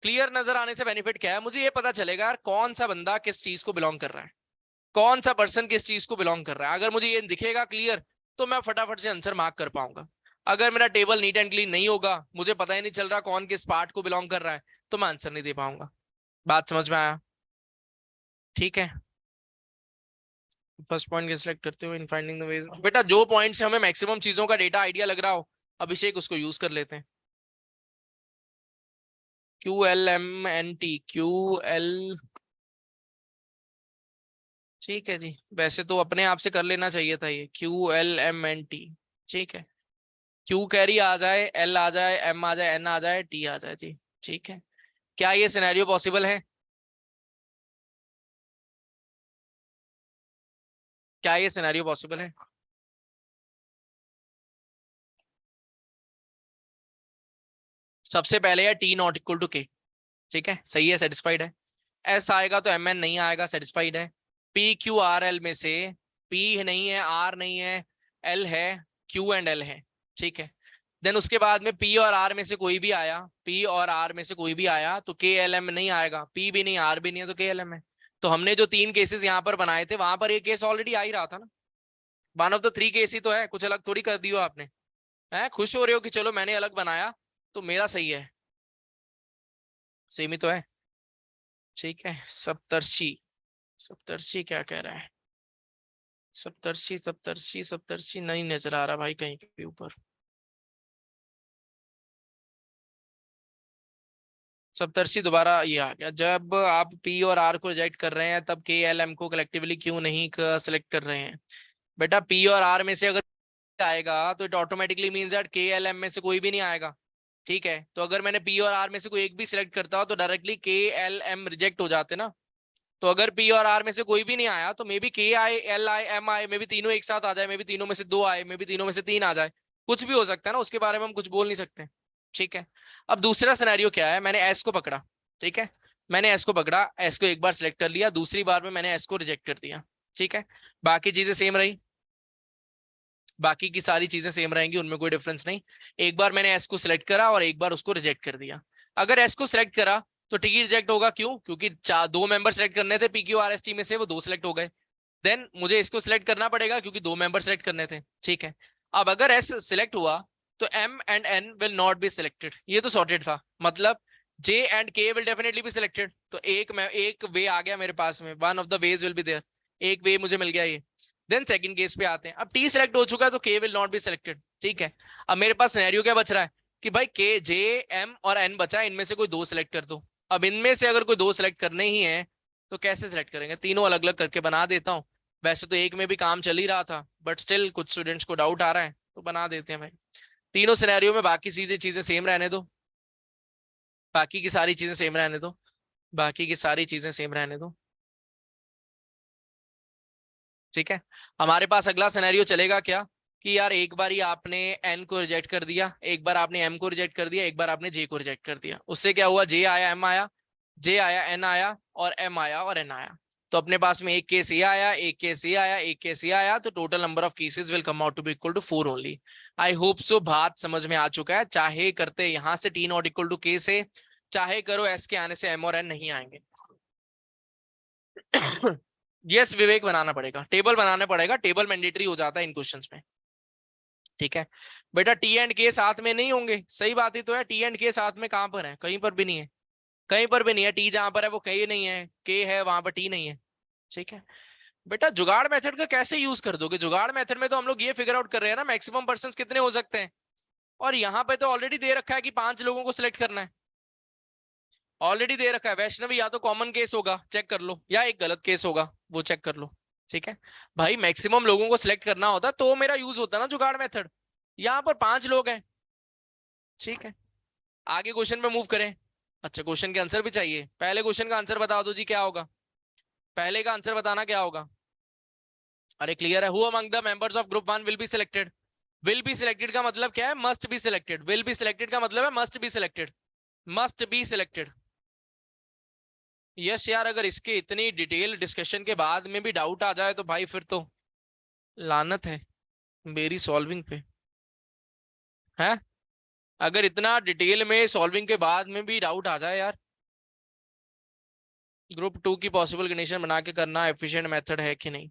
क्लियर नजर आने से बेनिफिट क्या है, मुझे ये पता चलेगा यार कौन सा बंदा किस चीज को बिलोंग कर रहा है, कौन सा पर्सन किस चीज को बिलोंग कर रहा है। अगर मुझे ये दिखेगा क्लियर तो मैं फटाफट से आंसर मार्क कर पाऊंगा। अगर मेरा टेबल नीट एंड क्लीन नहीं होगा, मुझे पता ही नहीं चल रहा कौन किस पार्ट को बिलोंग कर रहा है, तो मैं आंसर नहीं दे पाऊंगा। बात समझ में आया? ठीक है। फर्स्ट पॉइंट सिलेक्ट करते हुए इन फाइंडिंग द वेज, बेटा जो पॉइंट से हमें मैक्सिमम चीजों का डेटा आइडिया लग रहा हो अभिषेक, उसको यूज कर लेते हैं। Q L M N T, Q L, ठीक है जी। वैसे तो अपने आप से कर लेना चाहिए था ये, Q L M N T. ठीक है। क्यू कैरी आ जाए, एल आ जाए, एम आ जाए, एन आ जाए, टी आ जाए जी। ठीक है। क्या ये सिनेरियो पॉसिबल है? क्या ये सिनेरियो पॉसिबल है? सबसे पहले है टी नॉट इक्वल टू के। ठीक है, सही है, सेटिस्फाइड है। एस आएगा तो एम एन नहीं आएगा, सेटिस्फाइड है। पी क्यू आर एल में से पी नहीं है, आर नहीं है, एल है, क्यू एंड एल है। ठीक है। देन उसके बाद में पी और आर में से कोई भी आया, पी और आर में से कोई भी आया तो के एल एम नहीं आएगा, पी भी नहीं आर भी नहीं है तो के एल एम है। तो हमने जो 3 केसेस यहाँ पर बनाए थे वहां पर ये केस ऑलरेडी आ ही रहा था ना। 1 ऑफ द 3 केस ही तो है, कुछ अलग थोड़ी कर दियो आपने। है खुश हो रहे हो कि चलो मैंने अलग बनाया तो मेरा सही है? सेम ही तो है। ठीक है। सप्तर्षि, सप्तर्षि क्या कह रहा है? सप्तर्षि सप्तर्षि सप्तर्षि नहीं नजर आ रहा भाई कहीं पे ऊपर। सप्तर्षि दोबारा ये आ गया। जब आप पी और आर को रिजेक्ट कर रहे हैं तब के एल एम को कलेक्टिवली क्यों नहीं सिलेक्ट कर रहे हैं? बेटा पी और आर में से अगर आएगा तो इट ऑटोमेटिकली मींस दैट के एल एम में से कोई भी नहीं आएगा। ठीक है, तो अगर मैंने पी और आर में से कोई एक भी सिलेक्ट करता तो डायरेक्टली के एल एम रिजेक्ट हो जाते ना। तो अगर पी और आर में से कोई भी नहीं आया तो मे बी के आई एल आई एम आई में भी तीनों एक साथ आ जाए, मे बी तीनों में से दो आए, मे बी तीनों में से तीन आ जाए, कुछ भी हो सकता है ना, उसके बारे में हम कुछ बोल नहीं सकते। ठीक है, अब दूसरा सिनेरियो क्या है, मैंने एस को पकड़ा। ठीक है, मैंने एस को पकड़ा, एस को एक बार सिलेक्ट कर लिया, दूसरी बार में मैंने एस को रिजेक्ट कर दिया। ठीक है, बाकी चीजें सेम रही, बाकी की सारी चीजें सेम रहेंगी, उनमें कोई डिफरेंस नहीं। एक बार मैंने एस को सिलेक्ट करा और एक बार उसको रिजेक्ट कर दिया। अगर एस को सिलेक्ट करा तो टी रिजेक्ट होगा, क्यों? क्योंकि दो मेंबर सेलेक्ट करने थे P Q R S T में से, वो दो सिलेक्ट हो गए। देन मुझे इसको सिलेक्ट करना पड़ेगा क्योंकि दो मेंबर सेलेक्ट करने थे। ठीक है, अब अगर एस सिलेक्ट हुआ तो M and N will not be selected, ये तो सॉर्टेड था। मतलब J and K will definitely be selected, तो एक वे आ गया मेरे पास में, one of the ways will be there, एक वे मुझे मिल गया ये। देन सेकंड केस पे आते हैं, अब टी सिलेक्ट हो चुका है तो के विल नॉट बी सिलेक्टेड। ठीक है, अब मेरे पास सिनेरियो क्या बच रहा है कि भाई के जे एम और एन बचा है, इनमें से कोई दो सिलेक्ट कर दो। अब इनमें से अगर कोई दो सिलेक्ट करने ही है तो कैसे सिलेक्ट करेंगे? तीनों अलग अलग करके बना देता हूँ। वैसे तो एक में भी काम चल ही रहा था बट स्टिल कुछ स्टूडेंट्स को डाउट आ रहा है तो बना देते हैं भाई। तीनों सिनेरियो में बाकी चीजें चीजें सेम रहने दो, बाकी की सारी चीजें सेम रहने दो, बाकी की सारी चीजें सेम रहने दो। ठीक है, हमारे पास अगला सिनेरियो चलेगा क्या कि यार एक बार ही आपने एन को रिजेक्ट कर दिया, एक बार आपने एम को रिजेक्ट कर दिया, एक बार आपने जे को रिजेक्ट कर दिया। उससे क्या हुआ, जे आया एम आया, जे आया एन आया और एम आया और एन आया। तो अपने पास में एक केस ये आया, एक केस ये आया, एक केस ये आया, तो total number of cases will come out to be equal to 4 only. I hope so बात समझ में आ चुका है। चाहे करते यहां से टी नॉट इक्वल टू के से, चाहे करो एस के आने से एम और एन नहीं आएंगे। यस विवेक, बनाना पड़ेगा, टेबल बनाना पड़ेगा, टेबल मैंडेटरी हो जाता है इन क्वेश्चंस में। ठीक है बेटा, टी एंड के साथ में नहीं होंगे, सही बात ही तो है। टी एंड के साथ में कहां पर है? कहीं पर भी नहीं है, कहीं पर भी नहीं है। टी जहां पर है वो कहीं नहीं है, के है वहां पर टी नहीं है। ठीक है बेटा, जुगाड़ मेथड का कैसे यूज कर दोगे? जुगाड़ मेथड में तो हम लोग ये फिगर आउट कर रहे हैं ना मैक्सिमम पर्सन कितने हो सकते हैं, और यहाँ पे तो ऑलरेडी दे रखा है कि 5 लोगों को सिलेक्ट करना है, ऑलरेडी दे रखा है। वैष्णवी, या तो कॉमन केस होगा चेक कर लो, या एक गलत केस होगा वो चेक कर लो। ठीक है भाई, मैक्सिमम लोगों को सिलेक्ट करना होता तो मेरा यूज होता ना जुगाड़ मेथड। यहाँ पर 5 लोग हैं। ठीक है, आगे क्वेश्चन पे मूव करें। अच्छा, क्वेश्चन के आंसर भी चाहिए, पहले क्वेश्चन का आंसर बता दो जी, क्या होगा? पहले का आंसर बताना क्या होगा? अरे क्लियर है, who among the members of group 1 will be selected. Will be selected का मतलब क्या है? Must be selected. Will be selected का मतलब है must be selected, must be selected. Yes यार, अगर इसके इतनी डिटेल डिस्कशन के बाद में भी डाउट आ जाए तो भाई फिर तो लानत है मेरी सॉल्विंग पे है। अगर इतना डिटेल में सॉल्विंग के बाद में भी डाउट आ जाए यार, ग्रुप 2 की पॉसिबल कंडीशन बना के करना एफिशिएंट मेथड है कि नहीं?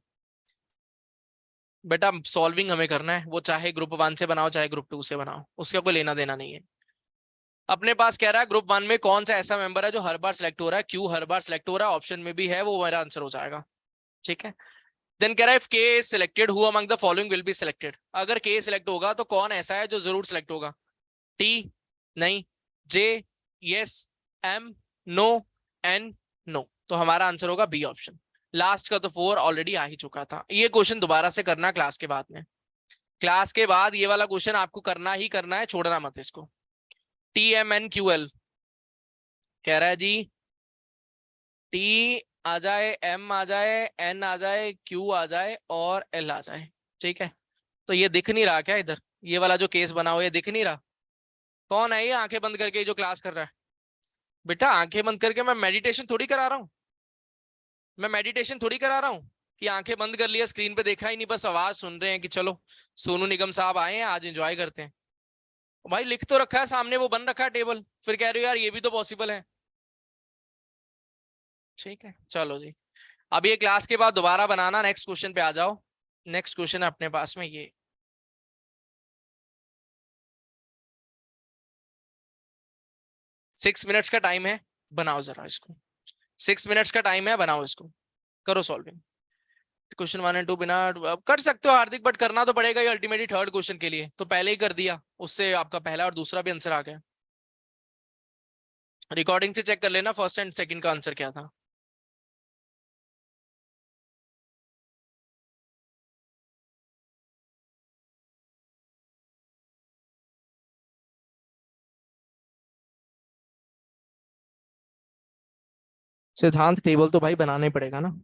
बेटा सॉल्विंग हमें करना है, वो चाहे ग्रुप 1 से बनाओ चाहे ग्रुप 2 से बनाओ, उसका कोई लेना देना नहीं है। अपने पास कह रहा है ग्रुप 1 में कौन सा ऐसा मेंबर है जो हर बार सिलेक्ट हो रहा है, क्यू हर बार सिलेक्ट हो रहा है, ऑप्शन में भी है, वो मेरा आंसर हो जाएगा। ठीक है, देन कह रहा है if K is selected who among the following will be selected. अगर के सिलेक्ट होगा तो कौन ऐसा है जो जरूर सिलेक्ट होगा? टी नहीं, J yes, M no, N no. तो हमारा आंसर होगा बी ऑप्शन। लास्ट का तो 4 ऑलरेडी आ ही चुका था। ये क्वेश्चन दोबारा से करना क्लास के बाद में, क्लास के बाद ये वाला क्वेश्चन आपको करना ही करना है, छोड़ना मत इसको। T M N Q L कह रहा है जी, टी आ जाए, एम आ जाए, एन आ जाए, क्यू आ जाए और एल आ जाए। ठीक है, तो ये दिख नहीं रहा क्या इधर? ये वाला जो केस बना हुआ है दिख नहीं रहा? कौन है ये आंखें बंद करके जो क्लास कर रहा है? बेटा आंखें बंद करके मैं मेडिटेशन थोड़ी करा रहा हूँ, मैं मेडिटेशन थोड़ी करा रहा हूँ कि आंखें बंद कर लिया, स्क्रीन पे देखा ही नहीं, बस आवाज सुन रहे हैं कि चलो सोनू निगम साहब आए हैं आज एंजॉय करते हैं। भाई लिख तो रखा है सामने, वो बन रखा है टेबल, फिर कह रहे हो यार ये भी तो पॉसिबल है। ठीक है चलो जी, अब ये क्लास के बाद दोबारा बनाना, नेक्स्ट क्वेश्चन पे आ जाओ। नेक्स्ट क्वेश्चन है अपने पास में ये, 6 मिनट्स का टाइम है, बनाओ जरा इसको। 6 मिनट्स का टाइम है, बनाओ इसको, करो सॉल्विंग। क्वेश्चन 1 और 2 बिना अब कर सकते हो हार्दिक, बट करना तो पड़ेगा ये अल्टीमेटली थर्ड क्वेश्चन के लिए, तो पहले ही कर दिया, उससे आपका पहला और दूसरा भी आंसर आ गया। रिकॉर्डिंग से चेक कर लेना फर्स्ट एंड सेकंड का आंसर क्या था। सिद्धांत टेबल तो भाई बनाना ही पड़ेगा ना।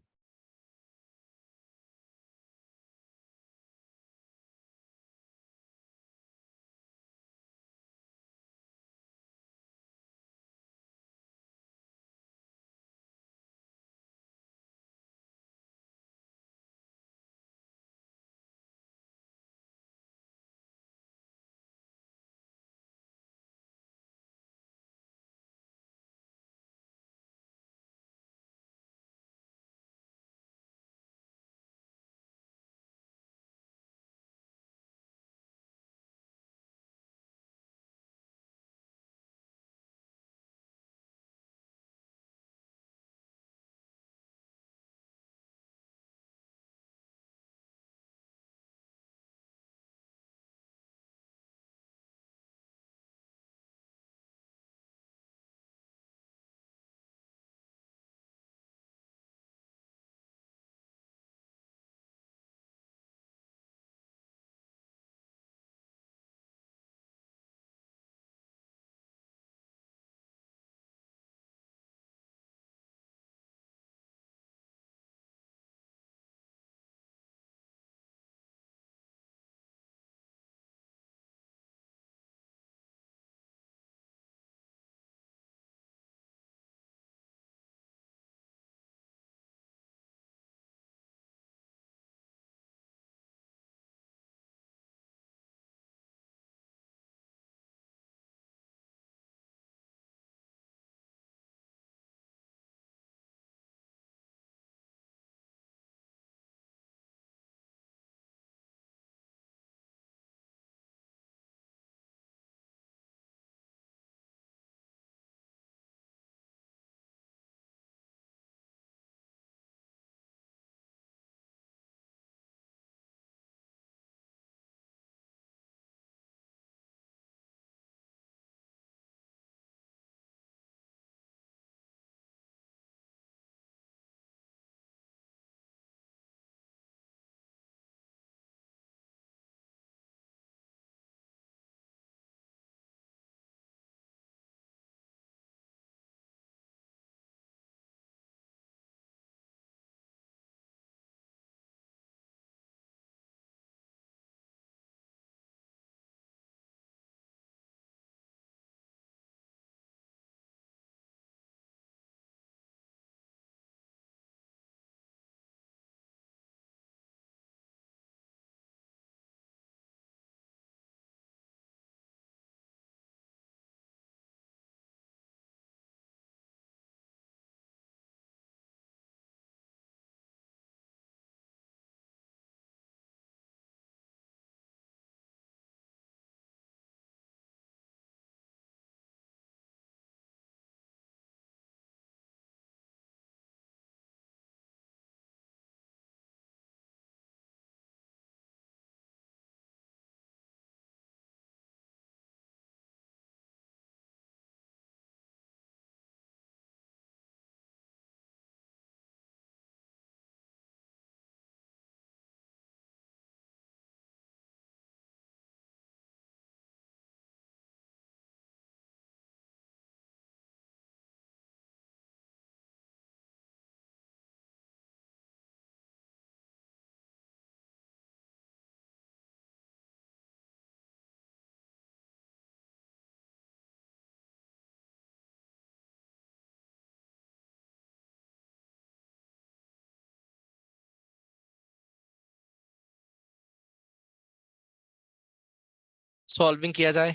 सॉल्विंग किया जाए।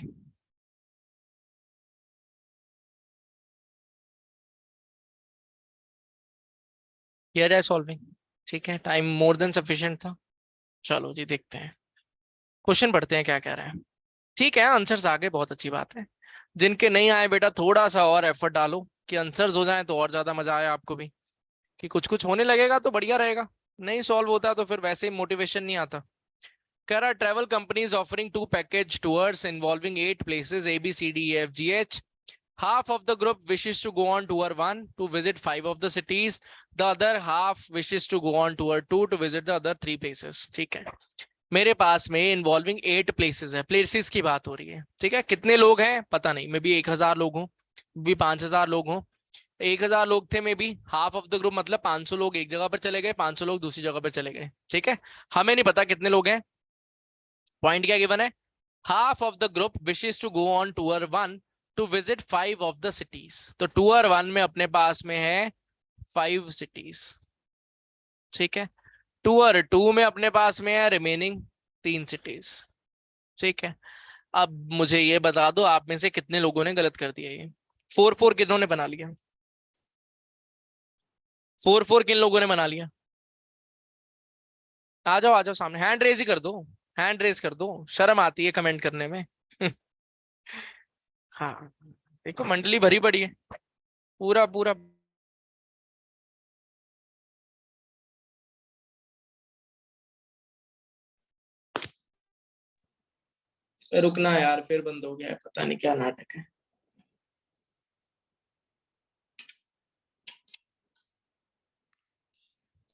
किया जाए सॉल्विंग। ठीक है, टाइम मोर देन सफिशिएंट था। चलो जी देखते हैं, क्वेश्चन पढ़ते हैं क्या कह रहे हैं। ठीक है, आंसर्स आ गए, बहुत अच्छी बात है। जिनके नहीं आए बेटा थोड़ा सा और एफर्ट डालो कि आंसर्स हो जाए तो और ज्यादा मजा आए आपको भी, कि कुछ कुछ होने लगेगा तो बढ़िया रहेगा। नहीं सॉल्व होता तो फिर वैसे ही मोटिवेशन नहीं आता। कह रहा travel companies offering two package tours involving 8 places A B C D E F G H half of the group wishes to go on tour 1 to visit 5 of the cities, the other half wishes to go on tour 2 to visit the other 3 places. ठीक है, मेरे पास में involving 8 places है, places की बात हो रही है। ठीक है, कितने लोग हैं पता नहीं, मे बी 1000 लोग हों, भी 5000 लोग हों। 1000 लोग थे, may be half of the group मतलब 500 लोग एक जगह पर चले गए, 500 लोग दूसरी जगह पर चले गए। ठीक है, हमें नहीं पता कितने लोग हैं। पॉइंट क्या गिवन है, half of the group wishes to go on tour 1 to visit 5 of the cities. तो टूर 1 में अपने पास में है 5 सिटीज। ठीक है, टूर 2 में अपने पास में है रिमेनिंग 3 सिटीज। ठीक है, अब मुझे ये बता दो आप में से कितने लोगों ने गलत कर दिया ये। 4-4 किन्होंने बना लिया, 4-4 किन लोगों ने बना लिया? आ जाओ सामने, हैंड रेज ही कर दो, हैंड रेज कर दो, शर्म आती है कमेंट करने में। हाँ, देखो मंडली भरी पड़ी है, पूरा पूरा। रुकना यार, फिर बंद हो गया है, पता नहीं क्या नाटक है।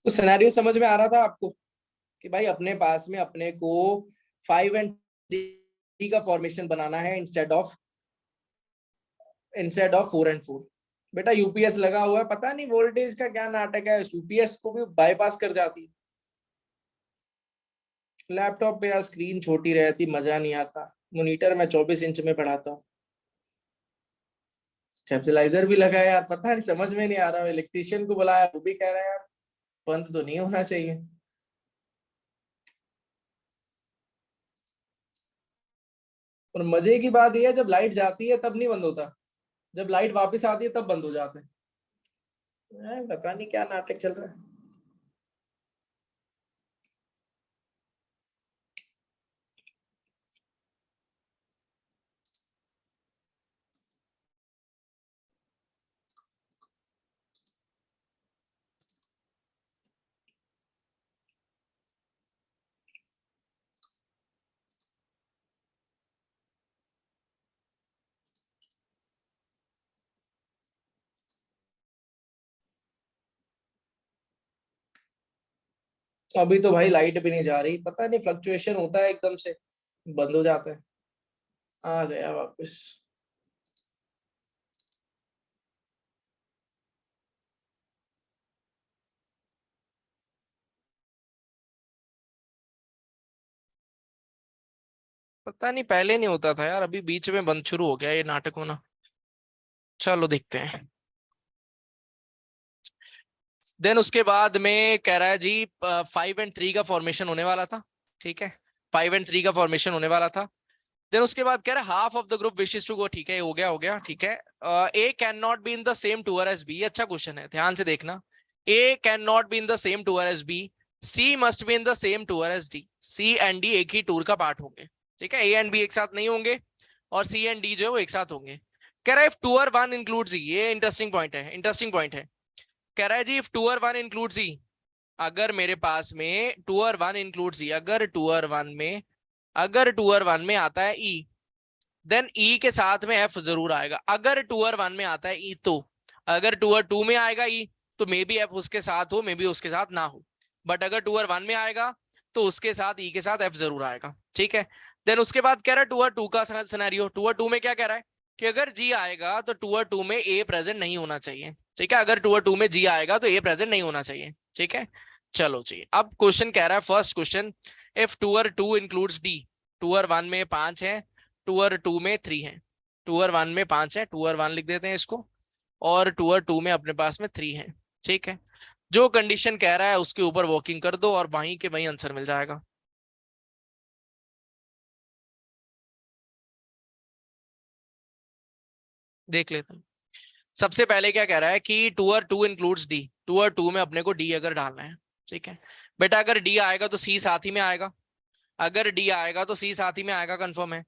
तो सिनेरियो समझ में आ रहा था आपको कि भाई अपने पास में अपने को 5 and 3 का फॉर्मेशन बनाना है इंस्टेड ऑफ 4 and 4। बेटा यूपीएस लगा हुआ है, पता नहीं वोल्टेज का क्या नाटक है, यूपीएस को भी बाईपास कर जाती। लैपटॉप पे यार स्क्रीन छोटी रहती, मजा नहीं आता। मॉनिटर में 24 इंच में पढ़ाता हूँ, स्टेबलाइजर भी लगा है यार, पता नहीं समझ में नहीं आ रहा। इलेक्ट्रिशियन को बुलाया, वो भी कह रहा है यार बंद तो नहीं होना चाहिए। और मजे की बात यह है जब लाइट जाती है तब नहीं बंद होता, जब लाइट वापस आती है तब बंद हो जाते हैं। पता नहीं क्या नाटक चल रहा है। अभी तो भाई लाइट भी नहीं जा रही, पता नहीं फ्लक्चुएशन होता है एकदम से बंद हो जाता है। आ गया वापस। पता नहीं पहले नहीं होता था यार, अभी बीच में बंद शुरू हो गया ये नाटक होना। चलो देखते हैं। देन उसके बाद में कह रहा है जी 5 and 3 का फॉर्मेशन होने वाला था। ठीक है, 5 and 3 का फॉर्मेशन होने वाला था। देन उसके बाद कह रहा है half of the group wishes to go. ठीक है, हो गया ठीक है। A can not be in the same tour as B. अच्छा क्वेश्चन है, ध्यान से देखना। A can not be in the same tour as B, C must be in the same tour as D. C and D एक ही tour का part होंगे। ठीक है, ए एंड बी एक साथ नहीं होंगे और सी एंड डी जो है वो एक साथ होंगे। कह रहा है इफ टूर 1 इंक्लूड्स ई, ये इंटरेस्टिंग पॉइंट है, इंटरेस्टिंग पॉइंट है। कह रहा है जी इफ टूर 1 इंक्लूड्स ई, अगर मेरे पास में टूर 1 इंक्लूड्स ई, अगर टूर 1 में आता है ई, देन ई के साथ में एफ जरूर आएगा। अगर टूर 1 में आता है ई तो, अगर टूर 2 में आएगा ई तो मे बी एफ उसके साथ हो, मे बी उसके साथ ना हो, बट अगर टूर 1 में आएगा तो उसके साथ ई के साथ एफ जरूर आएगा। ठीक है, देन उसके बाद कह रहा है टूर 2 का सिनेरियो। टूर 2 में क्या कह रहा है कि अगर जी आएगा तो टूर 2 में ए प्रेजेंट नहीं होना चाहिए। ठीक है, अगर टूर 2 में जी आएगा तो ए प्रेजेंट नहीं होना चाहिए। ठीक है, चलो जी अब क्वेश्चन कह रहा है, first question, if tour 2 includes D. Tour 1 में 5 है, टूर 2 में 3 है। टूर 1 में 5 है, टूर 1 लिख देते हैं इसको, और टूर 2 में अपने पास में 3 है। ठीक है, जो कंडीशन कह रहा है उसके ऊपर वर्किंग कर दो और वहीं के वहीं आंसर मिल जाएगा। देख लेते हैं। सबसे पहले क्या कह रहा है कि टूर 2 इंक्लूड्स डी। टूर 2 में अपने को डी अगर डालना है, ठीक है बेटा, अगर डी आएगा तो सी साथ ही में आएगा, अगर डी आएगा तो सी साथ ही में आएगा, कंफर्म है।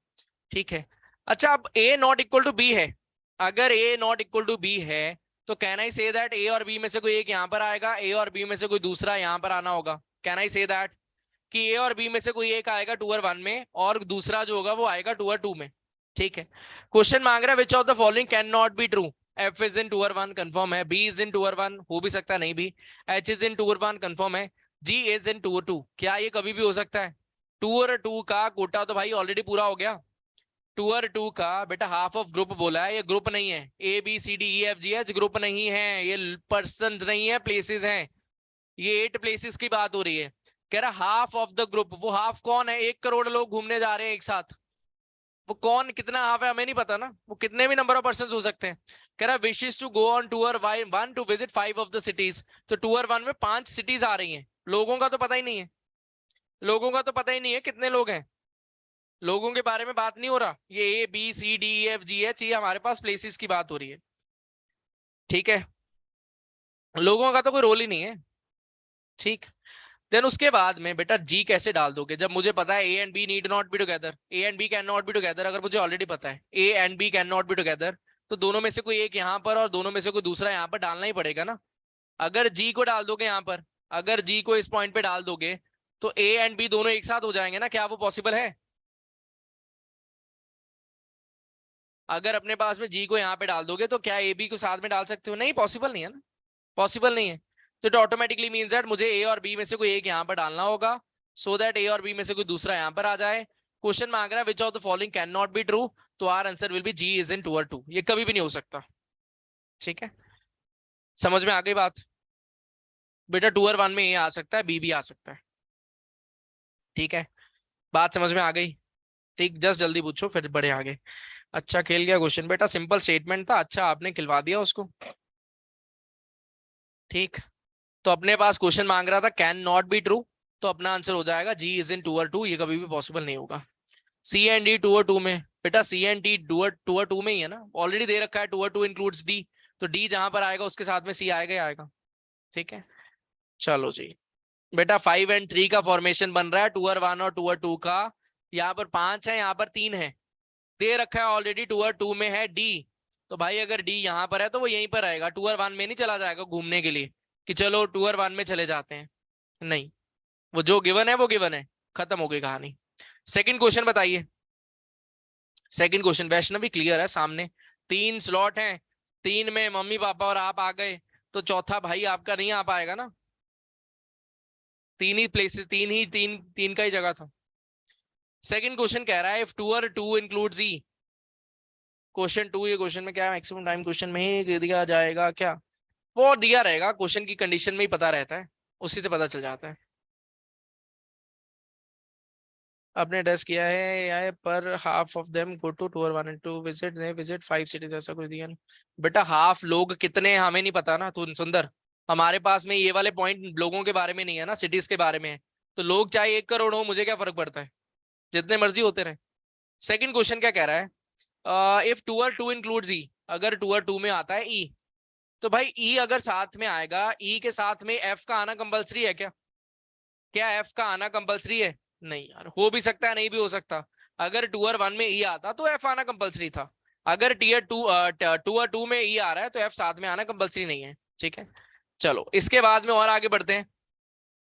ठीक है, अच्छा अब ए नॉट इक्वल टू बी है, अगर ए नॉट इक्वल टू बी है तो कैन आई से दैट ए और बी में से कोई एक यहां पर आएगा, ए और बी में से कोई दूसरा यहां पर आना होगा। कैन आई से दैट कि ए और बी में से कोई एक आएगा टूर 1 में और दूसरा जो होगा वो आएगा टूर 2 में। ठीक है। क्वेश्चन मांग रहा है which of the following can not be true. F is in tour one confirm है, B is in tour one हो भी सकता है नहीं भी, H is in tour one confirm है, G is in tour to, क्या ये कभी भी हो सकता है? टूअर टू का कोटा तो भाई ऑलरेडी पूरा हो गया। टूअर टू का बेटा हाफ ऑफ ग्रुप बोला है, ये ग्रुप नहीं है। A B C D E F G H group नहीं है, ये पर्सन नहीं है, प्लेसेस हैं। ये 8 प्लेसेस की बात हो रही है। कह रहा हाफ ऑफ द ग्रुप, वो हाफ कौन है? 1 करोड़ लोग घूमने जा रहे हैं एक साथ, वो कौन कितना हाफ है हमें नहीं पता ना, वो कितने भी नंबर ऑफ पर्सन हो सकते हैं। कह रहा wishes to go on tour one to visit 5 of the cities, तो टूर वन में 5 सिटीज आ रही हैं, लोगों का तो पता ही नहीं है, लोगों का तो पता ही नहीं है कितने लोग हैं, लोगों के बारे में बात नहीं हो रहा। ये A B C D E F G H, ये हमारे पास प्लेसेस की बात हो रही है। ठीक है, लोगों का तो कोई रोल ही नहीं है। ठीक, देन उसके बाद में बेटा जी कैसे डाल दोगे जब मुझे पता है A and B need not be together, A and B can not be together. अगर मुझे ऑलरेडी पता है A and B can not be together, तो दोनों में से कोई एक यहाँ पर और दोनों में से कोई दूसरा यहाँ पर डालना ही पड़ेगा ना। अगर जी को डाल दोगे यहाँ पर, अगर जी को इस पॉइंट पे डाल दोगे तो ए एंड बी दोनों एक साथ हो जाएंगे ना, क्या वो पॉसिबल है? अगर अपने पास में जी को यहाँ पे डाल दोगे तो क्या ए बी को साथ में डाल सकते हो? नहीं, पॉसिबल नहीं है ना, पॉसिबल नहीं है। तो इट ऑटोमेटिकली मींस दैट मुझे ए और बी में से कोई एक यहाँ पर डालना होगा, सो दैट ए और बी में से कोई दूसरा यहाँ पर आ जाए। क्वेश्चन मांग रहा है which of the following can not be true, तो our answer will be G is in two और टू, ये कभी भी नहीं हो सकता। ठीक है, समझ में आ गई बात? बेटा टूअर वन में ए आ सकता है, बी भी आ सकता है। ठीक है, बात समझ में आ गई? ठीक, जस्ट जल्दी पूछो फिर बढ़े आगे। अच्छा खेल गया क्वेश्चन बेटा, सिंपल स्टेटमेंट था, अच्छा आपने खिलवा दिया उसको। ठीक, तो अपने पास क्वेश्चन मांग रहा था कैन नॉट बी ट्रू, तो अपना आंसर हो जाएगा जी इज इन टू और टू, ये कभी भी पॉसिबल नहीं होगा। सी एंड डी टू और टू में, बेटा सी एंड डी टू और टू में ही है ना, ऑलरेडी दे रखा है टू और टू इंक्लूड्स डी, तो डी जहां पर आएगा उसके साथ में सी आएगा ही आएगा। ठीक है, चलो जी। बेटा 5 और 3 का फॉर्मेशन बन रहा है, टूअर वन और टूअर टू का। यहाँ पर 5 है, यहाँ पर 3 है, दे रखा है ऑलरेडी टूअर टू में है डी, तो भाई अगर डी यहाँ पर है तो वो यहीं पर रहेगा, टूअर वन में नहीं चला जाएगा घूमने के लिए कि चलो टूअर वन में चले जाते हैं, नहीं, वो जो गिवन है वो गिवन है, खत्म हो गई कहानी। सेकंड क्वेश्चन बताइए। सेकंड क्वेश्चन वैष्णवी क्लियर है सामने, 3 स्लॉट हैं, 3 में मम्मी पापा और आप आ गए, तो चौथा भाई आपका नहीं आ पाएगा ना, 3 ही प्लेसेस, 3 का ही जगह था। सेकंड क्वेश्चन कह रहा है इफ टू और two includes E, question two, ये क्वेश्चन में क्या मैक्सिमम टाइम क्वेश्चन में ही दिया जाएगा क्या? वो दिया रहेगा, क्वेश्चन की कंडीशन में ही पता रहता है, उसी से पता चल जाता है। आपने टेस्ट किया है या पर half of them go to tour one and two visit, ने विजिट 5 सिटीज, ऐसा कुछ दिया नहीं बेटा। हाफ लोग कितने हमें नहीं पता ना, तो सुंदर हमारे पास में ये वाले पॉइंट लोगों के बारे में नहीं है ना, सिटीज के बारे में है, तो लोग चाहे 1 करोड़ हो मुझे क्या फर्क पड़ता है, जितने मर्जी होते रहे। सेकंड क्वेश्चन क्या कह रहा है, इफ टू और टू इंक्लूड्स ई, अगर टू और टू में आता है ई, तो भाई ई अगर साथ में आएगा, ई के साथ में एफ का आना कंपलसरी है क्या? क्या एफ का आना कंपलसरी है? नहीं यार, हो भी सकता है नहीं भी हो सकता। अगर टूअर वन में ई आता तो एफ आना कंपलसरी था, अगर टीयर टूअर टू में ई आ रहा है तो एफ साथ में आना कंपलसरी नहीं है। ठीक है, चलो इसके बाद में और आगे बढ़ते हैं,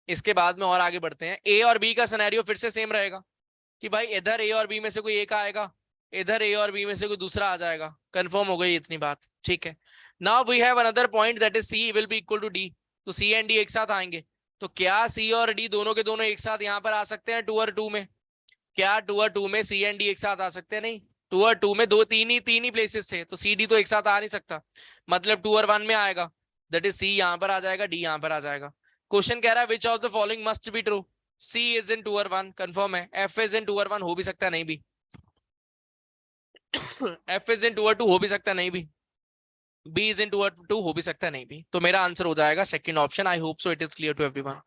इसके बाद में और आगे बढ़ते हैं। ए और बी का सिनेरियो फिर से सेम रहेगा कि भाई इधर ए और बी में से कोई एक आएगा, इधर ए और बी में से कोई दूसरा आ जाएगा, कंफर्म हो गई इतनी बात। ठीक है, now we have another point that is C will be equal to D, तो सी एंड डी एक साथ आएंगे, तो क्या सी और डी दोनों के दोनों एक साथ यहाँ पर आ सकते हैं टू और टू में? क्या टू और टू में सी एंड डी एक साथ आ सकते हैं? नहीं, टू और टू में तीन ही प्लेसेस थे, तो सी डी तो एक साथ आ नहीं सकता, मतलब टू और वन में आएगा, दैट इज सी यहाँ पर आ जाएगा, डी यहाँ पर आ जाएगा। क्वेश्चन कह रहा है which of the following must be true, C is in two और वन कंफर्म है, एफ इज इन टू और वन हो भी सकता है नहीं भी, एफ इज इन टू और टू हो भी सकता है नहीं भी, बी इज इन टू और टू हो भी सकता है नहीं भी, तो मेरा आंसर हो जाएगा second option. I hope so it is clear to everyone.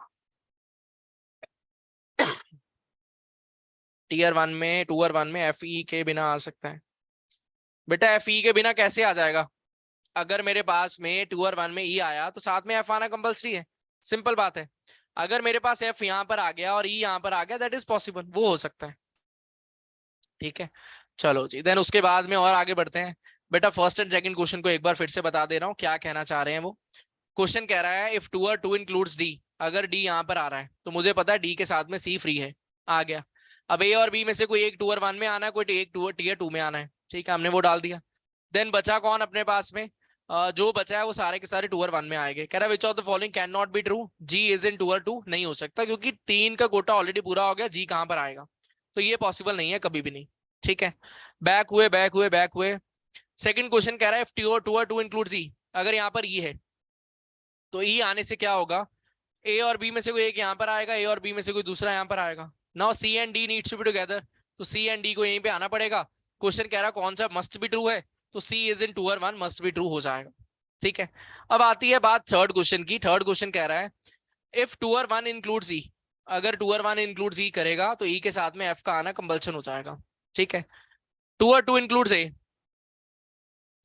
Tier one में टूअर वन में एफ ई के बिना आ सकता है बेटा, एफ ई के बिना कैसे आ जाएगा? अगर मेरे पास में टूअर वन में ई आया तो साथ में एफ आना कंपलसरी है, सिंपल बात है। अगर मेरे पास एफ यहाँ पर आ गया और ई यहाँ पर आ गया, दैट इज पॉसिबल, वो हो सकता है। ठीक है, चलो जी, देन उसके बाद में और आगे बढ़ते हैं। बेटा फर्स्ट एंड सेकंड क्वेश्चन को एक बार फिर से बता दे रहा हूँ क्या कहना चाह रहे हैं वो। क्वेश्चन कह रहा है इफ टू इंक्लूड्स डी, अगर डी यहाँ पर आ रहा है तो मुझे पता है डी के साथ में सी फ्री है, आ गया। अब ए और बी में से कोई एक टूर 1 में आना है, कोई एक टूर टीयर 2 में आना है, ठीक है, हमने वो डाल दिया। देन बचा कौन अपने पास में, जो बचा है वो सारे के सारे टूर 1 में आएंगे। कह रहा which of the following can not be true, G is in tour 2, नहीं हो सकता क्योंकि 3 का कोटा ऑलरेडी पूरा हो गया, जी कहां पर आएगा, तो ये पॉसिबल नहीं है कभी भी नहीं, ठीक है। बैक हुए बैक हुए बैक हुए। सेकंड क्वेश्चन कह रहा है इफ टूर 2 इंक्लूड्स ई, अगर यहाँ पर ई है तो ई आने से क्या होगा, ए और बी में से कोई एक यहाँ पर आएगा, ए और बी में से कोई दूसरा यहाँ पर आएगा। Now C and D needs to be together, तो सी एंड डी को यहीं पे आना पड़ेगा। क्वेश्चन कह रहा कौन सा मस्ट बी ट्रू है, तो C is in tour 1 must be true हो जाएगा, ठीक है। अब आती है बात थर्ड क्वेश्चन की। थर्ड क्वेश्चन कह रहा है इफ टूर 1 इंक्लूड्स ई, अगर टूर 1 इंक्लूड्स ई करेगा तो ई के साथ में एफ का आना कंपल्सन हो जाएगा, ठीक है। टूर 2 इंक्लूड्स ए,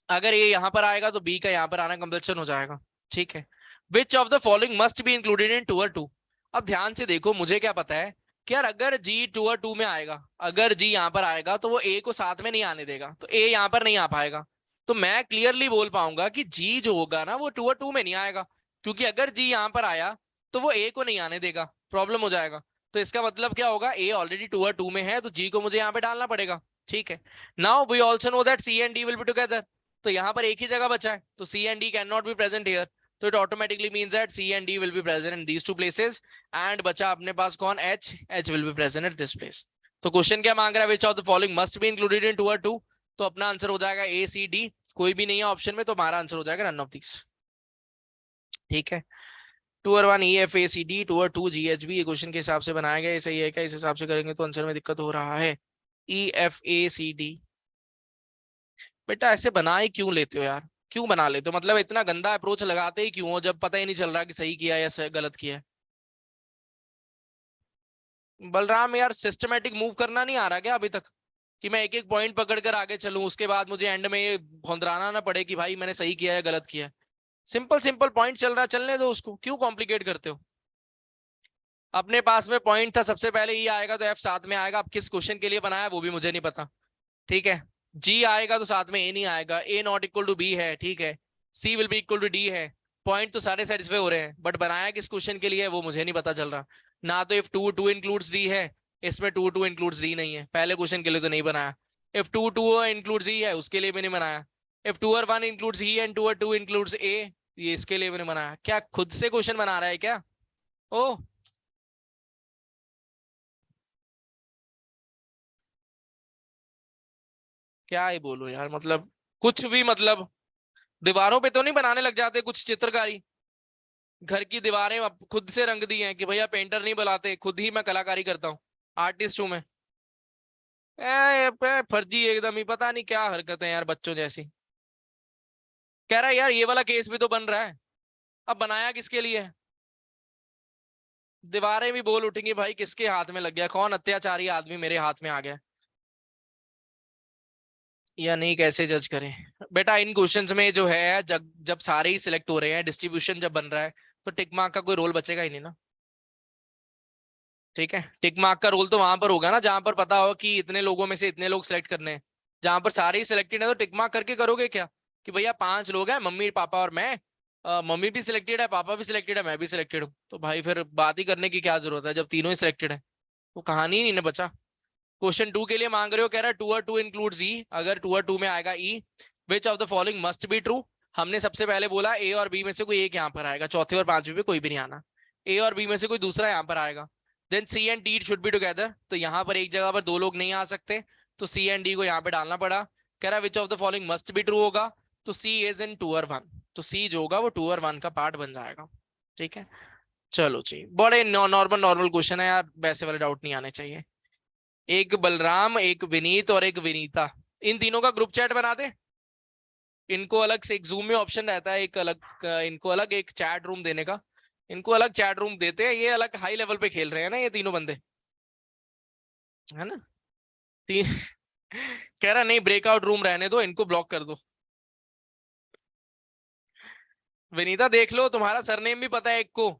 अगर ए यहां पर आएगा तो बी का यहां पर आना कंपल्सन हो जाएगा, ठीक है। Which of the following must be included in tour 2, अब ध्यान से देखो, मुझे क्या पता है कि यार अगर जी टूर 2 में आएगा, अगर जी यहां पर आएगा तो वो ए को साथ में नहीं आने देगा, तो ए यहां पर नहीं आ पाएगा। तो मैं क्लियरली बोल पाऊंगा कि जी जो होगा ना वो टूर 2 में नहीं आएगा, क्योंकि अगर जी यहां पर आया तो वो ए को नहीं आने देगा, प्रॉब्लम हो जाएगा। तो इसका मतलब क्या होगा, ए ऑलरेडी टूर 2 में है तो जी को मुझे यहाँ पे डालना पड़ेगा, ठीक है। Now we also know that C and D will be together, तो यहां पर एक ही जगह बचा है, तो C and D can not be present here, तो it automatically means that C and D will be present in these two places, and बचा अपने पास कौन, H, H will be present at this place. तो question क्या मांग रहा है, which of the following must be included in tour 2, तो अपना आंसर हो जाएगा ए सी डी, कोई भी नहीं है ऑप्शन में, तो हमारा आंसर हो जाएगा नन ऑफ दीस, ठीक है। Tour 1 E F A C D, tour 2 G H B, ये क्वेश्चन के हिसाब से बनाया गया, सही है क्या, इस हिसाब से करेंगे तो आंसर में दिक्कत हो रहा है। E F A C D, बेटा ऐसे बना ही क्यों लेते हो यार, क्यों बना लेते हो, मतलब इतना गंदा अप्रोच लगाते ही क्यों हो जब पता ही नहीं चल रहा कि सही किया या गलत किया है। बलराम यार सिस्टमेटिक मूव करना नहीं आ रहा क्या अभी तक, कि मैं एक एक पॉइंट पकड़ कर आगे चलूं, उसके बाद मुझे एंड में ये भौंदराना ना पड़े कि भाई मैंने सही किया है गलत किया है। सिंपल सिंपल पॉइंट चल रहा है, चलने दो उसको, क्यों कॉम्प्लिकेट करते हो। अपने पास में पॉइंट था, सबसे पहले ये आएगा तो एफ साथ में आएगा, अब किस क्वेश्चन के लिए बनाया वो भी मुझे नहीं पता, ठीक है। जी आएगा तो साथ में ए नहीं आएगा, A not equal to B है, ठीक है। C will be equal to D है, पॉइंट तो सारे सेटिस्फाई हो रहे हैं, बट बनाया किस क्वेश्चन के लिए वो मुझे नहीं पता चल रहा। ना तो if two two includes D है, इसमें टू टू इंक्लूड्स डी नहीं है, पहले क्वेश्चन के लिए तो नहीं बनाया। If two two includes E है, उसके लिए भी नहीं बनाया। इफ टूर 1 इंक्लूड्स ही एंड टूर 2 इंक्लूड्स ए, ये इसके लिए मैंने बनाया। क्या खुद से क्वेश्चन बना रहा है क्या, ओ क्या ही बोलो यार, मतलब कुछ भी, मतलब दीवारों पे तो नहीं बनाने लग जाते कुछ चित्रकारी, घर की दीवारें अब खुद से रंग दी हैं कि भैया पेंटर नहीं बुलाते, खुद ही मैं कलाकारी करता हूँ, आर्टिस्ट हूं मैं। फर्जी एकदम ही, पता नहीं क्या हरकतें यार बच्चों जैसी। कह रहा है यार ये वाला केस भी तो बन रहा है, अब बनाया किसके लिए है। दीवारें भी बोल उठेंगी भाई किसके हाथ में लग गया, कौन अत्याचारी आदमी मेरे हाथ में आ गया, या नहीं कैसे जज करें। बेटा इन क्वेश्चंस में जो है जब जब सारे ही सिलेक्ट हो रहे हैं, डिस्ट्रीब्यूशन जब बन रहा है, तो टिक मार्क का कोई रोल बचेगा ही नहीं ना, ठीक है। टिक मार्क का रोल तो वहां पर होगा ना जहां पर पता हो कि इतने लोगों में से इतने लोग सिलेक्ट करने हैं, जहां पर सारे ही सिलेक्टेड है तो टिक मार्क करके करोगे क्या, कि भैया 5 लोग हैं, मम्मी पापा और मैं, मम्मी भी सिलेक्टेड है, पापा भी सिलेक्टेड है, मैं भी सिलेक्टेड हूँ, तो भाई फिर बात ही करने की क्या जरूरत है जब तीनों ही सिलेक्टेड है, तो कहानी ही नहीं ना बचा। क्वेश्चन 2 के लिए मांग रहे हो, कह रहा है टूर 2 इंक्लूड्स ई, अगर टूर 2 में आएगा E, which of the following must be true, हमने सबसे पहले बोला ए और बी में से कोई एक यहाँ पर आएगा, चौथे और पांचवे पे कोई भी नहीं आना, ए और बी में से कोई दूसरा यहाँ पर आएगा। Then C and D should be together, तो यहाँ पर एक जगह पर दो लोग नहीं आ सकते, तो सी एंड डी को यहाँ पे डालना पड़ा। कह रहा है which of the following must be true होगा, तो सी इज इन टूर 1, तो सी जो होगा वो टूर 1 का पार्ट बन जाएगा, ठीक है। चलो जी, बड़े नॉर्मल नॉर्मल क्वेश्चन है यार, वैसे वाले डाउट नहीं आने चाहिए। एक बलराम, एक विनीत और एक विनीता, इन तीनों का ग्रुप चैट बना दे। इनको अलग से एक जूम में ऑप्शन रहता है, एक अलग इनको अलग एक चैट रूम देने का, इनको अलग चैट रूम देते हैं, ये अलग हाई लेवल पे खेल रहे हैं ना ये तीनों बंदे, है ना। तीन कह रहा नहीं ब्रेकआउट रूम रहने दो, इनको ब्लॉक कर दो। विनीता देख लो, तुम्हारा सरनेम भी पता है एक को,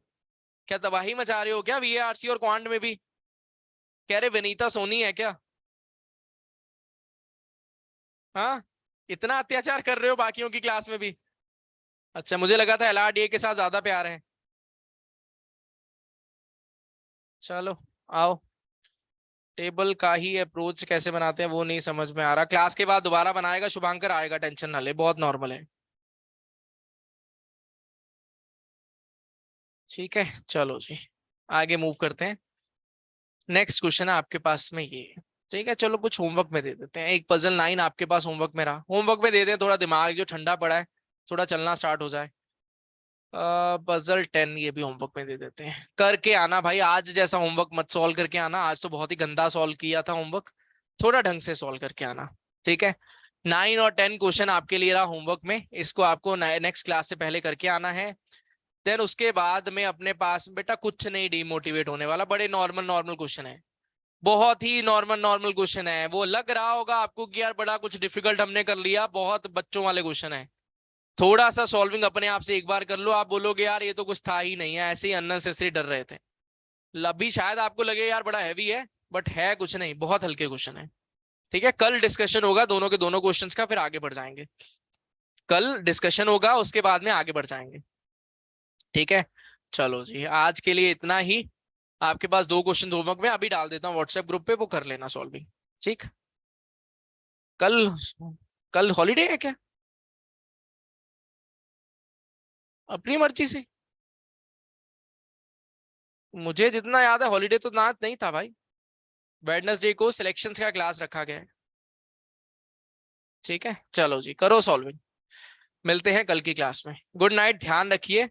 क्या तबाही मचा रहे हो क्या वीएआरसी और क्वांट में भी। कह रहे विनीता सोनी है क्या, हाँ, इतना अत्याचार कर रहे हो बाकियों की क्लास में भी। अच्छा मुझे लगा था एलआरडीए के साथ ज्यादा प्यार है। चलो आओ, टेबल का ही अप्रोच कैसे बनाते हैं वो नहीं समझ में आ रहा, क्लास के बाद दोबारा बनाएगा शुभांकर, आएगा, टेंशन ना ले, बहुत नॉर्मल है। ठीक है चलो जी, आगे मूव करते हैं। नेक्स्ट क्वेश्चन है आपके पास में ये। ठीक है चलो कुछ होमवर्क में दे देते हैं, एक पजल 9 आपके पास होमवर्क में रहा, होमवर्क में दे दें, थोड़ा दिमाग जो ठंडा पड़ा है थोड़ा चलना स्टार्ट हो जाए। पजल 10 ये भी होमवर्क में दे देते हैं, करके आना भाई, आज जैसा होमवर्क मत सॉल्व करके आना, आज तो बहुत ही गंदा सॉल्व किया था होमवर्क, थोड़ा ढंग से सॉल्व करके आना। ठीक है, 9 और 10 क्वेश्चन आपके लिए रहा होमवर्क में, इसको आपको नेक्स्ट क्लास से पहले करके आना है। देन उसके बाद में अपने पास बेटा कुछ नहीं डिमोटिवेट होने वाला, बड़े नॉर्मल नॉर्मल क्वेश्चन है, बहुत ही नॉर्मल नॉर्मल क्वेश्चन है, वो लग रहा होगा आपको कि यार बड़ा कुछ डिफिकल्ट हमने कर लिया, बहुत बच्चों वाले क्वेश्चन है। थोड़ा सा सॉल्विंग अपने आप से एक बार कर लो, आप बोलोगे यार ये तो कुछ था ही नहीं है, ऐसे ही अननेसेसरी डर रहे थे। अभी शायद आपको लगे यार बड़ा हैवी है, बट है कुछ नहीं, बहुत हल्के क्वेश्चन है। ठीक है, कल डिस्कशन होगा दोनों के दोनों क्वेश्चंस का, फिर आगे बढ़ जाएंगे। कल डिस्कशन होगा उसके बाद में आगे बढ़ जाएंगे। ठीक है चलो जी, आज के लिए इतना ही। आपके पास 2 क्वेश्चन होमवर्क में अभी डाल देता हूँ व्हाट्सएप ग्रुप पे, वो कर लेना सॉल्विंग। ठीक, कल कल हॉलीडे है क्या? अपनी मर्जी से, मुझे जितना याद है हॉलीडे तो ना नहीं था भाई, वेडनेसडे को सिलेक्शंस का क्लास रखा गया है। ठीक है चलो जी, करो सॉल्विंग, मिलते हैं कल की क्लास में। गुड नाइट, ध्यान रखिए।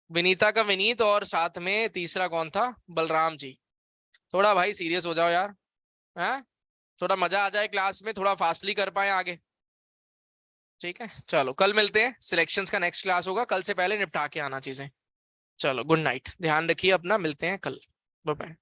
विनीता का विनीत, और साथ में तीसरा कौन था, बलराम जी। थोड़ा भाई सीरियस हो जाओ यार, हैं, थोड़ा मजा आ जाए क्लास में, थोड़ा फास्टली कर पाए आगे। ठीक है चलो, कल मिलते हैं, सिलेक्शंस का नेक्स्ट क्लास होगा, कल से पहले निपटा के आना चीजें। चलो गुड नाइट, ध्यान रखिए अपना, मिलते हैं कल, बाय बाय।